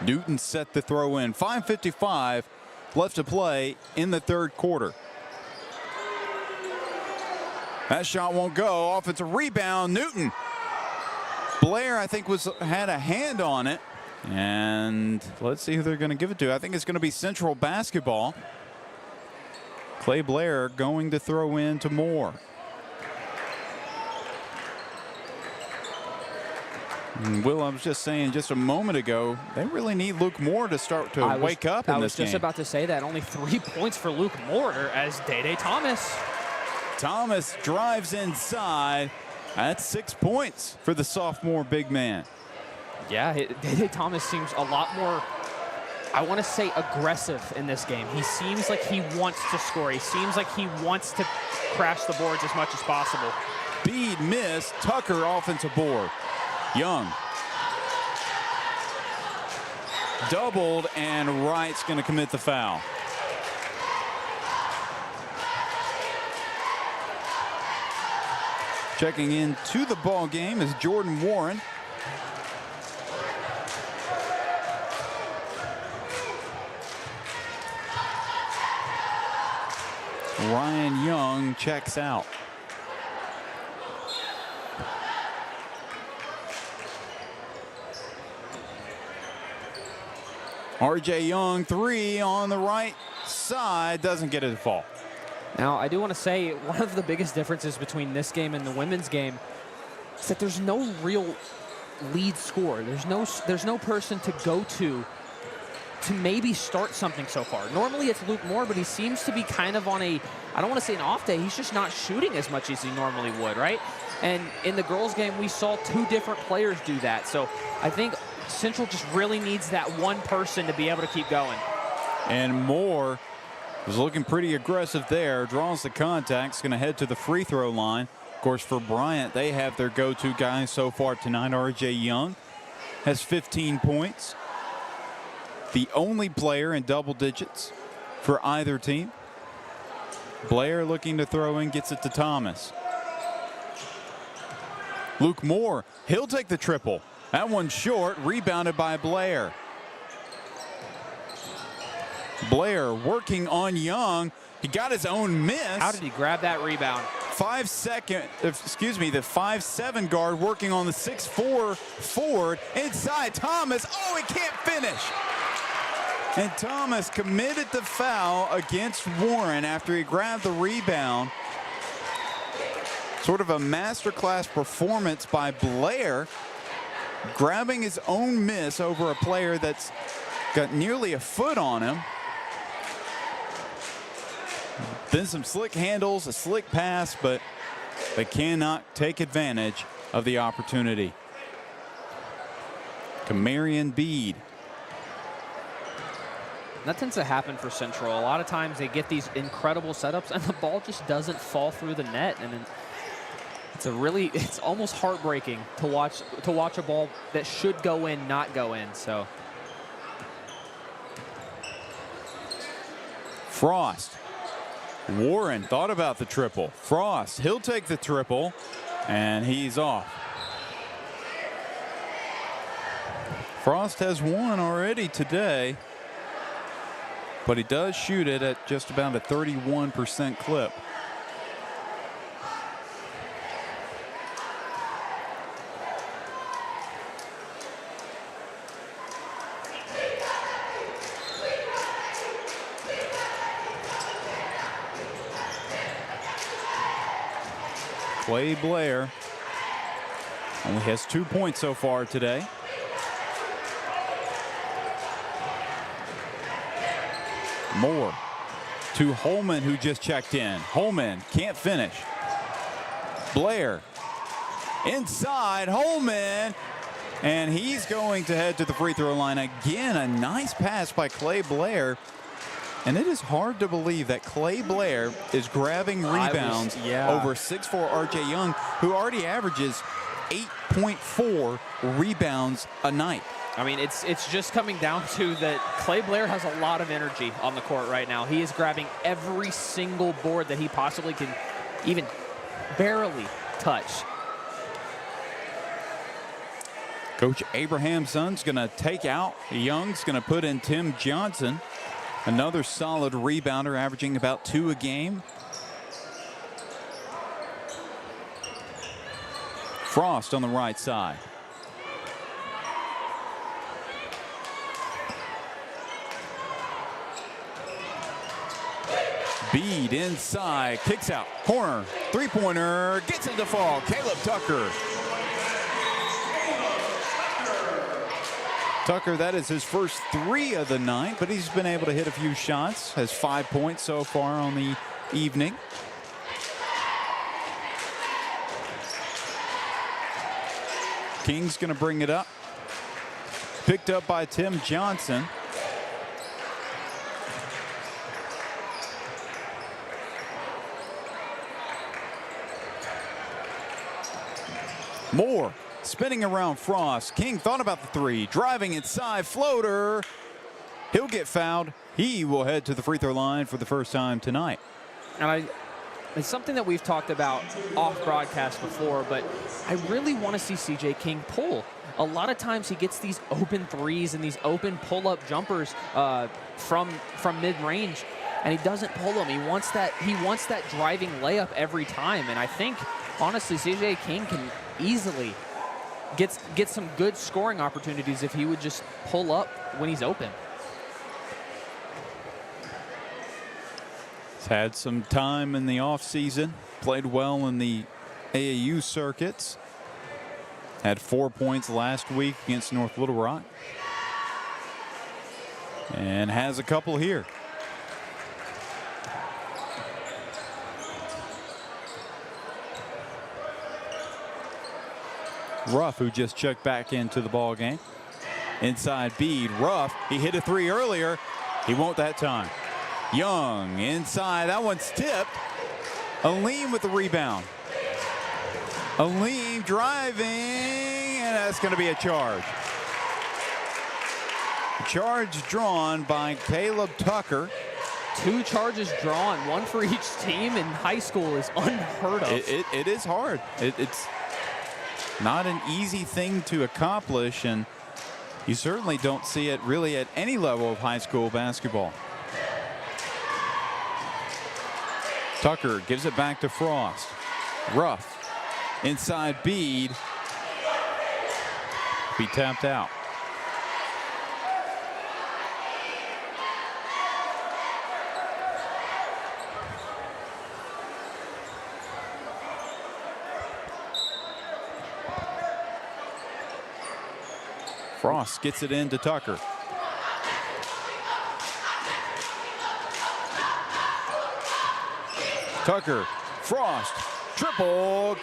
Newton set the throw in. 5:55 left to play in the third quarter. That shot won't go. Offensive rebound. Newton. Blair, I think, had a hand on it. And let's see who they're going to give it to. I think it's going to be Central basketball. Clay Blair going to throw in to Moore. And Will, I was just saying just a moment ago, they really need Luke Moore to start to wake up in this game. I was just about to say that. Only 3 points for Luke Moore as Day-Day Thomas. Thomas drives inside. That's 6 points for the sophomore big man. Yeah, Day-Day Thomas seems a lot more, I want to say, aggressive in this game. He seems like he wants to score. He seems like he wants to crash the boards as much as possible. Bede missed. Tucker offensive board. Young. Doubled, and Wright's going to commit the foul. Checking into the ball game is Jordan Warren. Ryan Young checks out. RJ Young, three on the right side, doesn't get it to fall. Now, I do want to say one of the biggest differences between this game and the women's game is that there's no real lead scorer. There's no person to go to maybe start something so far. Normally it's Luke Moore, but he seems to be kind of on a, I don't want to say an off day, he's just not shooting as much as he normally would, right? And in the girls' game, we saw 2 different players do that. So I think Central just really needs that one person to be able to keep going. And Moore was looking pretty aggressive there, draws the contact, is going to head to the free throw line. Of course, for Bryant, they have their go-to guy so far tonight. RJ Young has 15 points. the only player in double digits for either team. Blair looking to throw in, gets it to Thomas. Luke Moore, he'll take the triple. That one's short, rebounded by Blair. Blair working on Young. He got his own miss. How did he grab that rebound? The 5'7" guard working on the 6'4" forward. Inside Thomas. Oh, he can't finish. And Thomas committed the foul against Warren after he grabbed the rebound. Sort of a masterclass performance by Blair, grabbing his own miss over a player that's got nearly a foot on him. Then some slick handles, a slick pass, but they cannot take advantage of the opportunity. Kamarian Bede. That tends to happen for Central. A lot of times they get these incredible setups and the ball just doesn't fall through the net. And it's almost heartbreaking to watch a ball that should go in not go in. So Frost. Warren thought about the triple. Frost, he'll take the triple, and he's off. Frost has one already today, but he does shoot it at just about a 31% clip. Clay Blair only has 2 points so far today. Moore to Holman, who just checked in. Holman can't finish. Blair inside, Holman, and he's going to head to the free throw line again. A nice pass by Clay Blair. And it is hard to believe that Clay Blair is grabbing rebounds over 6'4" RJ Young, who already averages 8.4 rebounds a night. I mean, it's just coming down to that Clay Blair has a lot of energy on the court right now. He is grabbing every single board that he possibly can even barely touch. Coach Abraham's son's going to take out Young's going to put in Tim Johnson. Another solid rebounder, averaging about 2 a game. Frost on the right side. Bede inside, kicks out, corner, three-pointer, gets it to fall. Caleb Tucker. Tucker, that is his first 3 of the night, but he's been able to hit a few shots. Has 5 points so far on the evening. King's going to bring it up. Picked up by Tim Johnson. Moore spinning around Frost. King thought about the 3, driving inside, floater. He'll get fouled. He will head to the free throw line for the first time tonight. And it's something that we've talked about off broadcast before, but I really want to see CJ King pull. A lot of times he gets these open threes and these open pull-up jumpers from mid-range, and he doesn't pull them. He wants that driving layup every time, and I think honestly CJ King can easily get some good scoring opportunities if he would just pull up when he's open. He's had some time in the offseason, played well in the AAU circuits. Had 4 points last week against North Little Rock. And has a couple here. Ruff, who just checked back into the ball game. Inside Bede, Ruff, he hit a 3 earlier. He won't that time. Young inside, that one's tipped. Aleem with the rebound. Aleem driving, and that's going to be a charge. Charge drawn by Caleb Tucker. 2 charges drawn, 1 for each team in high school is unheard of. It is hard. It's not an easy thing to accomplish, and you certainly don't see it really at any level of high school basketball. Tucker gives it back to Frost. Ruff inside Bede. Be tapped out. Frost gets it into Tucker. Tucker, Frost, triple,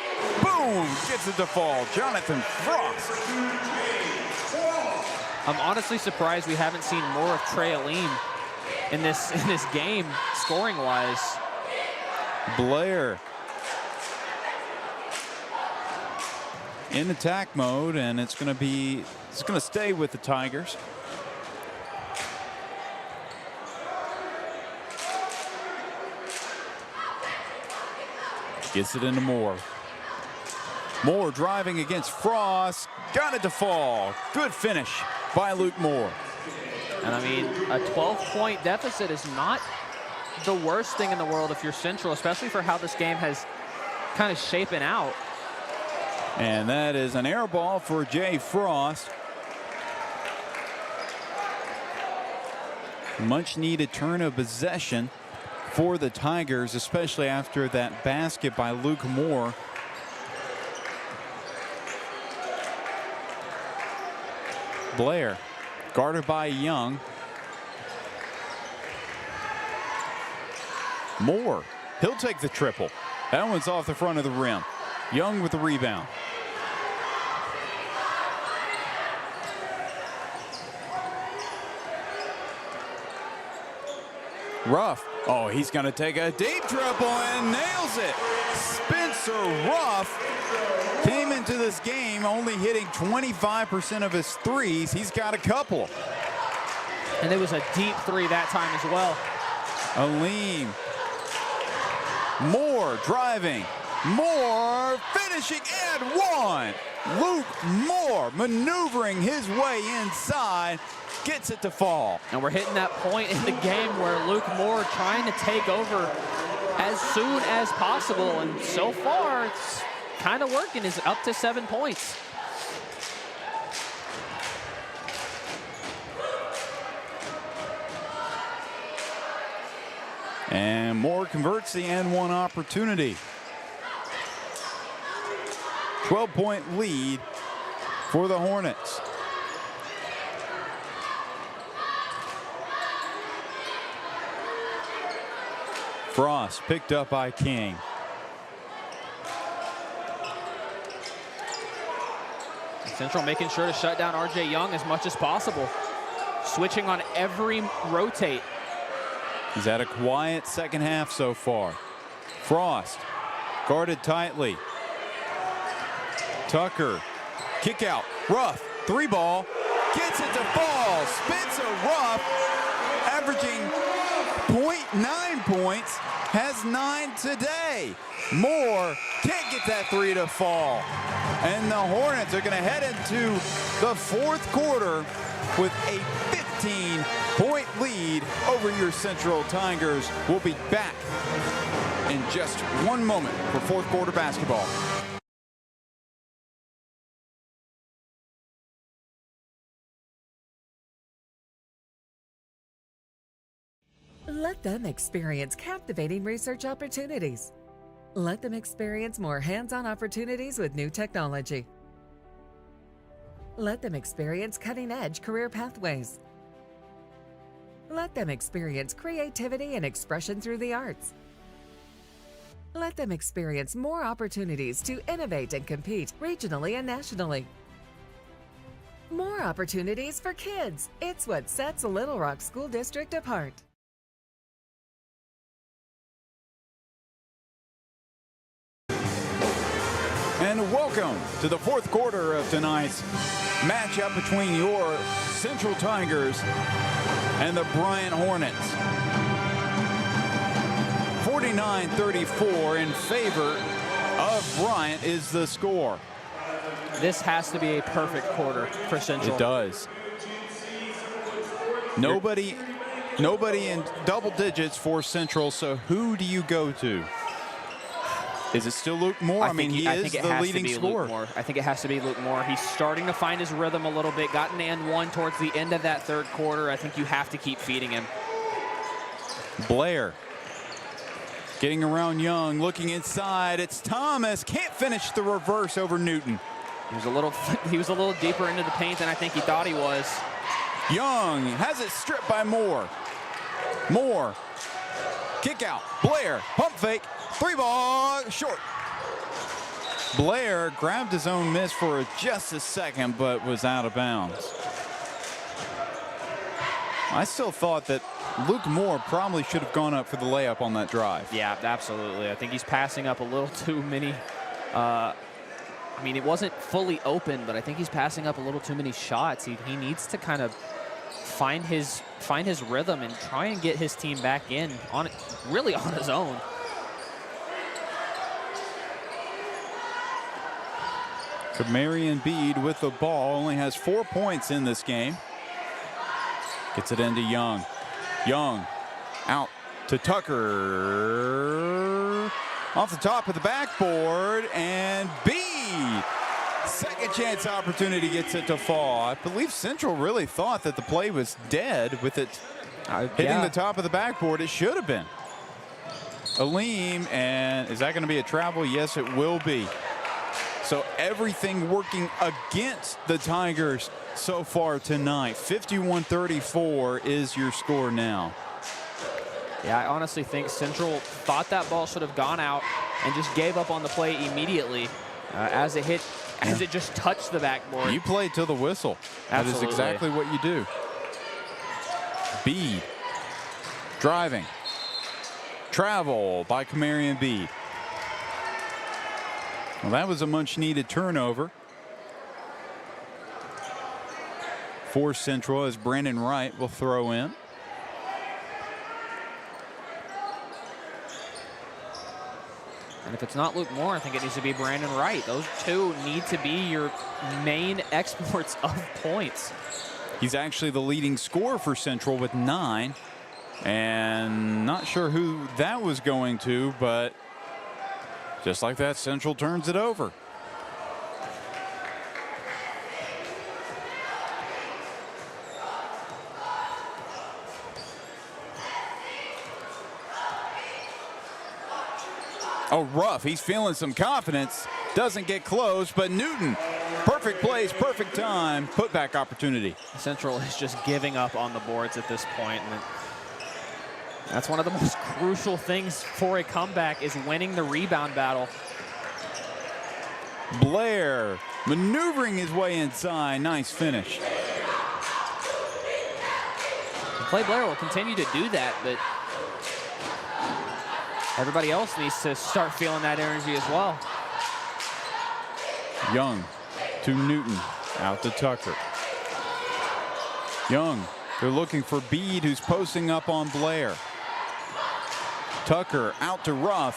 boom, gets it to fall. Jonathan Frost. I'm honestly surprised we haven't seen more of Trey Alim in this game, scoring-wise. Blair in attack mode, and it's going to stay with the Tigers. Gets it into Moore. Moore driving against Frost. Got it to fall. Good finish by Luke Moore. And I mean, a 12-point deficit is not the worst thing in the world if you're Central, especially for how this game has kind of shapen out. And that is an air ball for Jay Frost. Much needed turn of possession for the Tigers, especially after that basket by Luke Moore. Blair guarded by Young. Moore, he'll take the triple. That one's off the front of the rim. Young with the rebound. Ruff, oh, he's going to take a deep triple and nails it. Spencer Ruff came into this game only hitting 25% of his threes. He's got a couple. And it was a deep 3 that time as well. Alim. Moore driving. Moore finishing and 1. Luke Moore maneuvering his way inside. Gets it to fall. And we're hitting that point in the game where Luke Moore trying to take over as soon as possible. And so far, it's kind of working. Is up to 7 points. And Moore converts the N1 opportunity. 12-point lead for the Hornets. Frost picked up by King. Central making sure to shut down RJ Young as much as possible. Switching on every rotate. He's had a quiet second half so far. Frost guarded tightly. Tucker, kick out. Ruff, 3 ball, gets it to fall. Spencer Ruff, averaging 0.9 points, has 9 today. Moore can't get that 3 to fall. And the Hornets are going to head into the 4th quarter with a 15-point lead over your Central Tigers. We'll be back in just 1 moment for 4th quarter basketball. Let them experience captivating research opportunities. Let them experience more hands-on opportunities with new technology. Let them experience cutting-edge career pathways. Let them experience creativity and expression through the arts. Let them experience more opportunities to innovate and compete regionally and nationally. More opportunities for kids. It's what sets Little Rock School District apart. And welcome to the fourth quarter of tonight's matchup between your Central Tigers and the Bryant Hornets. 49-34 in favor of Bryant is the score. This has to be a perfect quarter for Central. It does. Nobody in double digits for Central, so who do you go to? Is it still Luke Moore? I mean, he is the leading scorer. I think it has to be Luke Moore. He's starting to find his rhythm a little bit. Got an and one towards the end of that third quarter. I think you have to keep feeding him. Blair getting around Young, looking inside. It's Thomas. Can't finish the reverse over Newton. He was a little deeper into the paint than I think he thought he was. Young has it stripped by Moore. Moore. Kick out. Blair. Pump fake. Three ball. Short. Blair grabbed his own miss for just a second, but was out of bounds. I still thought that Luke Moore probably should have gone up for the layup on that drive. Yeah, absolutely. I think he's passing up a little too many. I mean, it wasn't fully open, but I think he's passing up a little too many shots. He needs to kind of find his rhythm and try and get his team back in on really on his own. Kamarian Bede with the ball, only has 4 points in this game. Gets it into Young. Young out to Tucker. Off the top of the backboard, and Bede. Second chance opportunity, gets it to fall. I believe Central really thought that the play was dead with it hitting the top of the backboard. It should have been. Aleem, and is that going to be a travel? Yes, it will be. So everything working against the Tigers so far tonight. 51-34 is your score now. Yeah, I honestly think Central thought that ball should have gone out and just gave up on the play immediately as it just touched the backboard. You play till the whistle. Absolutely. That is exactly what you do. Bede driving. Travel by Kamarian Bede. Well, that was a much-needed turnover for Central as Brandon Wright will throw in. And if it's not Luke Moore, I think it needs to be Brandon Wright. Those two need to be your main exports of points. He's actually the leading scorer for Central with 9. And not sure who that was going to, but just like that, Central turns it over. Oh, Ruff, he's feeling some confidence. Doesn't get close, but Newton, perfect place, perfect time, putback opportunity. Central is just giving up on the boards at this point, and that's one of the most crucial things for a comeback is winning the rebound battle. Blair maneuvering his way inside. Nice finish. Clay Blair will continue to do that, but everybody else needs to start feeling that energy as well. Young to Newton, out to Tucker. Young, they're looking for Bede, who's posting up on Blair. Tucker out to Ruff.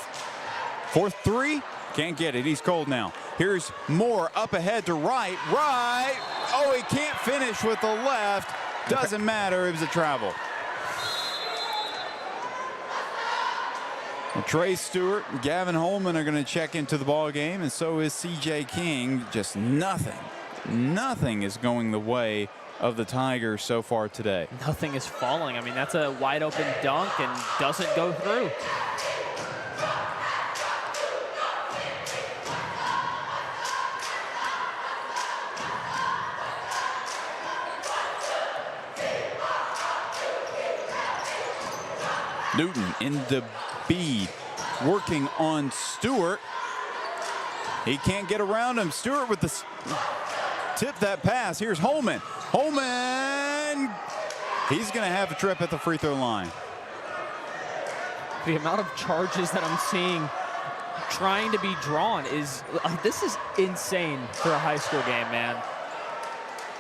For three, can't get it, he's cold now. Here's Moore up ahead to Wright. Wright, oh, he can't finish with the left. Doesn't matter, it was a travel. Well, Trey Stewart and Gavin Holman are going to check into the ball game, and so is C.J. King. Just nothing is going the way of the Tigers so far today. Nothing is falling. I mean, that's a wide open dunk and doesn't go through. Newton into Bede, working on Stewart. He can't get around him. Stewart with the tip that pass. Here's Holman. Holman, he's going to have a trip at the free throw line. The amount of charges that I'm seeing trying to be drawn is, this is insane for a high school game, man.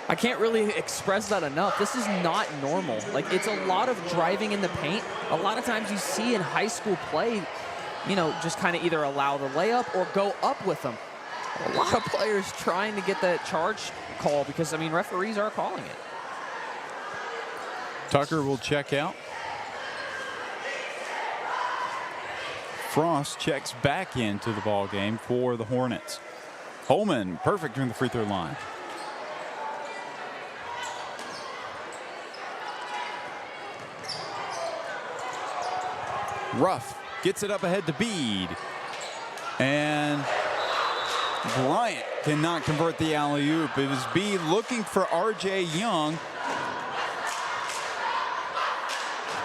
I can't really express that enough. This is not normal. Like, it's a lot of driving in the paint. A lot of times you see in high school play, you know, just kind of either allow the layup or go up with them. A lot of players trying to get that charge call because, I mean, referees are calling it. Tucker will check out. Frost checks back into the ball game for the Hornets. Holman, perfect from the free throw line. Ruff gets it up ahead to Bede. And Bryant cannot convert the alley-oop. It was Bede looking for R.J. Young.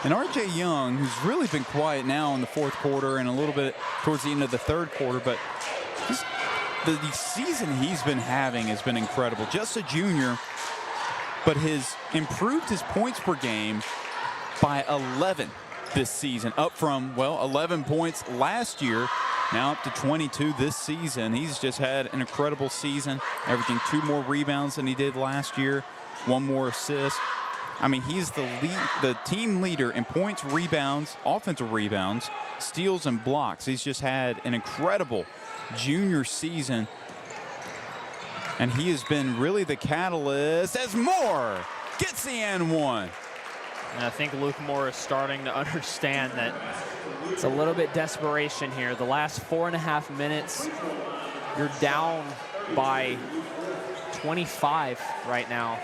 And R.J. Young, who's really been quiet now in the fourth quarter and a little bit towards the end of the third quarter, but the season he's been having has been incredible. Just a junior, but has improved his points per game by 11 this season, up from, well, 11 points last year, now up to 22 this season. He's just had an incredible season, averaging 2 more rebounds than he did last year, 1 more assist. I mean, he's the team leader in points, rebounds, offensive rebounds, steals, and blocks. He's just had an incredible junior season, and he has been really the catalyst as Moore gets the and one. And I think Luke Moore is starting to understand that it's a little bit desperation here. The last 4.5 minutes, you're down by 25 right now.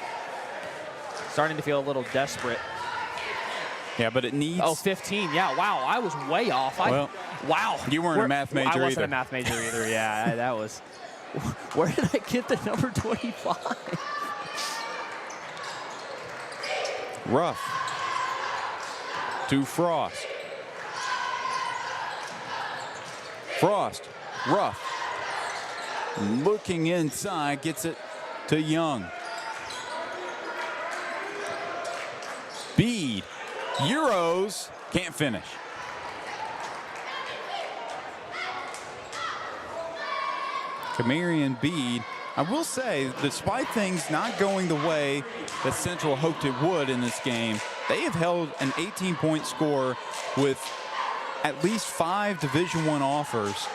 Starting to feel a little desperate. Yeah, but it needs... Oh, 15. Yeah, wow. I was way off. Wow. You weren't a math major either. I wasn't a math major either. Yeah, that was... Where did I get the number 25? Ruff to Frost. Ruff. Looking inside, gets it to Young. Bede, Euros, can't finish. Kamarian Bede, I will say, despite things not going the way that Central hoped it would in this game, they have held an 18-point score with at least 5 Division I offers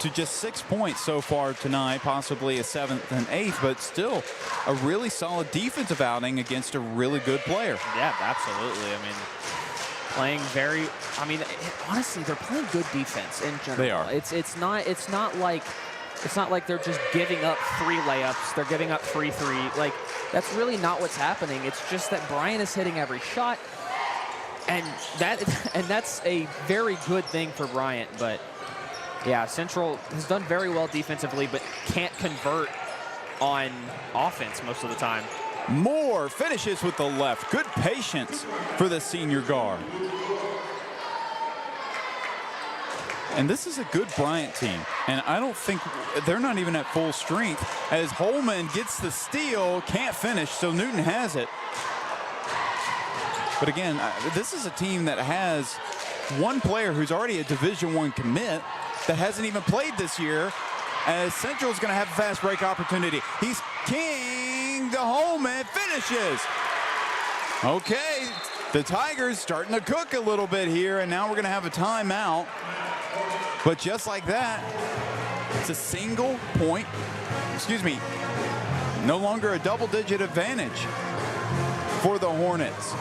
to just 6 points so far tonight, possibly a 7th and 8th, but still a really solid defensive outing against a really good player. Yeah, absolutely. I mean, playing very, I mean, honestly, they're playing good defense in general. They are. It's not like they're just giving up 3 layups. They're giving up 3. Like, that's really not what's happening. It's just that Bryant is hitting every shot, and that's a very good thing for Bryant. But yeah, Central has done very well defensively, but can't convert on offense most of the time. Moore finishes with the left. Good patience for the senior guard. And this is a good Bryant team. And I don't think they're not even at full strength as Holman gets the steal, can't finish, so Newton has it. But again, this is a team that has one player who's already a Division I commit that hasn't even played this year, as Central's going to have a fast break opportunity. He's king to Holman, finishes. Okay, the Tigers starting to cook a little bit here, and now we're going to have a timeout. But just like that, it's a single point, no longer a double-digit advantage for the Hornets.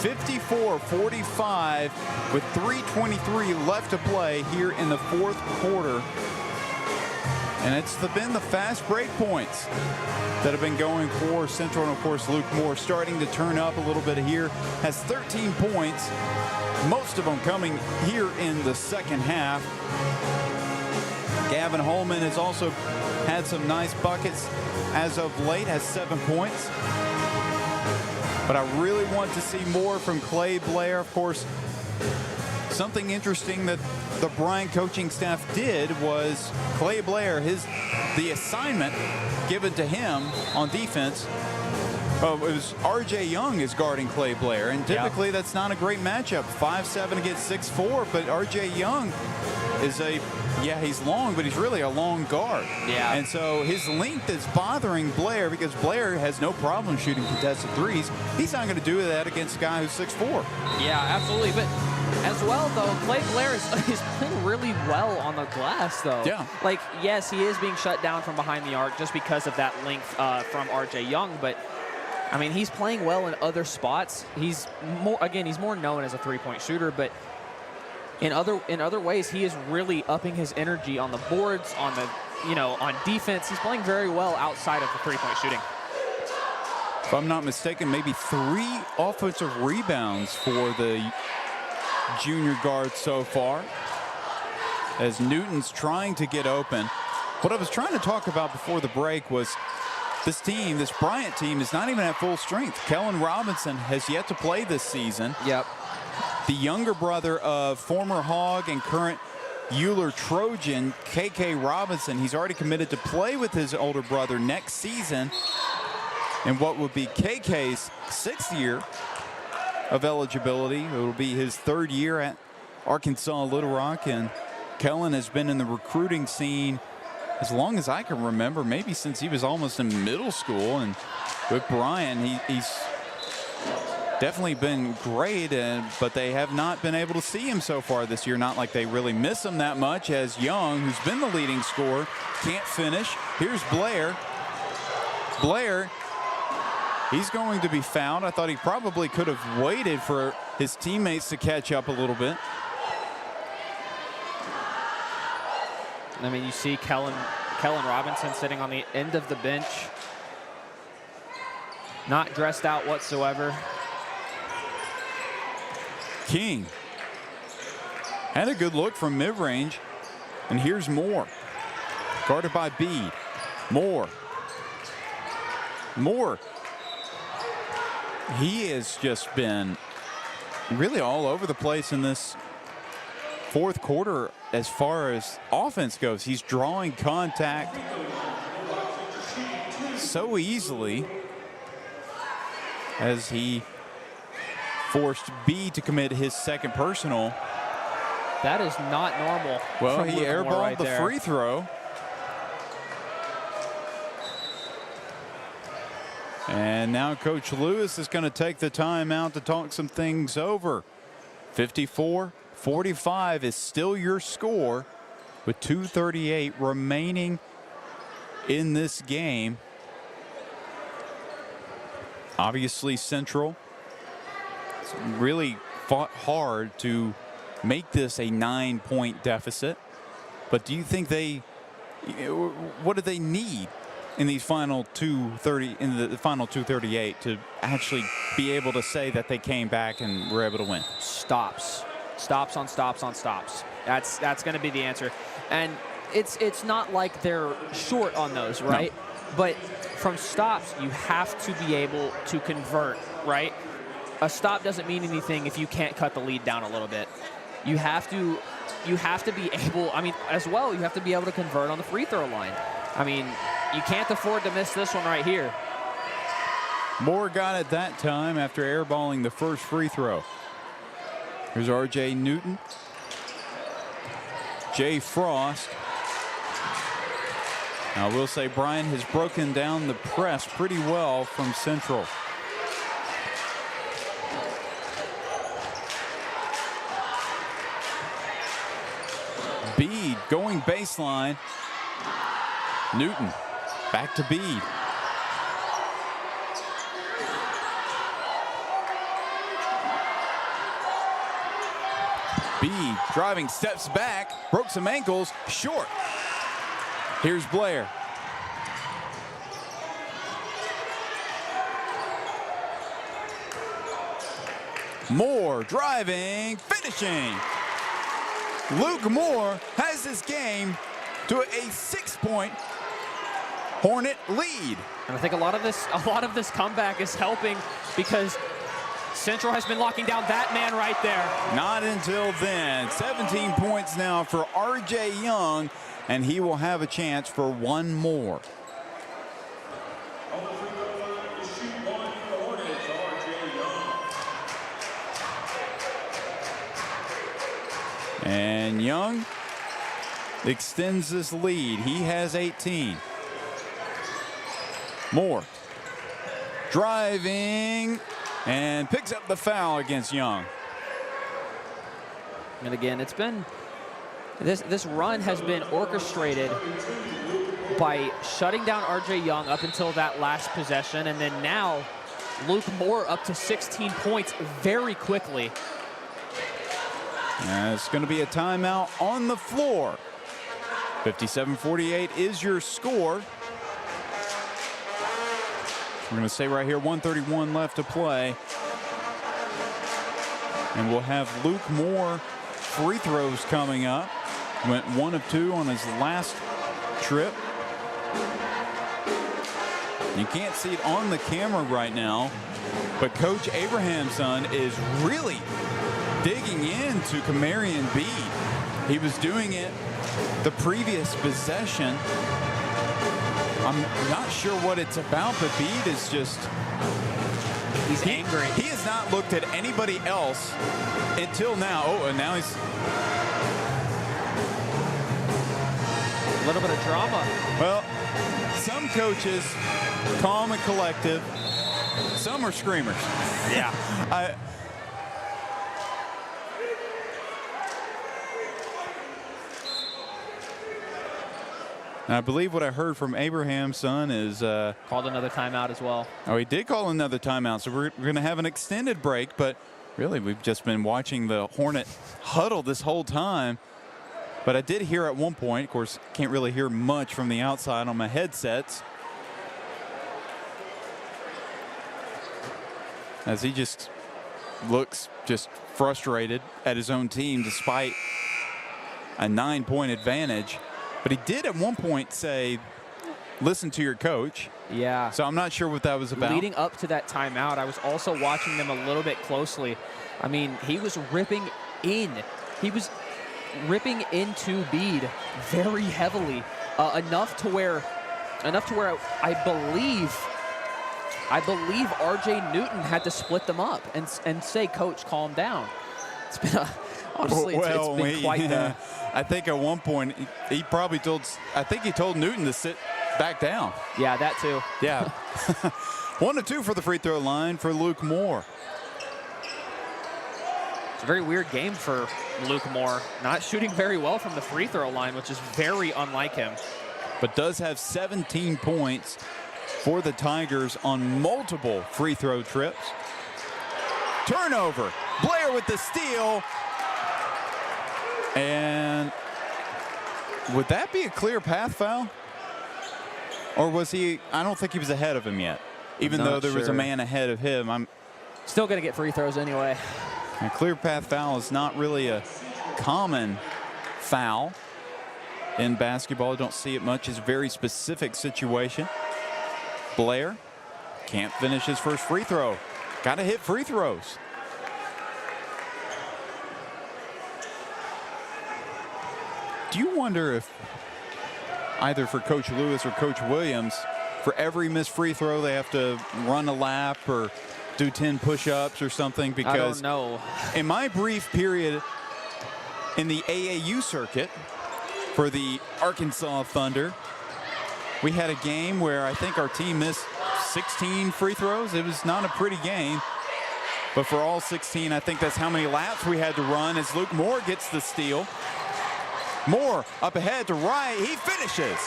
54-45 with 3:23 left to play here in the fourth quarter. And it's been the fast break points that have been going for Central. And, of course, Luke Moore starting to turn up a little bit here. Has 13 points, most of them coming here in the second half. Gavin Holman has also had some nice buckets as of late, has 7 points. But I really want to see more from Clay Blair. Of course, something interesting that the Bryant coaching staff did was Clay Blair, the assignment given to him on defense It was R.J. Young is guarding Clay Blair, and typically that's not a great matchup. 5'7" against 6'4", but R.J. Young is he's long, but he's really a long guard. Yeah. And so his length is bothering Blair because Blair has no problem shooting contested threes. He's not going to do that against a guy who's 6'4". Yeah, absolutely. But as well, though, Clay Blair is playing really well on the glass, though. Yeah. Like, yes, he is being shut down from behind the arc just because of that length from R.J. Young, but I mean, he's playing well in other spots. He's more known as a three-point shooter, but in other ways, he is really upping his energy on the boards, on defense. He's playing very well outside of the three-point shooting. If I'm not mistaken, maybe 3 offensive rebounds for the junior guard so far, as Newton's trying to get open. What I was trying to talk about before the break was this Bryant team is not even at full strength. Kellen Robinson has yet to play this season. Yep. The younger brother of former Hog and current Euler Trojan, KK Robinson, he's already committed to play with his older brother next season in what would be KK's 6th year of eligibility. It will be his 3rd year at Arkansas Little Rock, and Kellen has been in the recruiting scene as long as I can remember, maybe since he was almost in middle school. And with Bryant, he's definitely been great, but they have not been able to see him so far this year. Not like they really miss him that much, as Young, who's been the leading scorer, can't finish. Here's Blair. Blair, he's going to be fouled. I thought he probably could have waited for his teammates to catch up a little bit. I mean, you see Kellen Robinson sitting on the end of the bench, not dressed out whatsoever. King had a good look from mid-range, and here's Moore, guarded by Bede. Moore. He has just been really all over the place in this 4th quarter as far as offense goes. He's drawing contact so easily as he forced B to commit his 2nd personal. That is not normal. Well, he airballed the free throw. And now Coach Lewis is going to take the time out to talk some things over. 54-45 is still your score with 2:38 remaining in this game. Obviously, Central really fought hard to make this a 9-point deficit. But do you think what do they need in these final 238 to actually be able to say that they came back and were able to win? Stops on stops on stops. That's going to be the answer. And it's not like they're short on those, right? No. But from stops, you have to be able to convert, right? A stop doesn't mean anything if you can't cut the lead down a little bit. You have to be able, I mean, as well, you have to be able to convert on the free throw line. I mean, you can't afford to miss this one right here. Moore got it that time after airballing the first free throw. Here's R.J. Newton. Jay Frost. Now, I will say Bryant has broken down the press pretty well from Central. Bede going baseline. Newton back to Bede. Bede driving, steps back, broke some ankles, short. Here's Blair. Moore driving, finishing. Luke Moore has this game to a 6-point Hornet lead. And I think a lot of this comeback is helping because Central has been locking down that man right there. Not until then. 17 points now for R.J. Young, and he will have a chance for one more. And Young extends this lead. He has 18. Moore driving and picks up the foul against Young. And again, it's been this run has been orchestrated by shutting down RJ Young up until that last possession, and then now Luke Moore up to 16 points very quickly. And it's going to be a timeout on the floor. 57-48 is your score. We're going to stay right here, 1:31 left to play. And we'll have Luke Moore free throws coming up. Went 1 of 2 on his last trip. You can't see it on the camera right now, but Coach Abrahamson is really digging into Kamarian Bede. He was doing it the previous possession. I'm not sure what it's about, but Bede is just... He's angry. He has not looked at anybody else until now. Oh, and now he's... A little bit of drama. Well, some coaches, calm and collective. Some are screamers. Yeah. I believe what I heard from Abrahamson is... Called another timeout as well. Oh, he did call another timeout, so we're going to have an extended break, but really we've just been watching the Hornet huddle this whole time. But I did hear at one point, of course, can't really hear much from the outside on my headsets, as he just looks just frustrated at his own team despite a 9-point advantage. But he did at one point say, listen to your coach. Yeah. So I'm not sure what that was about. Leading up to that timeout, I was also watching them a little bit closely. I mean, he was ripping in. He was ripping into Bede very heavily, enough to where I believe RJ Newton had to split them up and say, "Coach, calm down." It's been honestly, it's been quite the... I think at one point he probably told Newton to sit back down. Yeah, that too. Yeah. 1 of 2 for the free throw line for Luke Moore. It's a very weird game for Luke Moore. Not shooting very well from the free throw line, which is very unlike him. But does have 17 points for the Tigers on multiple free throw trips. Turnover. Blair with the steal. And would that be a clear path foul? Or was he? I don't think he was ahead of him yet. Even though there was a man ahead of him. I'm still going to get free throws anyway. A clear path foul is not really a common foul in basketball. I don't see it much. It's a very specific situation. Blair can't finish his first free throw. Got to hit free throws. Do you wonder if either for Coach Lewis or Coach Williams, for every missed free throw they have to run a lap or do 10 push-ups or something? Because I don't know. In my brief period in the AAU circuit for the Arkansas Thunder, we had a game where I think our team missed 16 free throws. It was not a pretty game. But for all 16, I think that's how many laps we had to run as Luke Moore gets the steal. Moore up ahead to right. He finishes.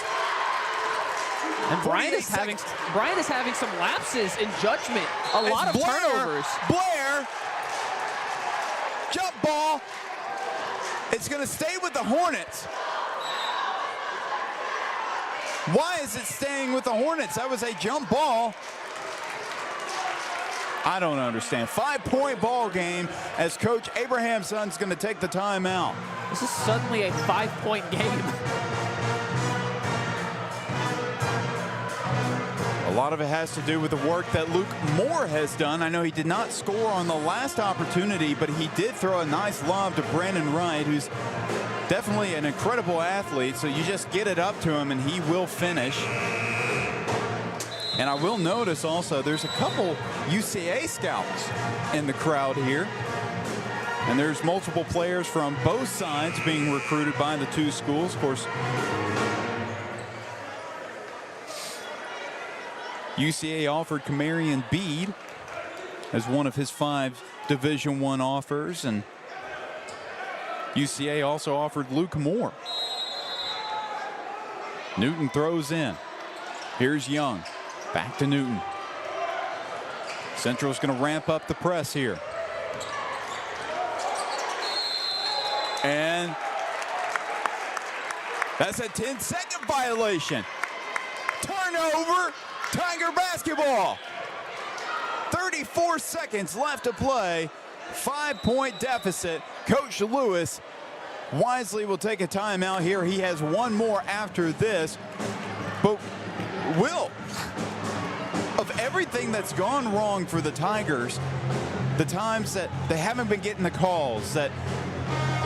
And Bryant is having some lapses in judgment. A lot of turnovers. Blair. Jump ball. It's going to stay with the Hornets. Why is it staying with the Hornets? That was a jump ball. I don't understand. 5-point ball game as Coach Abrahamson's going to take the timeout. This is suddenly a 5-point game. A lot of it has to do with the work that Luke Moore has done. I know he did not score on the last opportunity, but he did throw a nice lob to Brandon Wright, who's definitely an incredible athlete. So you just get it up to him and he will finish. And I will notice also there's a couple UCA scouts in the crowd here. And there's multiple players from both sides being recruited by the two schools. Of course, UCA offered Kamarian Bede as one of his 5 Division I offers, and UCA also offered Luke Moore. Newton throws in. Here's Young. Back to Newton. Central's going to ramp up the press here. And that's a 10-second violation. Turnover, Tiger basketball. 34 seconds left to play. 5-point deficit. Coach Lewis wisely will take a timeout here. He has one more after this. But Will, of everything that's gone wrong for the Tigers, the times that they haven't been getting the calls, that,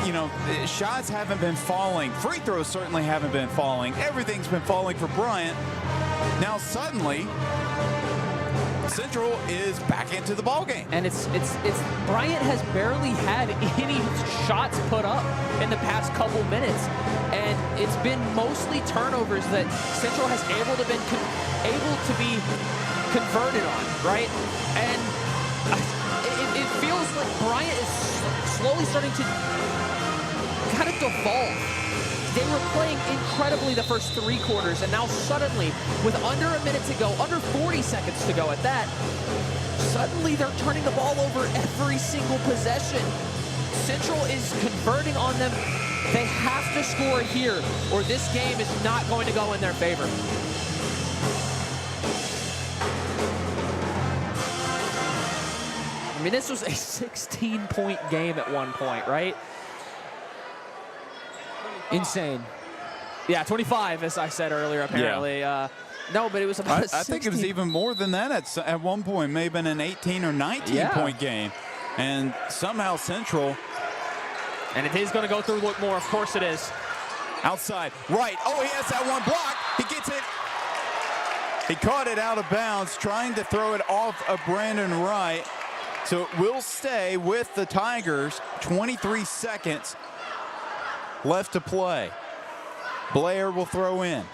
you know, shots haven't been falling, free throws certainly haven't been falling, everything's been falling for Bryant. Now suddenly, Central is back into the ballgame. And it's Bryant has barely had any shots put up in the past couple minutes, and it's been mostly turnovers that Central has able to be converted on, right? And it feels like Bryant is slowly starting to kind of devolve. They were playing incredibly the first 3 quarters, and now suddenly, with under a minute to go, under 40 seconds to go at that, suddenly they're turning the ball over every single possession. Central is converting on them. They have to score here, or this game is not going to go in their favor. I mean, this was a 16-point game at one point, right? Insane. Yeah, 25, as I said earlier, apparently. Yeah. No, but it was about I think it was even more than that at one point. May have been an 18 or 19-point game. And somehow Central. And it is going to go through Luke Moore. Of course it is. Outside. Right. Oh, he has that one block. He gets it. He caught it out of bounds, trying to throw it off of Brandon Wright. So it will stay with the Tigers. 23 seconds left to play. Blair will throw in.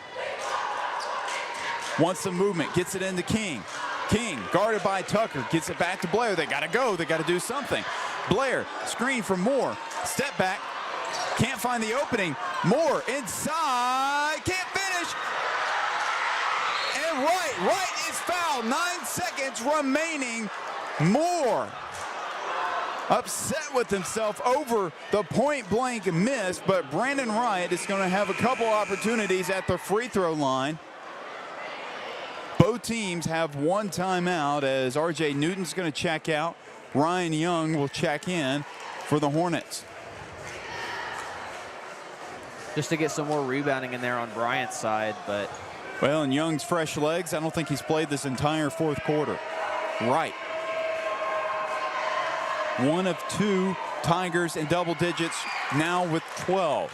Wants some movement, gets it into King. King, guarded by Tucker, gets it back to Blair. They got to go, they got to do something. Blair, screen from Moore. Step back, can't find the opening. Moore inside, can't finish. And Wright is fouled. 9 seconds remaining. Moore upset with himself over the point-blank miss, but Brandon Wright is going to have a couple opportunities at the free throw line. Both teams have one timeout as RJ Newton's going to check out. Ryan Young will check in for the Hornets. Just to get some more rebounding in there on Bryant's side, but. Well, and Young's fresh legs, I don't think he's played this entire fourth quarter. Right. 1 of 2 Tigers in double digits, now with 12.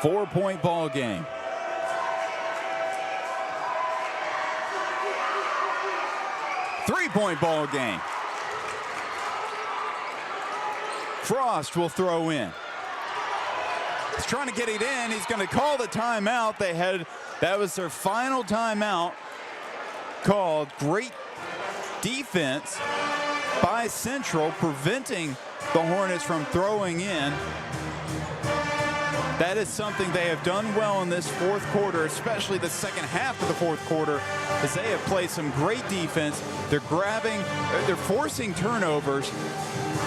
Four-point ball game. Three-point ball game. Frost will throw in. He's trying to get it in. He's going to call the timeout. That was their final timeout called. Great defense by Central, preventing the Hornets from throwing in. That is something they have done well in this fourth quarter, especially the second half of the fourth quarter, as they have played some great defense. They're forcing turnovers,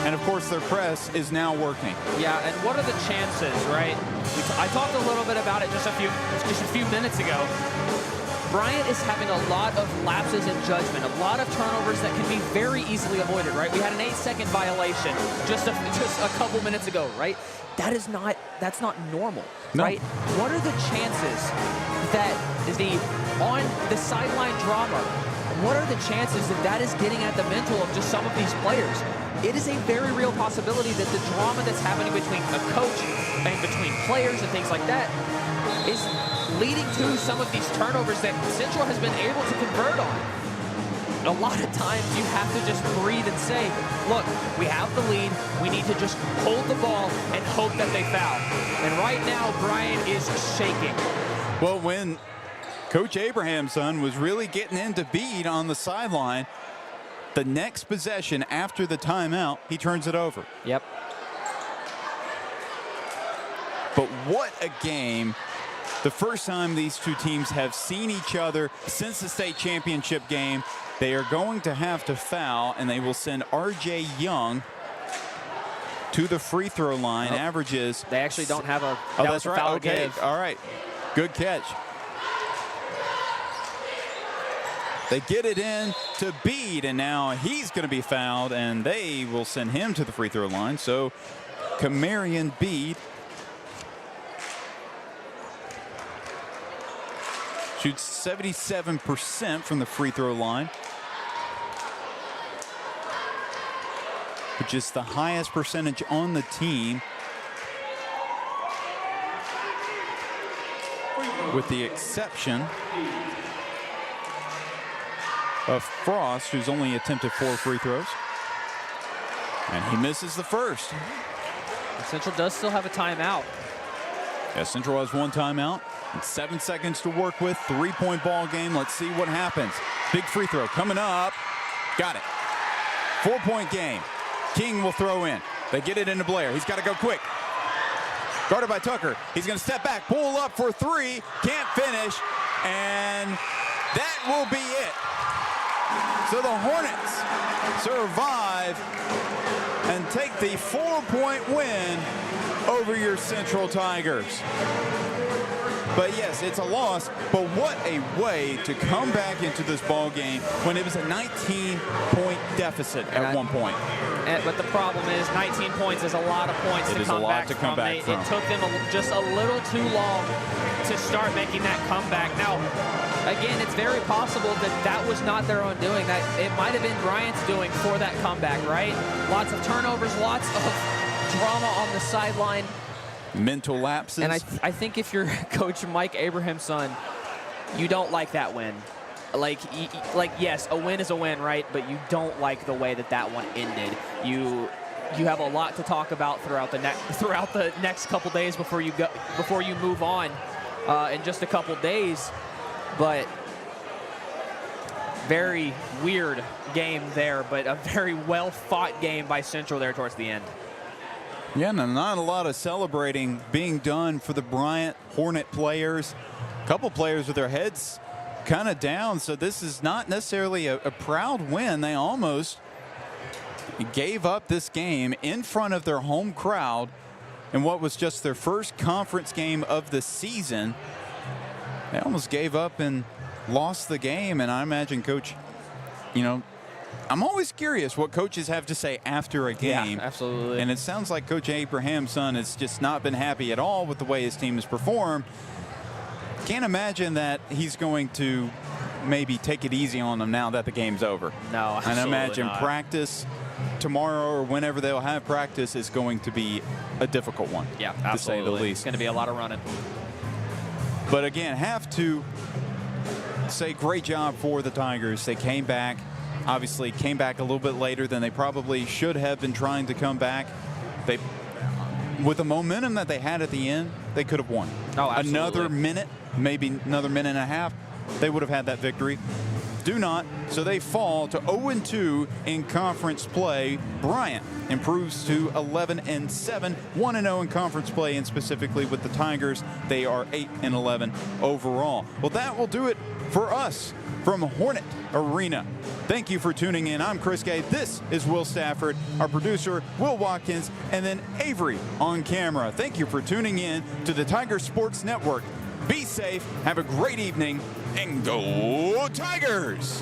and of course their press is now working. Yeah, and what are the chances, right? I talked a little bit about it just a few minutes ago. Bryant is having a lot of lapses in judgment, a lot of turnovers that can be very easily avoided, right? We had an 8-second violation just a couple minutes ago, right? That's not normal, no. Right? What are the chances that on the sideline drama, what are the chances that is getting at the mental of just some of these players? It is a very real possibility that the drama that's happening between a coach and between players and things like that is leading to some of these turnovers that Central has been able to convert on. A lot of times you have to just breathe and say, look, we have the lead. We need to just hold the ball and hope that they foul. And right now, Bryant is shaking. Well, when Coach Abraham's son was really getting into Bede on the sideline, the next possession after the timeout, he turns it over. Yep. But what a game. The first time these two teams have seen each other since the state championship game. They are going to have to foul, and they will send R.J. Young to the free throw line. Averages. They actually don't have a Oh, that's right. foul Okay. give. All right. Good catch. They get it in to Bede, and now he's going to be fouled, and they will send him to the free throw line. So, Kamarian Bede shoots 77% from the free throw line, which is the highest percentage on the team, with the exception of Frost, who's only attempted 4 free throws. And he misses the first. Central does still have a timeout. Yeah, Central has 1 timeout and 7 seconds to work with. 3-point ball game. Let's see what happens. Big free throw coming up. Got it. 4-point game. King will throw in. They get it into Blair. He's got to go quick. Guarded by Tucker. He's going to step back, pull up for 3. Can't finish. And that will be it. So the Hornets survive and take the 4-point win over your Central Tigers. But yes, it's a loss, but what a way to come back into this ball game when it was a 19-point deficit at one point. But the problem is 19 points is a lot of points to come back from. It took them just a little too long to start making that comeback. Now, again, it's very possible that that was not their own doing. That it might have been Bryant's doing for that comeback, right? Lots of turnovers, lots of drama on the sideline. Mental lapses. And I think if you're Coach Mike Abraham's son, you don't like that win. Like, yes, a win is a win, right? But you don't like the way that that one ended. You have a lot to talk about throughout the next couple days before you move on in just a couple days. But very weird game there, but a very well fought game by Central there towards the end. Yeah, no, not a lot of celebrating being done for the Bryant Hornet players. A couple players with their heads kind of down, so this is not necessarily a proud win. They almost gave up this game in front of their home crowd in what was just their first conference game of the season. They almost gave up and lost the game, and I imagine Coach, I'm always curious what coaches have to say after a game. Yeah, absolutely. And it sounds like Coach Abraham's son has just not been happy at all with the way his team has performed. Can't imagine that he's going to maybe take it easy on them now that the game's over. No, absolutely And I imagine not. Practice tomorrow or whenever they'll have practice is going to be a difficult one, Yeah, to absolutely. say the least. It's going to be a lot of running. But again, have to say great job for the Tigers. They came back. Obviously came back a little bit later than they probably should have been trying to come back. With the momentum that they had at the end, they could have won. Oh, absolutely. Another minute, maybe another minute and a half, they would have had that victory. Do not, so they fall to 0-2 in conference play. Bryant improves to 11-7, 1-0 in conference play, and specifically with the Tigers, they are 8-11 overall. Well, that will do it for us from Hornet Arena. Thank you for tuning in. I'm Chris Gay. This is Will Stafford, our producer, Will Watkins, and then Avery on camera. Thank you for tuning in to the Tiger Sports Network. Be safe, have a great evening, and go Tigers!